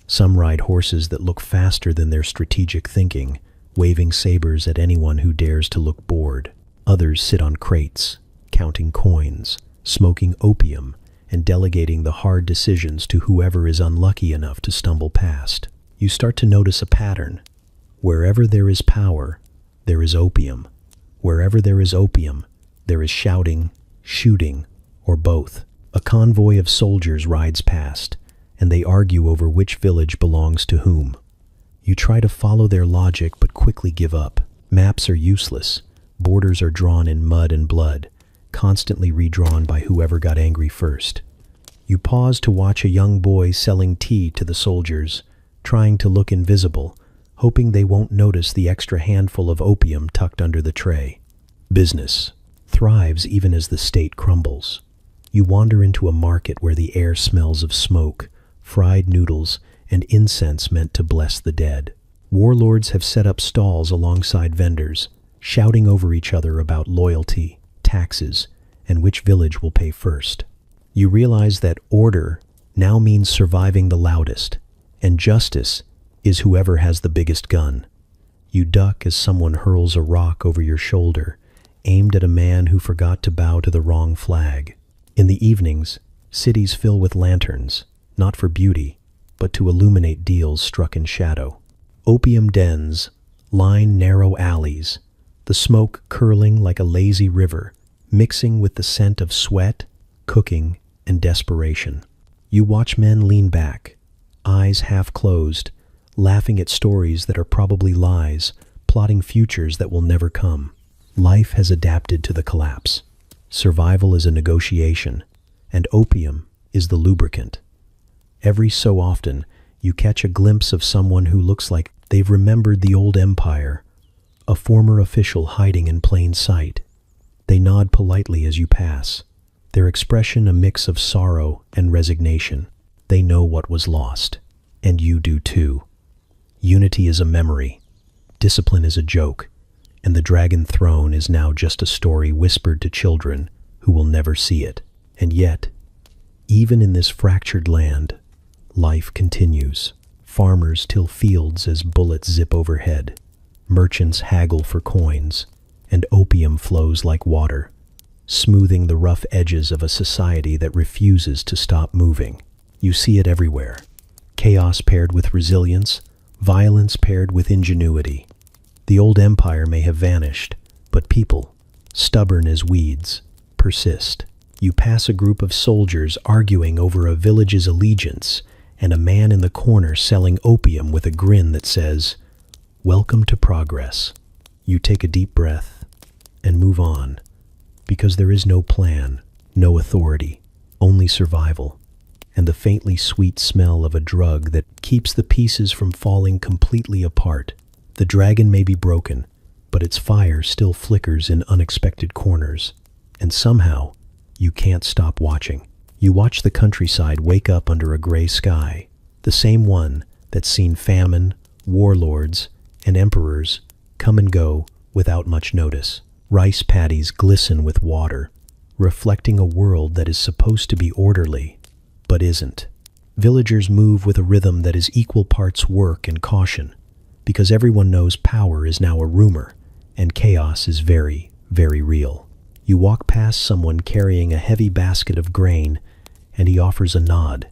Some ride horses that look faster than their strategic thinking, waving sabers at anyone who dares to look bored. Others sit on crates, counting coins, smoking opium, and delegating the hard decisions to whoever is unlucky enough to stumble past. You start to notice a pattern. Wherever there is power, there is opium. Wherever there is opium, there is shouting, shooting, or both. A convoy of soldiers rides past, and they argue over which village belongs to whom. You try to follow their logic but quickly give up. Maps are useless. Borders are drawn in mud and blood, constantly redrawn by whoever got angry first. You pause to watch a young boy selling tea to the soldiers, trying to look invisible, hoping they won't notice the extra handful of opium tucked under the tray. Business thrives even as the state crumbles. You wander into a market where the air smells of smoke, fried noodles, and incense meant to bless the dead. Warlords have set up stalls alongside vendors, shouting over each other about loyalty, taxes, and which village will pay first. You realize that order now means surviving the loudest, and justice is whoever has the biggest gun. You duck as someone hurls a rock over your shoulder, aimed at a man who forgot to bow to the wrong flag. In the evenings, cities fill with lanterns, not for beauty, but to illuminate deals struck in shadow. Opium dens line narrow alleys, the smoke curling like a lazy river, mixing with the scent of sweat, cooking, and desperation. You watch men lean back, eyes half closed, laughing at stories that are probably lies, plotting futures that will never come. Life has adapted to the collapse. Survival is a negotiation, and opium is the lubricant. Every so often, you catch a glimpse of someone who looks like they've remembered the old empire, a former official hiding in plain sight. They nod politely as you pass, their expression a mix of sorrow and resignation. They know what was lost, and you do too. Unity is a memory, discipline is a joke, and the Dragon Throne is now just a story whispered to children who will never see it. And yet, even in this fractured land, life continues. Farmers till fields as bullets zip overhead. Merchants haggle for coins, and opium flows like water, smoothing the rough edges of a society that refuses to stop moving. You see it everywhere. Chaos paired with resilience, violence paired with ingenuity. The old empire may have vanished, but people, stubborn as weeds, persist. You pass a group of soldiers arguing over a village's allegiance, and a man in the corner selling opium with a grin that says, "Welcome to progress." You take a deep breath and move on, because there is no plan, no authority, only survival, and the faintly sweet smell of a drug that keeps the pieces from falling completely apart. The dragon may be broken, but its fire still flickers in unexpected corners, and somehow you can't stop watching. You watch the countryside wake up under a gray sky, the same one that's seen famine, warlords, and emperors come and go without much notice. Rice paddies glisten with water, reflecting a world that is supposed to be orderly, but isn't. Villagers move with a rhythm that is equal parts work and caution, because everyone knows power is now a rumor, and chaos is very, very real. You walk past someone carrying a heavy basket of grain, and he offers a nod,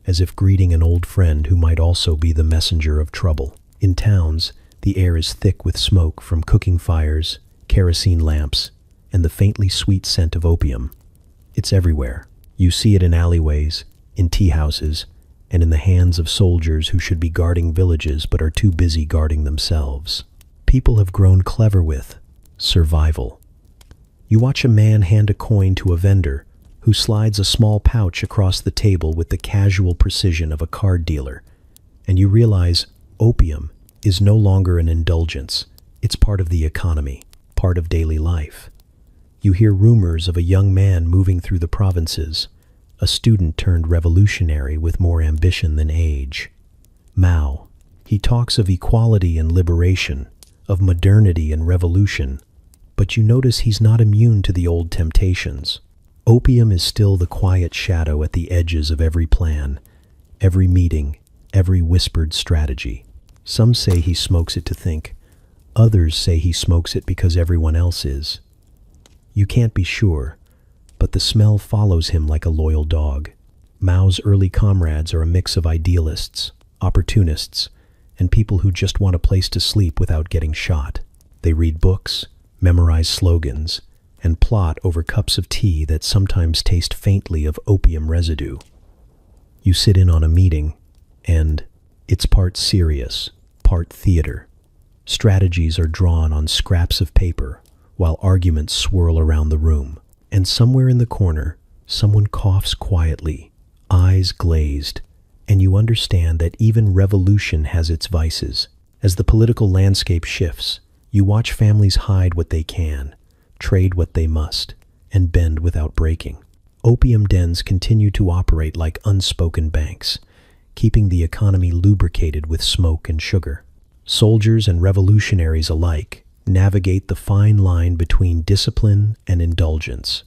as if greeting an old friend who might also be the messenger of trouble. In towns, the air is thick with smoke from cooking fires, kerosene lamps, and the faintly sweet scent of opium. It's everywhere. You see it in alleyways, in tea houses, and in the hands of soldiers who should be guarding villages but are too busy guarding themselves. People have grown clever with survival. You watch a man hand a coin to a vendor, who slides a small pouch across the table with the casual precision of a card dealer. And you realize opium is no longer an indulgence. It's part of the economy, part of daily life. You hear rumors of a young man moving through the provinces, a student turned revolutionary with more ambition than age. Mao. He talks of equality and liberation, of modernity and revolution, but you notice he's not immune to the old temptations. Opium is still the quiet shadow at the edges of every plan, every meeting, every whispered strategy. Some say he smokes it to think. Others say he smokes it because everyone else is. You can't be sure, but the smell follows him like a loyal dog. Mao's early comrades are a mix of idealists, opportunists, and people who just want a place to sleep without getting shot. They read books, memorize slogans, and plot over cups of tea that sometimes taste faintly of opium residue. You sit in on a meeting, and it's part serious, part theater. Strategies are drawn on scraps of paper, while arguments swirl around the room. And somewhere in the corner, someone coughs quietly, eyes glazed, and you understand that even revolution has its vices. As the political landscape shifts, you watch families hide what they can, trade what they must, and bend without breaking. Opium dens continue to operate like unspoken banks, keeping the economy lubricated with smoke and sugar. Soldiers and revolutionaries alike navigate the fine line between discipline and indulgence,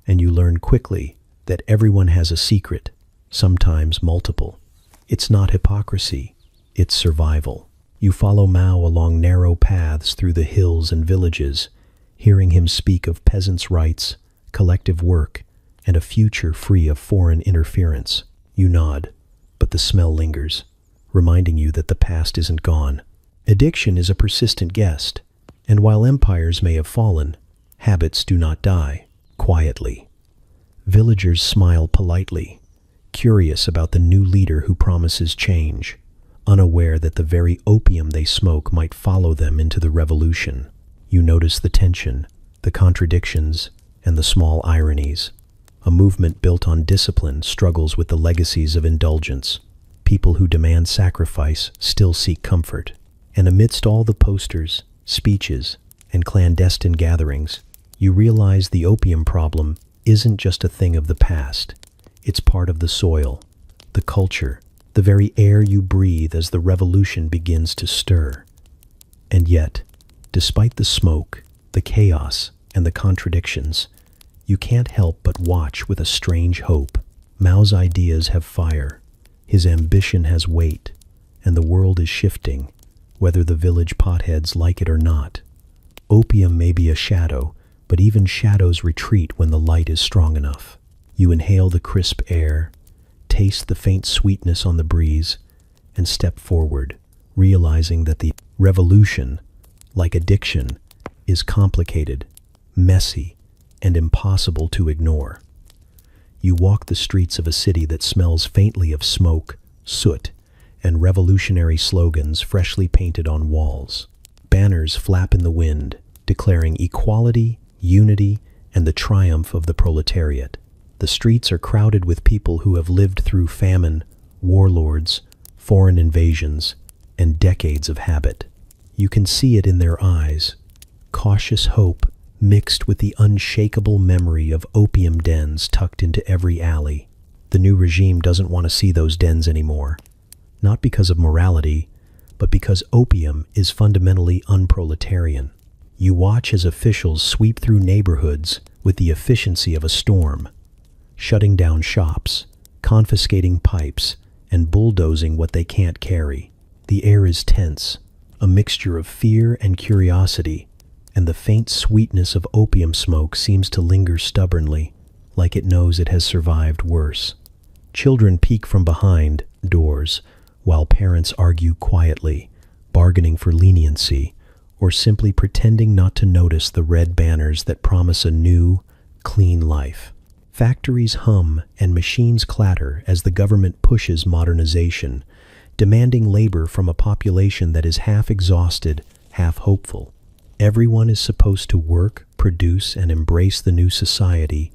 and you learn quickly that everyone has a secret, sometimes multiple. It's not hypocrisy, it's survival. You follow Mao along narrow paths through the hills and villages, hearing him speak of peasants' rights, collective work, and a future free of foreign interference. You nod, but the smell lingers, reminding you that the past isn't gone. Addiction is a persistent guest, and while empires may have fallen, habits do not die, quietly. Villagers smile politely, curious about the new leader who promises change, unaware that the very opium they smoke might follow them into the revolution. You notice the tension, the contradictions, and the small ironies. A movement built on discipline struggles with the legacies of indulgence. People who demand sacrifice still seek comfort. And amidst all the posters, speeches, and clandestine gatherings, you realize the opium problem isn't just a thing of the past. It's part of the soil, the culture, the very air you breathe as the revolution begins to stir. And yet, despite the smoke, the chaos, and the contradictions, you can't help but watch with a strange hope. Mao's ideas have fire, his ambition has weight, and the world is shifting, whether the village potheads like it or not. Opium may be a shadow, but even shadows retreat when the light is strong enough. You inhale the crisp air, taste the faint sweetness on the breeze, and step forward, realizing that the revolution, like addiction, is complicated, messy, and impossible to ignore. You walk the streets of a city that smells faintly of smoke, soot, and revolutionary slogans freshly painted on walls. Banners flap in the wind, declaring equality, unity, and the triumph of the proletariat. The streets are crowded with people who have lived through famine, warlords, foreign invasions, and decades of habit. You can see it in their eyes, cautious hope mixed with the unshakable memory of opium dens tucked into every alley. The new regime doesn't want to see those dens anymore. Not because of morality, but because opium is fundamentally unproletarian. You watch as officials sweep through neighborhoods with the efficiency of a storm, shutting down shops, confiscating pipes, and bulldozing what they can't carry. The air is tense, a mixture of fear and curiosity, and the faint sweetness of opium smoke seems to linger stubbornly, like it knows it has survived worse. Children peek from behind doors, while parents argue quietly, bargaining for leniency, or simply pretending not to notice the red banners that promise a new, clean life. Factories hum and machines clatter as the government pushes modernization, demanding labor from a population that is half exhausted, half hopeful. Everyone is supposed to work, produce, and embrace the new society,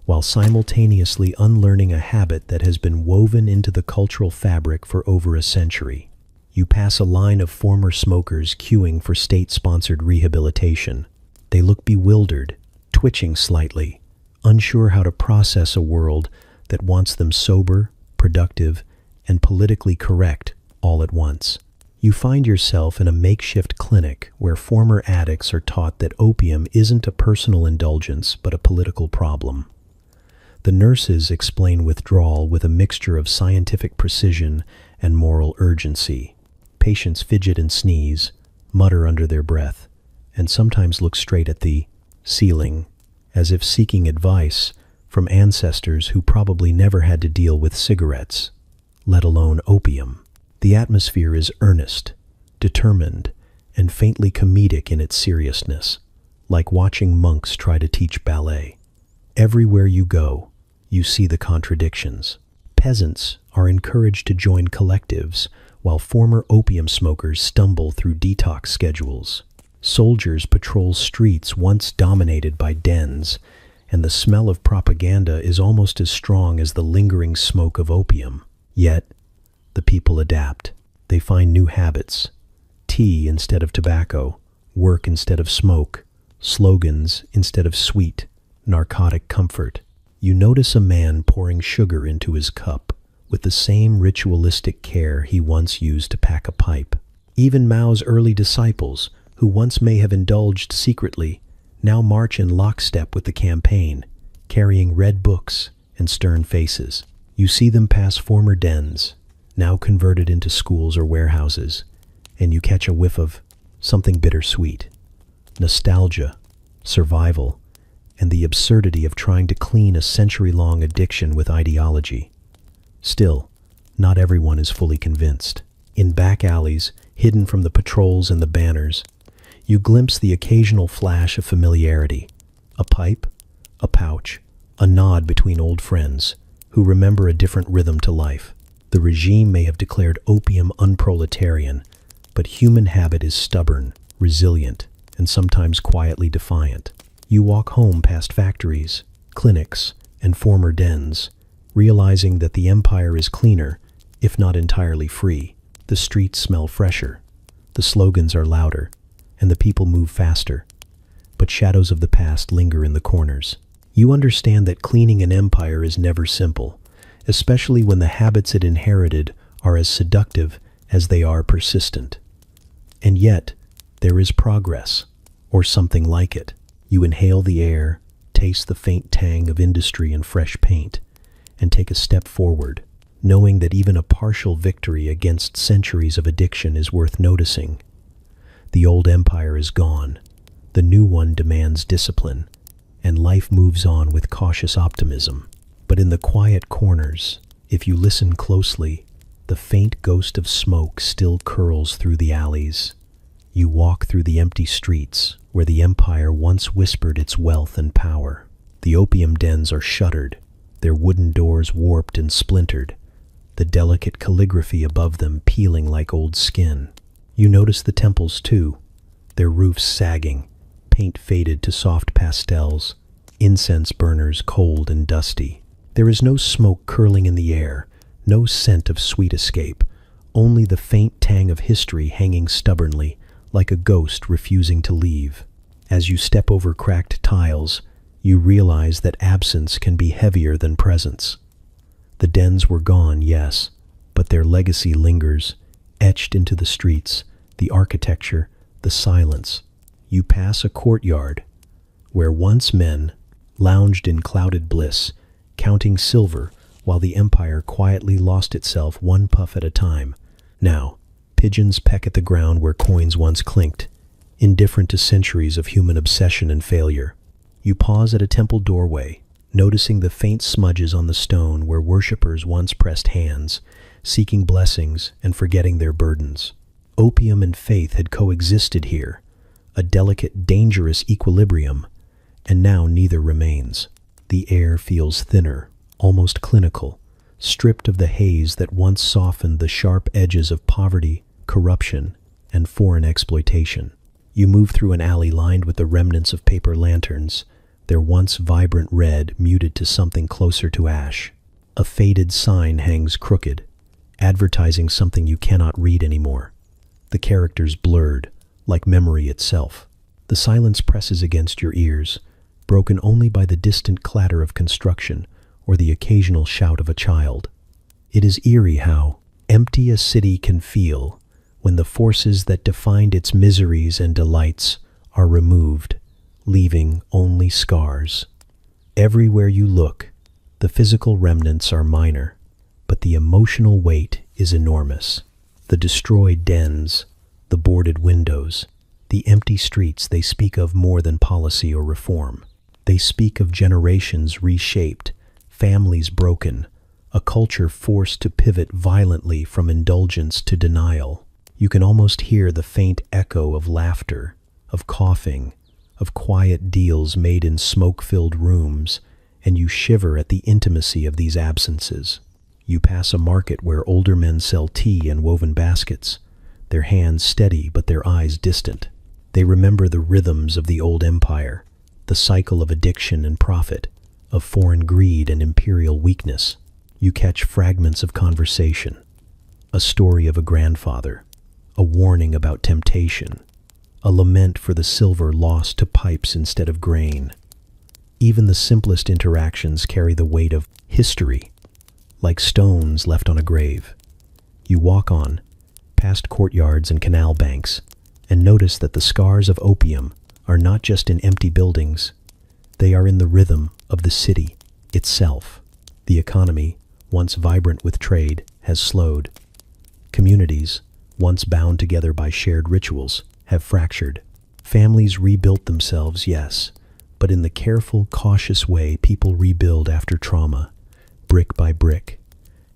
while simultaneously unlearning a habit that has been woven into the cultural fabric for over a century. You pass a line of former smokers queuing for state-sponsored rehabilitation. They look bewildered, twitching slightly, unsure how to process a world that wants them sober, productive, and politically correct all at once. You find yourself in a makeshift clinic where former addicts are taught that opium isn't a personal indulgence but a political problem. The nurses explain withdrawal with a mixture of scientific precision and moral urgency. Patients fidget and sneeze, mutter under their breath, and sometimes look straight at the ceiling, as if seeking advice from ancestors who probably never had to deal with cigarettes, let alone opium. The atmosphere is earnest, determined, and faintly comedic in its seriousness, like watching monks try to teach ballet. Everywhere you go, you see the contradictions. Peasants are encouraged to join collectives, while former opium smokers stumble through detox schedules. Soldiers patrol streets once dominated by dens, and the smell of propaganda is almost as strong as the lingering smoke of opium. Yet, the people adapt. They find new habits: tea instead of tobacco, work instead of smoke, slogans instead of sweet, narcotic comfort. You notice a man pouring sugar into his cup with the same ritualistic care he once used to pack a pipe. Even Mao's early disciples, who once may have indulged secretly, now march in lockstep with the campaign, carrying red books and stern faces. You see them pass former dens, now converted into schools or warehouses, and you catch a whiff of something bittersweet: nostalgia, survival, and the absurdity of trying to clean a century-long addiction with ideology. Still, not everyone is fully convinced. In back alleys, hidden from the patrols and the banners, you glimpse the occasional flash of familiarity: a pipe, a pouch, a nod between old friends who remember a different rhythm to life. The regime may have declared opium unproletarian, but human habit is stubborn, resilient, and sometimes quietly defiant. You walk home past factories, clinics, and former dens, realizing that the empire is cleaner, if not entirely free. The streets smell fresher, the slogans are louder, and the people move faster. But shadows of the past linger in the corners. You understand that cleaning an empire is never simple, especially when the habits it inherited are as seductive as they are persistent. And yet, there is progress, or something like it. You inhale the air, taste the faint tang of industry and fresh paint, and take a step forward, knowing that even a partial victory against centuries of addiction is worth noticing. The old empire is gone. The new one demands discipline, and life moves on with cautious optimism. But in the quiet corners, if you listen closely, the faint ghost of smoke still curls through the alleys. You walk through the empty streets where the empire once whispered its wealth and power. The opium dens are shuttered, their wooden doors warped and splintered, the delicate calligraphy above them peeling like old skin. You notice the temples too, their roofs sagging, paint faded to soft pastels, incense burners cold and dusty. There is no smoke curling in the air, no scent of sweet escape, only the faint tang of history hanging stubbornly, like a ghost refusing to leave. As you step over cracked tiles, you realize that absence can be heavier than presence. The dens were gone, yes, but their legacy lingers, etched into the streets, the architecture, the silence. You pass a courtyard where once men lounged in clouded bliss, counting silver while the empire quietly lost itself one puff at a time. Now, pigeons peck at the ground where coins once clinked, indifferent to centuries of human obsession and failure. You pause at a temple doorway, noticing the faint smudges on the stone where worshippers once pressed hands, seeking blessings and forgetting their burdens. Opium and faith had coexisted here, a delicate, dangerous equilibrium, and now neither remains. The air feels thinner, almost clinical, stripped of the haze that once softened the sharp edges of poverty, corruption, and foreign exploitation. You move through an alley lined with the remnants of paper lanterns, their once vibrant red muted to something closer to ash. A faded sign hangs crooked, advertising something you cannot read anymore. The characters blurred, like memory itself. The silence presses against your ears, broken only by the distant clatter of construction or the occasional shout of a child. It is eerie how empty a city can feel when the forces that defined its miseries and delights are removed, leaving only scars. Everywhere you look, the physical remnants are minor, but the emotional weight is enormous. The destroyed dens, the boarded windows, the empty streets, they speak of more than policy or reform. They speak of generations reshaped, families broken, a culture forced to pivot violently from indulgence to denial. You can almost hear the faint echo of laughter, of coughing, of quiet deals made in smoke-filled rooms, and you shiver at the intimacy of these absences. You pass a market where older men sell tea in woven baskets, their hands steady but their eyes distant. They remember the rhythms of the old empire, the cycle of addiction and profit, of foreign greed and imperial weakness. You catch fragments of conversation, a story of a grandfather, a warning about temptation, a lament for the silver lost to pipes instead of grain. Even the simplest interactions carry the weight of history, like stones left on a grave. You walk on, past courtyards and canal banks, and notice that the scars of opium are not just in empty buildings, they are in the rhythm of the city itself. The economy, once vibrant with trade, has slowed. Communities, once bound together by shared rituals, have fractured. Families rebuilt themselves, yes, but in the careful, cautious way people rebuild after trauma, brick by brick,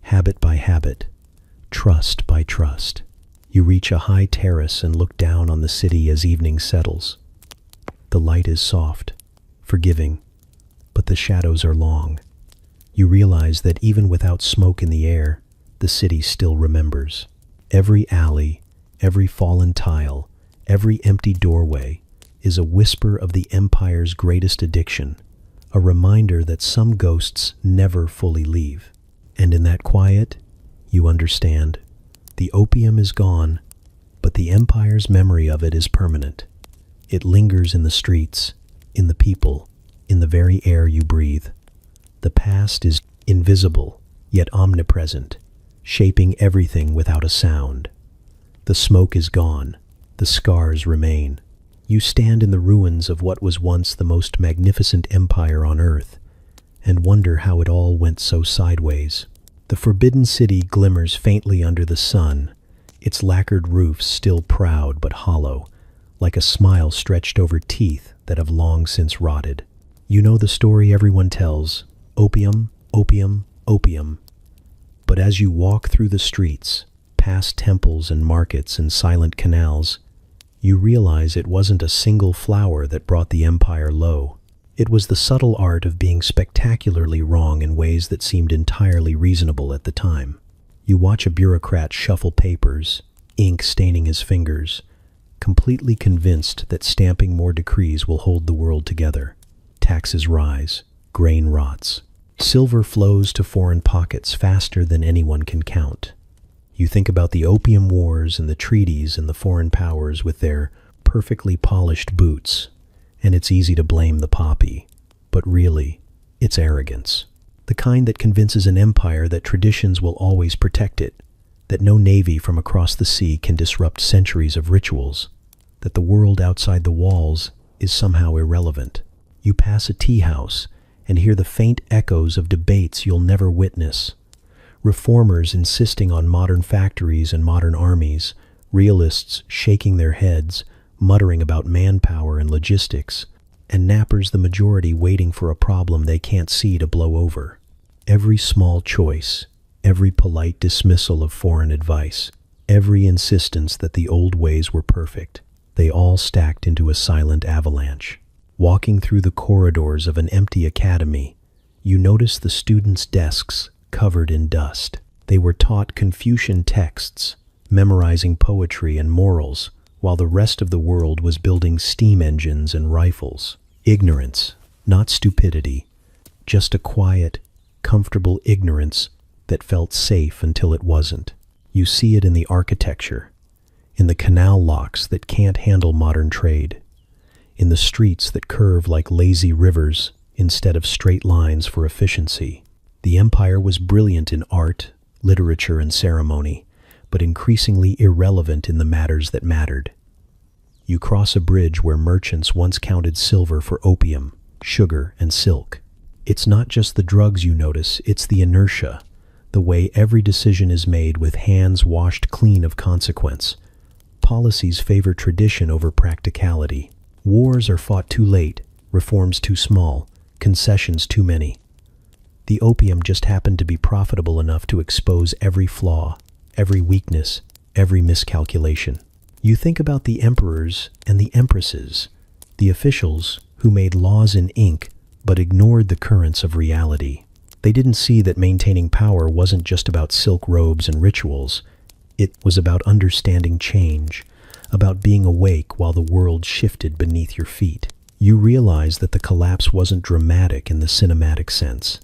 habit by habit, trust by trust. You reach a high terrace and look down on the city as evening settles. The light is soft, forgiving, but the shadows are long. You realize that even without smoke in the air, the city still remembers. Every alley, every fallen tile, every empty doorway is a whisper of the empire's greatest addiction, a reminder that some ghosts never fully leave. And in that quiet, you understand. The opium is gone, but the empire's memory of it is permanent. It lingers in the streets, in the people, in the very air you breathe. The past is invisible, yet omnipresent, shaping everything without a sound. The smoke is gone, the scars remain. You stand in the ruins of what was once the most magnificent empire on earth, and wonder how it all went so sideways. The forbidden city glimmers faintly under the sun, its lacquered roofs still proud but hollow, like a smile stretched over teeth that have long since rotted. You know the story everyone tells, opium, opium, opium. But as you walk through the streets, past temples and markets and silent canals, you realize it wasn't a single flower that brought the empire low. It was the subtle art of being spectacularly wrong in ways that seemed entirely reasonable at the time. You watch a bureaucrat shuffle papers, ink staining his fingers, completely convinced that stamping more decrees will hold the world together. Taxes rise, grain rots. Silver flows to foreign pockets faster than anyone can count. You think about the opium wars and the treaties and the foreign powers with their perfectly polished boots, and it's easy to blame the poppy. But really, it's arrogance. The kind that convinces an empire that traditions will always protect it, that no navy from across the sea can disrupt centuries of rituals, that the world outside the walls is somehow irrelevant. You pass a tea house and hear the faint echoes of debates you'll never witness. Reformers insisting on modern factories and modern armies, realists shaking their heads, muttering about manpower and logistics, and nappers the majority waiting for a problem they can't see to blow over. Every small choice, every polite dismissal of foreign advice, every insistence that the old ways were perfect, they all stacked into a silent avalanche. Walking through the corridors of an empty academy, you notice the students' desks covered in dust. They were taught Confucian texts, memorizing poetry and morals, while the rest of the world was building steam engines and rifles. Ignorance, Not stupidity, just a quiet, comfortable ignorance that felt safe until it wasn't. You see it in the architecture, in the canal locks that can't handle modern trade, in the streets that curve like lazy rivers instead of straight lines for efficiency. The empire was brilliant in art, literature, and ceremony, but increasingly irrelevant in the matters that mattered. You cross a bridge where merchants once counted silver for opium, sugar, and silk. It's not just the drugs you notice, it's the inertia, the way every decision is made with hands washed clean of consequence. Policies favor tradition over practicality. Wars are fought too late, reforms too small, concessions too many. The opium just happened to be profitable enough to expose every flaw, every weakness, every miscalculation. You think about the emperors and the empresses, the officials who made laws in ink but ignored the currents of reality. They didn't see that maintaining power wasn't just about silk robes and rituals. It was about understanding change, about being awake while the world shifted beneath your feet. You realize that the collapse wasn't dramatic in the cinematic sense.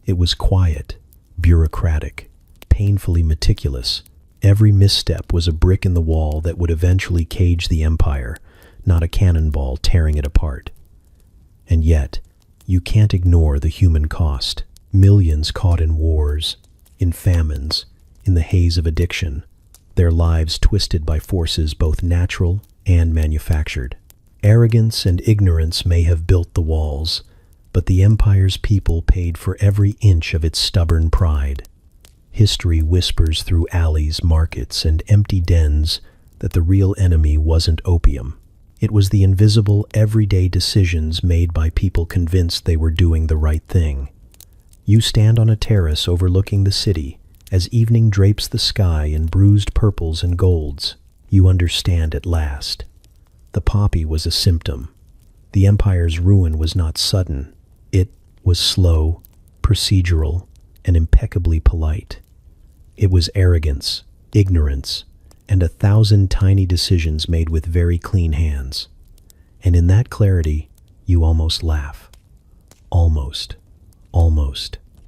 It was quiet, bureaucratic, painfully meticulous. Every misstep was a brick in the wall that would eventually cage the empire, not a cannonball tearing it apart. And yet, you can't ignore the human cost. Millions caught in wars, in famines, in the haze of addiction, their lives twisted by forces both natural and manufactured. Arrogance and ignorance may have built the walls, but the empire's people paid for every inch of its stubborn pride. History whispers through alleys, markets, and empty dens that the real enemy wasn't opium. It was the invisible, everyday decisions made by people convinced they were doing the right thing. You stand on a terrace overlooking the city. As evening drapes the sky in bruised purples and golds, you understand at last. The poppy was a symptom. The empire's ruin was not sudden. It was slow, procedural, and impeccably polite. It was arrogance, ignorance, and 1,000 tiny decisions made with very clean hands. And in that clarity, you almost laugh. Almost.